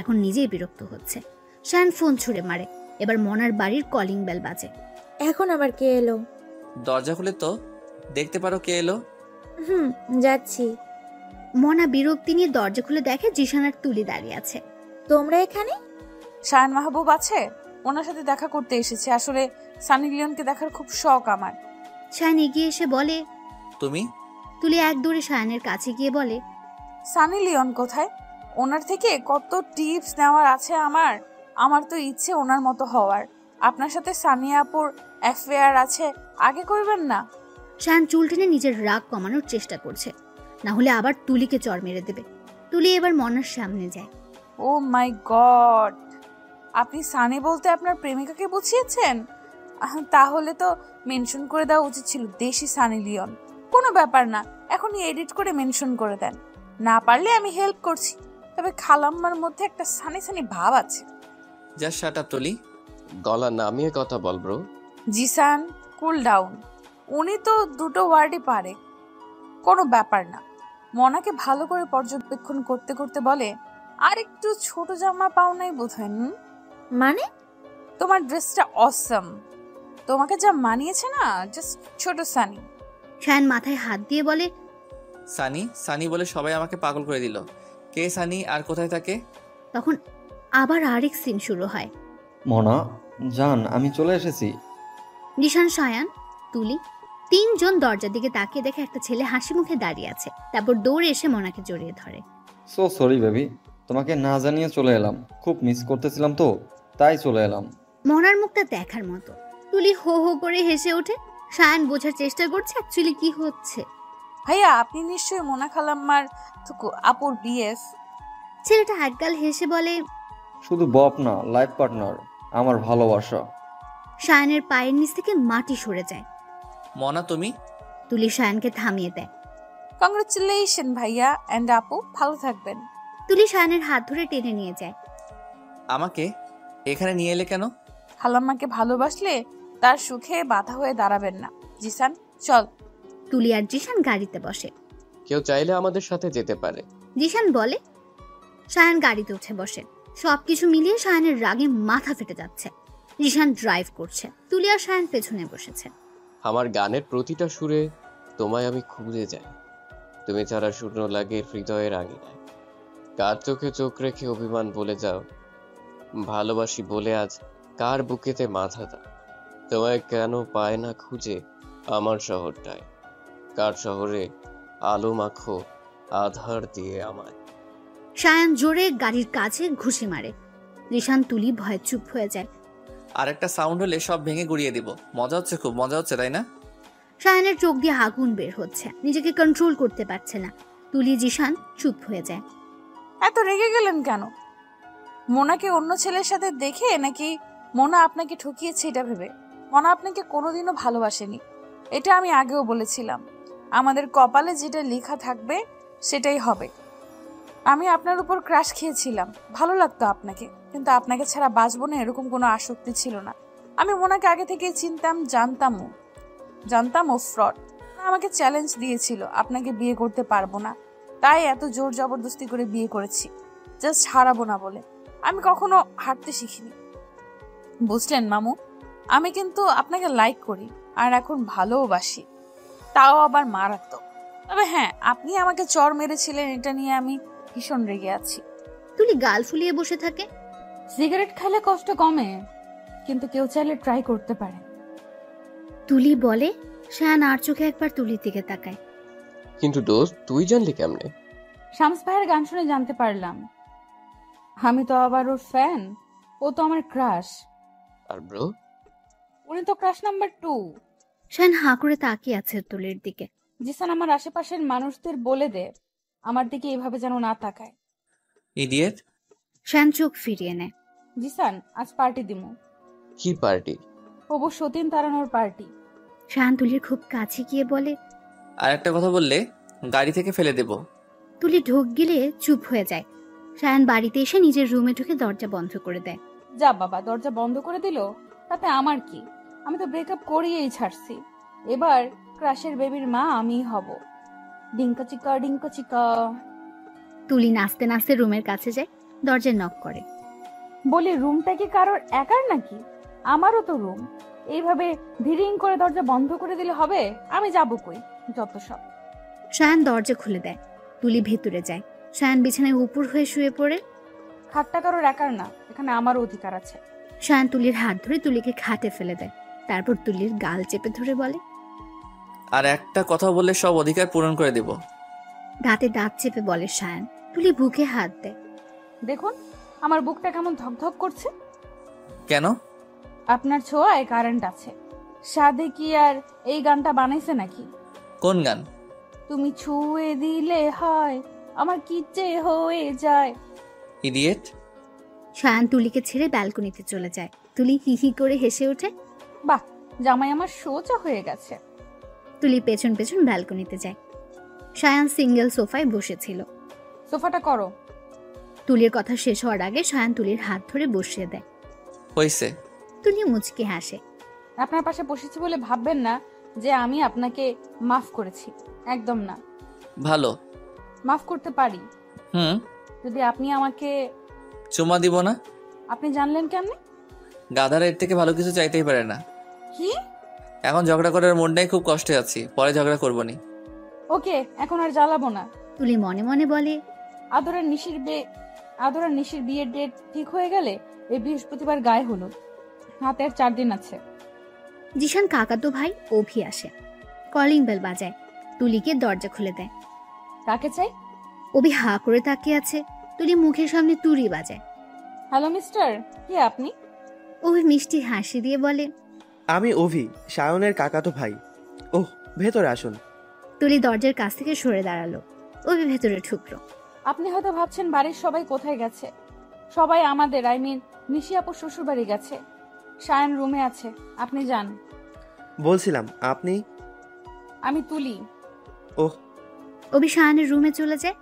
এখন নিজেই বিরক্ত হচ্ছে। সায়ান ফোন ছুঁড়ে মারে। এবার মনার বাড়ির কলিং বেল বাজে। এখন আবার কে এলো? দরজা খুলে তো দেখতে পারো কে এলো। যাচ্ছি। মনা বিরক্তি নিয়ে দরজা খুলে দেখে জিশান আর তুলি দাঁড়িয়ে আছে। তোমরা এখানে? শায়ান মাহবুব আছে, ওনার সাথে দেখা করতে এসেছে। আসলে সানি লিওনকে দেখার খুব শখ আমার। সায়ান এগিয়ে এসে বলে, তুমি? তুলি এক দৌড়ে সায়ানের কাছে গিয়ে বলে, সানি লিওন কোথায়? ওনার থেকে কত টিপস নেওয়ার আছে আমার। আমার তো ইচ্ছে ওনার মতো হওয়ার। আপনার সাথে সানিয়া আপুর অ্যাফেয়ার আছে, আগে করবেন না? সায়ান চুল টেনে নিজের রাগ কমানোর চেষ্টা করছে, না হলে আবার তুলিকে চড় মেরে দেবে। তুলি এবার মনার সামনে যায়। ও মাই গড, আপনি সানি বলতে আপনার প্রেমিকাকে বুঝিয়েছেন? তাহলে তো মেনশন করে দেওয়া উচিত ছিল দেশি সানি লিওন। কোনো ব্যাপার না, এখনই এডিট করে মেনশন করে দেন। না পারলে আমি হেল্প করছি, তবে খালাম্মার মধ্যে একটা সানি সানি ভাব আছে। জাস্ট শাট আপ তুলি। গলা নামিয়ে কথা বল ব্রো। Zishan, cool down. উনি তো দুটো ওয়ার্ডই পারে, কোনো ব্যাপার না। মনাকে ভালো করে পর্যবেক্ষণ করতে করতে বলে, আর একটু ছোট জামা পাও নাই বোধহয়। মানে? তোমার ড্রেসটা অসম, তোমাকে যা মানিয়েছে না, জাস্ট ছোট সানি। সায়ান মাথায় হাত দিয়ে বলে, সানি সানি বলে সবাই আমাকে পাগল করে দিল। কে সানি আর কোথায় থাকে? তখন আবার আরেক সিন শুরু হয়। মনা জান, আমি চলে এসেছি। নিশান, সায়ান, তুলি তিনজন দরজার দিকে তাকিয়ে দেখে একটা ছেলে হাসি মুখে দাঁড়িয়ে আছে। তারপর দৌড়ে এসে মনাকে জড়িয়ে ধরে। সো সরি বেবি, তোমাকে না জানিয়ে চলে এলাম। খুব মিস করতেছিলাম তো, তাই চলে এলাম। মনার মুখটা দেখার মতো। তুলি হো হো করে হেসে ওঠে। সায়ান বোঝার চেষ্টা করছে অ্যাকচুয়ালি কি হচ্ছে। ভাইয়া, আপনি নিশ্চয়ই মোনা খালাম্মার আপুর বিএফ। ছেলেটা একগাল হেসে বলে, শুধু বপ না, লাইফ পার্টনার, আমার ভালোবাসা। সায়ানের পায়ের নিচ থেকে মাটি সরে যায়। মনা তুমি? তুলি সায়ানকে থামিয়ে দেয়। কংগ্রেচুলেশন ভাইয়া এন্ড আপু, ভালো থাকবেন। তুলি সায়ানের হাত ধরে টেনে নিয়ে যায়। আমাকে এখানে নিয়ে এলে কেন? খালাম্মাকে ভালোবাসলে তার সুখে বাধা হয়ে দাঁড়াবেন না। জিসান চল। তুলি আর জিশান গাড়িতে বসে। কেউ চাইলে আমাদের সাথে যেতে পারে। জিশান বলে। সায়ান গাড়িতে উঠে বসে। সবকিছু মিলিয়ে সায়ানের রাগে মাথা ফেটে যাচ্ছে। জিশান ড্রাইভ করছে, তুলি আর সায়ান পেছনে বসেছে। আমার গানের প্রতিটা সুরে তোমায় আমি খুঁজে যাই। তুমি ছাড়া শূন্য লাগে হৃদয়ের আঙিনায়। কার চোখে চোখ রেখে অভিমান বলে যাও, ভালোবাসি বলে আজ কার বুকেতে মাথা দাও। তোমায় কেন পায় না খুঁজে আমার শহরটায়, কার শহরে আলো মাখো আধার দিয়ে আমায়। সায়ান জোরে গাড়ির কাছে ঘুষি মারে। জিশান, তুলি ভয়ে চুপ হয়ে যায়। আর একটা সাউন্ড হলে সব ভেঙে গুড়িয়ে দিব। মজা হচ্ছে, খুব মজা হচ্ছে, তাই না? সায়ানের চোখ দিয়ে আগুন বের হচ্ছে, নিজেকে কন্ট্রোল করতে পারছে না। তুলি, জিশান চুপ হয়ে যায়। এত রেগে গেলেন কেন? মোনাকে অন্য ছেলের সাথে দেখে নাকি মোনা আপনাকে ঠকিয়েছে এটা ভেবে? মোনা আপনাকে কোনোদিনও ভালোবাসেনি, এটা আমি আগেও বলেছিলাম। আমাদের কপালে যেটা লেখা থাকবে সেটাই হবে। আমি আপনার উপর ক্রাশ খেয়েছিলাম, ভালো লাগতো আপনাকে, কিন্তু আপনাকে ছাড়া বাঁচবো না এরকম কোনো আসক্তি ছিল না। আমি মোনাকে আগে থেকে চিনতাম, জানতাম ও ফ্রড। আমাকে চ্যালেঞ্জ দিয়েছিল, আপনাকে বিয়ে করতে পারবো না, তাই এত জোর জবরদস্তি করে বিয়ে করেছি, জাস্ট হারাবো না বলে। আমি কখনো হারতে শিখিনি, বুঝলেন মামু? আমি কিন্তু আপনাকে লাইক করি, আর এখন ভালোবাসি, তাও আবার মারাত্মক। তবে হ্যাঁ, আপনি আমাকে চর মেরেছিলেন, এটা নিয়ে আমি ভীষণ রেগে আছি। তুলি গাল ফুলিয়ে বসে থাকে। সিগারেট খেলে কষ্ট কমে, কিন্তু কেউ চাইলে ট্রাই করতে পারে। তুলি বলে। শায়ান আর চোখে একবার তুলির দিকে তাকায়। কিন্তু দোস্ত, তুই জানলি কেমনে? শামস ভাইয়ের গান শুনে জানতে পারলাম। আমি তো আবার ওর ফ্যান, ও তো আমার ক্রাশ। আর ব্রো? উনি তো ক্রাশ নাম্বার 2। শায়ান হাঁ করে তাকিয়ে আছে তুলির দিকে। জিসান, আমার আশেপাশের মানুষদের বলে দে আমার দিকে এইভাবে যেন না তাকায়। ইডিয়েট। শায়ান চোখ ফিরিয়ে নেয়। জিসান, আজ পার্টি দিমু। কি পার্টি? হবু সতীন তাড়ানোর পার্টি। শায়ান তুলির খুব কাছে গিয়ে বলে, আর একটা কথা বললে গাড়ি থেকে ফেলে দেব। তুলি ঢোক গিলে চুপ হয়ে যায়। শায়ান বাড়িতে এসে নিজের রুমে ঢুকে দরজা বন্ধ করে দেয়। যা বাবা, দরজা বন্ধ করে দিল, তাতে আমার কি? আমি তো ব্রেকআপ করিয়েই ছাড়ছি। এবার ক্রাশের বেবির মা আমিই হব। ডিঙ্কা চিকা ডিঙ্কা চিকা। তুলি নাচতে নাচতে রুমের কাছে যায়, দরজায় নক করে। বলি, রুমটা কি কারোর একার নাকি? আমারও তো রুম। এইভাবে ধীরিং করে দরজা বন্ধ করে দিলে হবে? আমি যাব কই? যত সব। শায়ান দরজা খুলে দেয়। তুলি ভেতরে যায়। শায়ান বিছানায় উপর হয়ে শুয়ে পড়ে। খাটটা কারোর একার না, এখানে আমারও অধিকার আছে। শায়ান তুলির হাত ধরে তুলিকে খাটে ফেলে দেয়। তারপর তুলির গাল চেপে ধরে বলে, আর একটা কথা বললে সব অধিকার পূরণ করে দেব। দাঁতে দাঁত চেপে বলে শায়ান। তুলি বুকে হাত দেয়। দেখুন আমার বুকটা কেমন ধকধক করছে। কেন? আপনার ছোঁয়ায় কারেন্ট আছে। সাধে কি আর এই গানটা বানাইছে নাকি? কোন গান? তুমি ছুঁয়ে দিলে হয় আমার কি যে হয়ে যায়। ইডিয়েট। শায়ান তুলিকে ছেড়ে ব্যালকনিতে চলে যায়। তুলি হি হি করে হেসে ওঠে। বাহ, জামাই আমার সোজা হয়ে গেছে। তুলি পেছন পেছন ব্যালকনিতে যায়। শায়ান সিঙ্গেল সোফায় বসেছিল। সোফাটা করো। তুলির কথা শেষ হওয়ার আগে শায়ান তুলির হাত ধরে বসিয়ে দেয়। হইছে। তুলি মুচকি হাসে। আপনার পাশে বসেছি বলে ভাববেন না যে আমি আপনাকে মাফ করেছি, একদম না। ভালো। মাফ করতে পারি যদি আপনি আমাকে চুমা দিব না। আপনি জানলেন কেমনে? গাধার এর থেকে ভালো কিছু চাইতেই পারে না। কি? এখন ঝগড়া করার মন নাই, খুব কষ্টে আছি, পরে ঝগড়া করবো নি। ওকে, এখন আর জ্বালাবো না। তুলি মনে মনে বলে, আদর আর নিশির বিয়ের ডেট ঠিক হয়ে গেলে এই বৃহস্পতিবার গায়ে হলুদ, হাতে আর 4 দিন আছে। জিশান কাকাতো ভাই অভি আসে। কলিং বেল বাজায়। তুলিকে দরজা খুলে দেয়। কাকে চাই? অভি হা করে তাকিয়ে আছে। তুলি মুখের সামনে তুড়ি বাজায়। হ্যালো মিস্টার, কে আপনি? অভি মিষ্টি হাসি দিয়ে বলে, আমি অভি, সায়নের কাকাতো ভাই। ওহ, ভেতরে আসুন। তুলি দরজার কাছ থেকে সরে দাঁড়ালো। অভি ভেতরে ঢুকলো। আপনি হয়তো ভাবছেন বাড়ির সবাই কোথায় গেছে। সবাই আমাদের, নিশি আপুর শ্বশুর বাড়ি গেছে। সায়ন রুমে আছে, আপনি যান। বলছিলাম আপনি? আমি তুলি। ওহ। অভি সায়নের রুমে চলে যায়।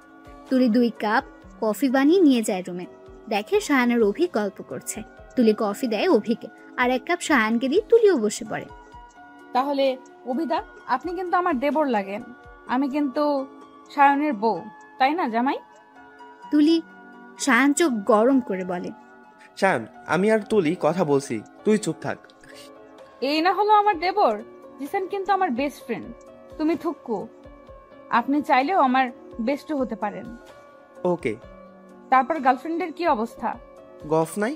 তুলি 2 কাপ কফি বানিয়ে নিয়ে যায় রুমে। দেখে সায়নের অভি গল্প করছে। তুলি কফি দেয় অভিকে, আর 1 কাপ সায়নকে দিয়ে তুলিও বসে পড়ে। তাহলে অভিদা, আপনি কিন্তু আমার দেবর লাগেন, আমি কিন্তু সায়নের বউ, তাই না জামাই? তুলি। সায়ন চোখ গরম করে বলে, সায়ন, আমি আর তুলি কথা বলছি, তুই চুপ থাক। এই না হলো আমার দেবর। জিসান কিন্তু আমার বেস্ট ফ্রেন্ড। তুমি থুক্কু, আপনি চাইলেও আমার বেস্ট হতে পারেন। ওকে। তারপর গার্লফ্রেন্ডের কি অবস্থা? গফ নাই?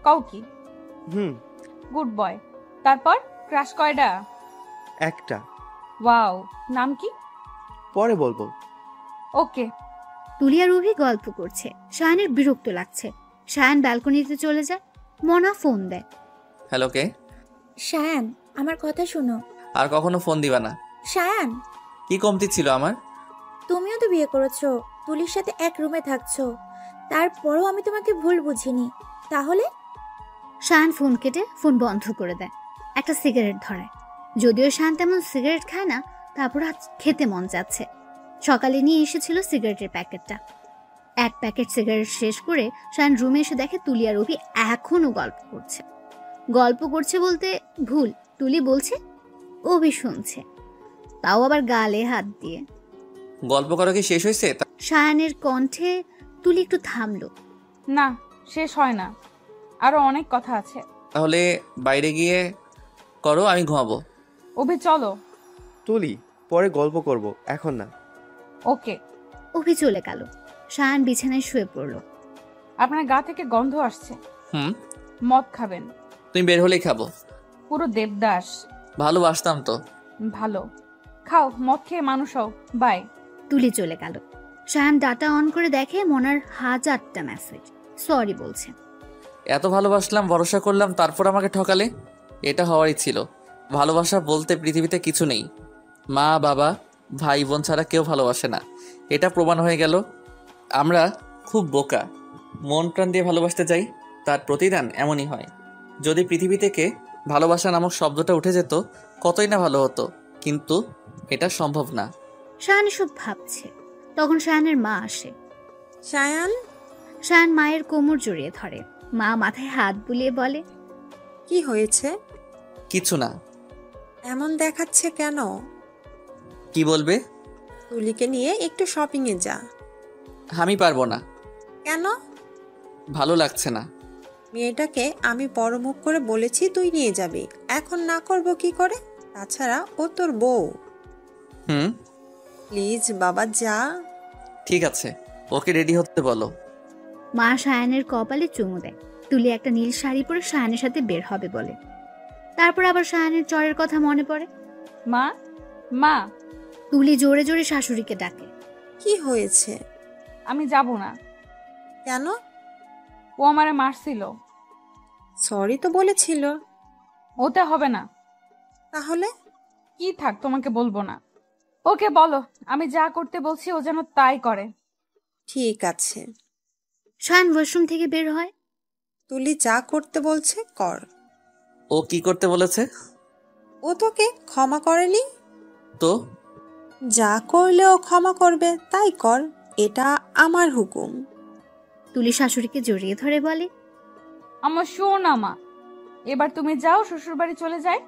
কাউ কি? Good boy. তারপর ক্রাশ কয়টা? একটা। ওয়াও, নাম কি? পরে বলবো। ওকে। তুলি আর অভি গল্প করছে। সায়নের বিরক্ত লাগছে। সায়ন ব্যালকনিতে চলে যায়। মনা ফোন দেয়। হ্যালো, কে? সায়ন, আমার কথা শোনো। আর কখনো ফোন দিবা না। সায়ন, কি কমতি ছিল আমার? তুমিও তো বিয়ে করেছো, তুলির সাথে এক রুমে থাকছো, তারপরও আমি তোমাকে ভুল বুঝিনি। তাহলে? সায়ন ফোন কেটে ফোন বন্ধ করে দেয়। একটা সিগারেট ধরায়। যদিও সায়ন তেমন সিগারেট খায় না, তারপর আজ খেতে মন যাচ্ছে। সকালে নিয়ে এসেছিল সিগারেটের প্যাকেটটা। 1 প্যাকেট সিগারেট শেষ করে সায়ন রুমে এসে দেখে তুলি আর অভি এখনো গল্প করছে। গল্প করছে বলতে ভুল, তুলি বলছে, অভি শুনছে, তাও আবার গালে হাত দিয়ে। গল্প করা কি শেষ হয়েছে? সায়নের কণ্ঠে তুলি একটু থামলো। না, শেষ হয় না, আরো অনেক কথা আছে। তাহলে বাইরে গিয়ে করো, আমি ঘুমাবো। অভি চলো। তুলি, পরে গল্প করব, এখন না। ওকে। অভি চলে গেল। শায়ান বিছানায় শুয়ে পড়ল। আপনার গা থেকে গন্ধ আসছে। মদ খাবেন? তুমি বের হলেই খাবো। পুরো দেবদাস। ভালোবাসতাম তো। ভালো, খাও, মদ খেয়ে মানুষ হও। বাই। তুলি চলে গেল। শায়ান ডাটা অন করে দেখে মোনার 1000টা মেসেজ সরি বলছে। এত ভালোবাসলাম, ভরসা করলাম, তারপর আমাকে ঠকালে? এটা হওয়ারই ছিল। ভালোবাসা বলতে পৃথিবীতে কিছু নেই। মা বাবা ভাই বোন ছাড়া কেউ ভালোবাসে না, এটা প্রমাণ হয়ে গেল। আমরা খুব বোকা, মন প্রাণ দিয়ে ভালোবাসতে যাই, তার প্রতিদান এমনই হয়। যদি পৃথিবী থেকে ভালোবাসা নামক শব্দটা উঠে যেত কতই না ভালো হতো, কিন্তু এটা সম্ভব না। শায়ান এসব ভাবছে, তখন শায়ানের মা আসে। শায়ান? শায়ান মায়ের কোমর জড়িয়ে ধরে। মা মাথায় হাত বুলিয়ে বলে, কি হয়েছে? কিছু না। এমন দেখাচ্ছে কেন? কি বলবে? তুলিকে নিয়ে একটু শপিং এ যা। আমি পারবো না। কেন? ভালো লাগছে না। মেয়েটাকে আমি বড় মুখ করে বলেছি তুই নিয়ে যাবি, এখন না করব কি করে? তাছাড়া ও তোর বউ। প্লিজ বাবা যা। ঠিক আছে, ওকে রেডি হতে বলো। মা শায়ানের কপালে চুমু দেয়। তুলি একটা নীল শাড়ি পরে শায়ানের সাথে বের হবে বলে। তারপর আবার শায়ানের চরের কথা মনে পড়ে। মা, মা। তুলি জোরে জোরে শাশুড়িকে ডাকে। কি হয়েছে? আমি যাব না। কেন? ও আমারে মারছিল। সরি তো বলেছিল। ওতে হবে না। তাহলে? কি থাক, তোমাকে বলবো না। ওকে বলো আমি যা করতে বলছি ও যেন তাই করে। ঠিক আছে। শায়ান ওয়াশরুম থেকে বের হয়। তুলি যা করতে বলছে কর। ও কি করতে বলেছে? ও তোকে ক্ষমা করেনি তো? যা করলে ও ক্ষমা করবে তাই কর, এটা আমার হুকুম। তুলি শাশুড়িকে জড়িয়ে ধরে বলে, আমার শোনা মা, এবার তুমি যাও, শ্বশুর বাড়ি চলে যায়।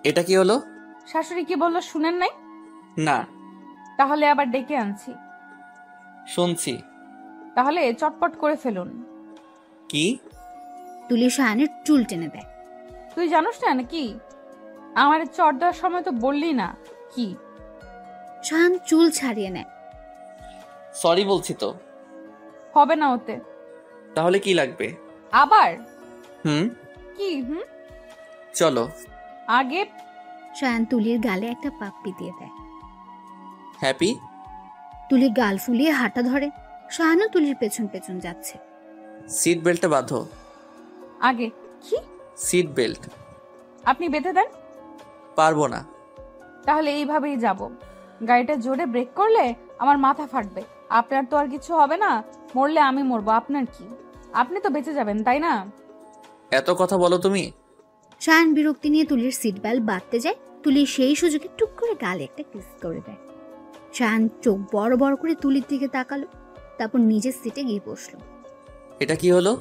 এটা কি হলো? শাশুড়ি কি বললো শুনেন নাই? না। তাহলে আবার ডেকে আনছি। শুনছি। তাহলে চটপট করে ফেলুন। কি? তুলি শায়ানের চুল টেনে দেয়। তুই জানোস না নাকি? আমার চট দেওয়ার সময় তো বললি না কি? শায়ান চুল ছাড়িয়ে নেয়। সরি বলছি তো। হবে না ওতে। তাহলে কি লাগবে? আবার? কি? চলো। আগে শায়ান তুলির গালে একটা পাপ্পি দিয়ে দেয়। হ্যাপি? তুলি গাল ফুলিয়ে হাঁটা ধরে। শায়ানও তুলির পেছন পেছন যাচ্ছে। সিট বেল্টটা বাঁধো। আগে কি? Seat belt. আপনি বেঁধে দেন। পারবো না। তাহলে এইভাবেই যাব। গাড়িটা জোরে ব্রেক করলে আমার মাথা ফাটবে। আপনার তো আর কিছু হবে না, মরলে আমি মরবো, আপনার কি? আপনি তো বেঁচে যাবেন তাই না? এত কথা বলো তুমি। শায়ান বিরক্তি নিয়ে তুলির সিট বেল্ট বাঁধতে যায়। তুলি সেই সুযোগে টুক করে গালে একটা কিস করে দেয়। শায়ান চোখ বড় বড় করে তুলির দিকে তাকালো, তারপর নিজের সিটে গিয়ে বসলো। এটা কি হলো?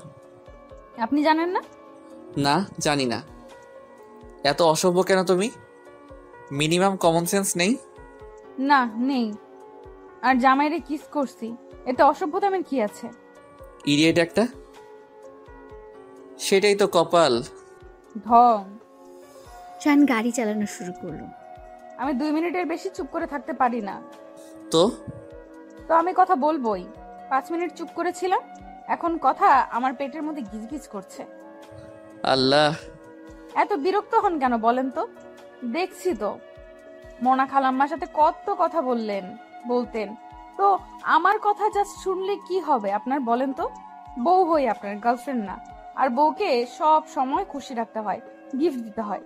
আপনি জানেন না? না, জানি না। এত অসভ্য কেন তুমি? মিনিমাম কমন সেন্স নেই? না নেই। আর জামাইরে কিস করছি, এতে অসভ্যতামের কি আছে? ইডিয়েট একটা। সেটাই তো কপাল। ঢং। শায়ান গাড়ি চালানো শুরু করলো। আমি 2 মিনিটের বেশি চুপ করে থাকতে পারি না। তো আমি কথা বলবোই। 5 মিনিট চুপ করেছিলাম, এখন কথা আমার পেটের মধ্যে গিজগিজ করছে। আল্লাহ, এত বিরক্ত হন কেন বলেন তো? দেখছি তো মোনা খালাম্মার সাথে কত কথা বলতেন, তো আমার কথা জাস্ট শুনলে কি হবে আপনার বলেন তো? বউ হই আপনার, গার্লফ্রেন্ড না। আর বউকে সব সময় খুশি রাখতে হয়, গিফট দিতে হয়।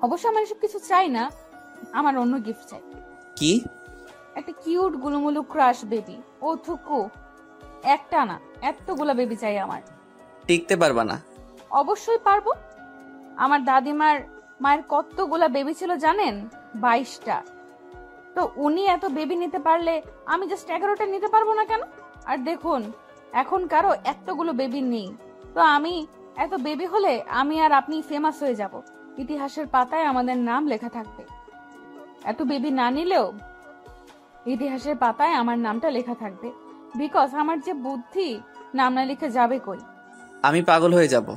অবশ্য আমার এসব কিছু চাই না, আমার অন্য গিফট চাই। কি? একটা কিউট গুলুমুলু ক্রাশ বেবি। ও থুকু, একটা না এতগুলা বেবি চাই আমার। টিকতে পারবা না। অবশ্যই পারবো। আমার দাদিমার মায়ের কতগুলা বেবি ছিল জানেন? 22টা। তো উনি এত বেবি নিতে পারলে আমি জাস্ট 11টা নিতে পারবো না কেন? আর দেখুন এখন কারো এতগুলো বেবি নেই, তো আমি এত বেবি হলে আমি আর আপনি ফেমাস হয়ে যাব, ইতিহাসের পাতায় আমাদের নাম লেখা থাকবে। এত বেবি না নিলেও ইতিহাসের পাতায় আমার নামটা লেখা থাকবে, বিকজ আমার যে বুদ্ধি, নাম না লিখে যাবে কই? আমি পাগল হয়ে যাব।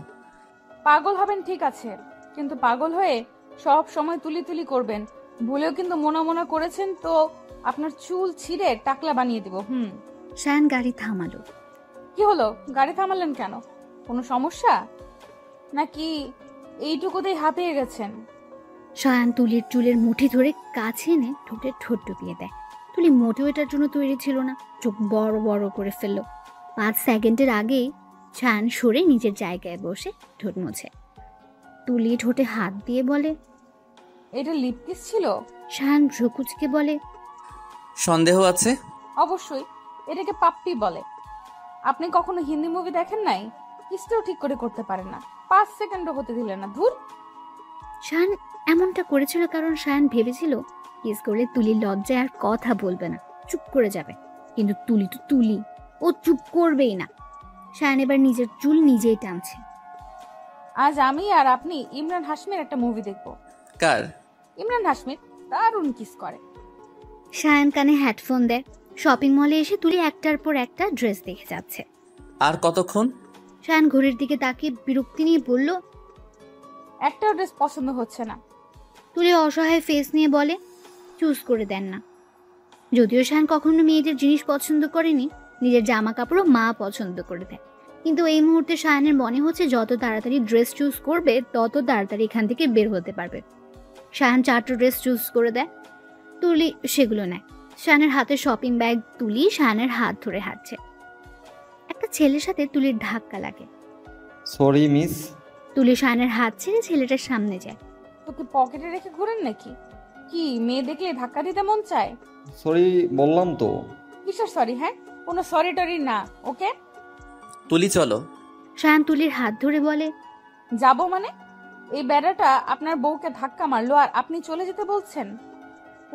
পাগল হবেন ঠিক আছে, কিন্তু পাগল হয়ে সব সময় তুলি তুলি করবেন, ভুলেও কিন্তু মনে মনে করেছেন তো আপনার চুল ছিঁড়ে টাকলা বানিয়ে দিব। শায়ান গাড়ি থামালো। কি হলো, গাড়ি থামালেন কেন? কোনো সমস্যা নাকি এইটুকুতেই হাঁপিয়ে গেছেন? শায়ান তুলির চুলের মুঠি ধরে কাছে এনে ঠোঁটে ঠোঁট ডুবিয়ে দেয়। তুলি মোটেও এটার জন্য তৈরি ছিল না, চোখ বড় বড় করে ফেললো। 5 সেকেন্ডের আগেই শায়ান সরে নিজের জায়গায় বসে ঠোঁট মুছে। তুলি ঠোঁটে হাত দিয়ে বলে, এটা লিপ কিস ছিল? শায়ান ভ্রুকুচকে বলে, সন্দেহ আছে? অবশ্যই, এটাকে পাপ্পি বলে। আপনি কখনো হিন্দি মুভি দেখেন নাই? কিসটাও ঠিক করে করতে পারেন না, 5 সেকেন্ডও হতে দিলেন না। ধুর। শায়ান এমনটা করেছিল কারণ শায়ান ভেবেছিল কিস করলে তুলি লজ্জায় আর কথা বলবে না, চুপ করে যাবে। কিন্তু তুলি তো তুলি, ও চুপ করবেই না। শায়ান এবার নিজের চুল নিজেই টানছে। আজ আমি আর আপনি ইমরান হাশমির একটা মুভি দেখব। কার? ইমরান হাশমির দারুণ কিস করে। শায়ান কানে হেডফোন দেয়। শপিং মলে এসে তুলি একটার পর একটা ড্রেস দেখে যাচ্ছে। আর কতক্ষণ? শায়ান ঘড়ির দিকে তাকিয়ে বিরক্তি নিয়ে বলল, একটাও ড্রেস পছন্দ হচ্ছে না। তুলি অসহায় ফেস নিয়ে বলে, চুজ করে দেন না। যদিও শায়ান কখনো মেয়েদের জিনিস পছন্দ করেনি, নিজের জামা কাপড়ও মা পছন্দ করে দেয়। কিন্তু এই মুহূর্তে শায়ানের মনে হচ্ছে যত তাড়াতাড়ি ড্রেস চুজ করবে তত তাড়াতাড়ি এখান থেকে বের হতে পারবে। শায়ান 4টা ড্রেস চুজ করে দেয়। তুলি সেগুলো নেয়। শায়ানের হাতে শপিং ব্যাগ। তুলি শায়ানের হাত ধরে হাঁটছে। একটা ছেলের সাথে তুলির ধাক্কা লাগে। Sorry miss. তুলি শায়ানের হাত ছেড়ে ছেলেটার সামনে যায়। তোকে পকেটে রেখে ঘুরেন নাকি? কি মেয়ে দেখলে ধাক্কা দিতে মন চায়? সরি বললাম তো। কিসের সরি? হ্যাঁ, কোনো সরি টরি না। ওকে তুলি চলো। শায়ান তুলির হাত ধরে বলে, যাবো মানে? এই বেড়াটা আপনার বউকে ধাক্কা মারলো আর আপনি চলে যেতে বলছেন?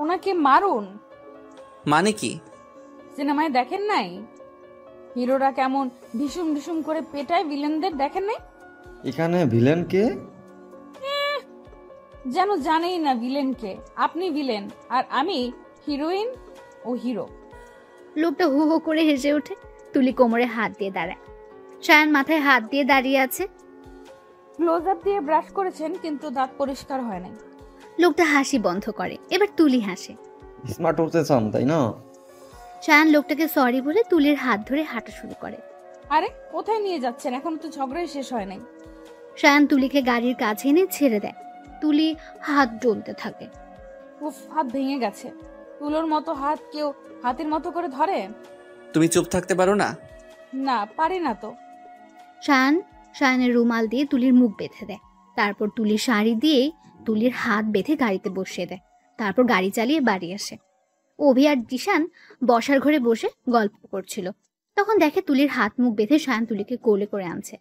ওনাকে মারুন। মানে কি? সিনেমায় দেখেন নাই হিরোরা কেমন ঢিসুম ঢিসুম করে পেটায় ভিলেনদের? দেখেন নাই? এখানে ভিলেন কে? যেন জানেই না ভিলেন কে। আপনি ভিলেন আর আমি হিরোইন ও হিরো। লোকটা হু হু করে হেসে ওঠে। তুলি কোমরে হাত দিয়ে দাঁড়ায়। শায়ান মাথায় হাত দিয়ে দাঁড়িয়ে আছে। ক্লোজ আপ দিয়ে ব্রাশ করেছেন কিন্তু দাঁত পরিষ্কার হয় নাই। লোকটা হাসি বন্ধ করে। এবার তুলি হাসে। স্মার্ট হতে চান তাই না? শায়ান লোকটাকে সরি বলে তুলির হাত ধরে হাঁটা শুরু করে। আরে কোথায় নিয়ে যাচ্ছেন? এখনো তো ঝগড়াই শেষ হয় নাই। শায়ান তুলিকে গাড়ির কাছে এনে ছেড়ে দেয়। তুলি হাত জ্বলতে থাকে। উফ, হাত ভেঙে গেছে। তুলোর মতো হাত কেউ হাতের মতো করে ধরে? তুমি চুপ থাকতে পারো না? না, পারি না তো। শায়ানের রুমাল দিয়ে তুলির মুখ বেঁধে দেয়। তারপর তুলির শাড়ি দিয়ে তুলির হাত বেঁধে গাড়িতে বসিয়ে দেয়। তারপর গাড়ি চালিয়ে বাড়ি আসে। অভি আর জিশান বসার ঘরে বসে গল্প করছিল। তখন দেখে তুলির হাত মুখ বেঁধে শায়ান তুলিকে কোলে করে আনছে।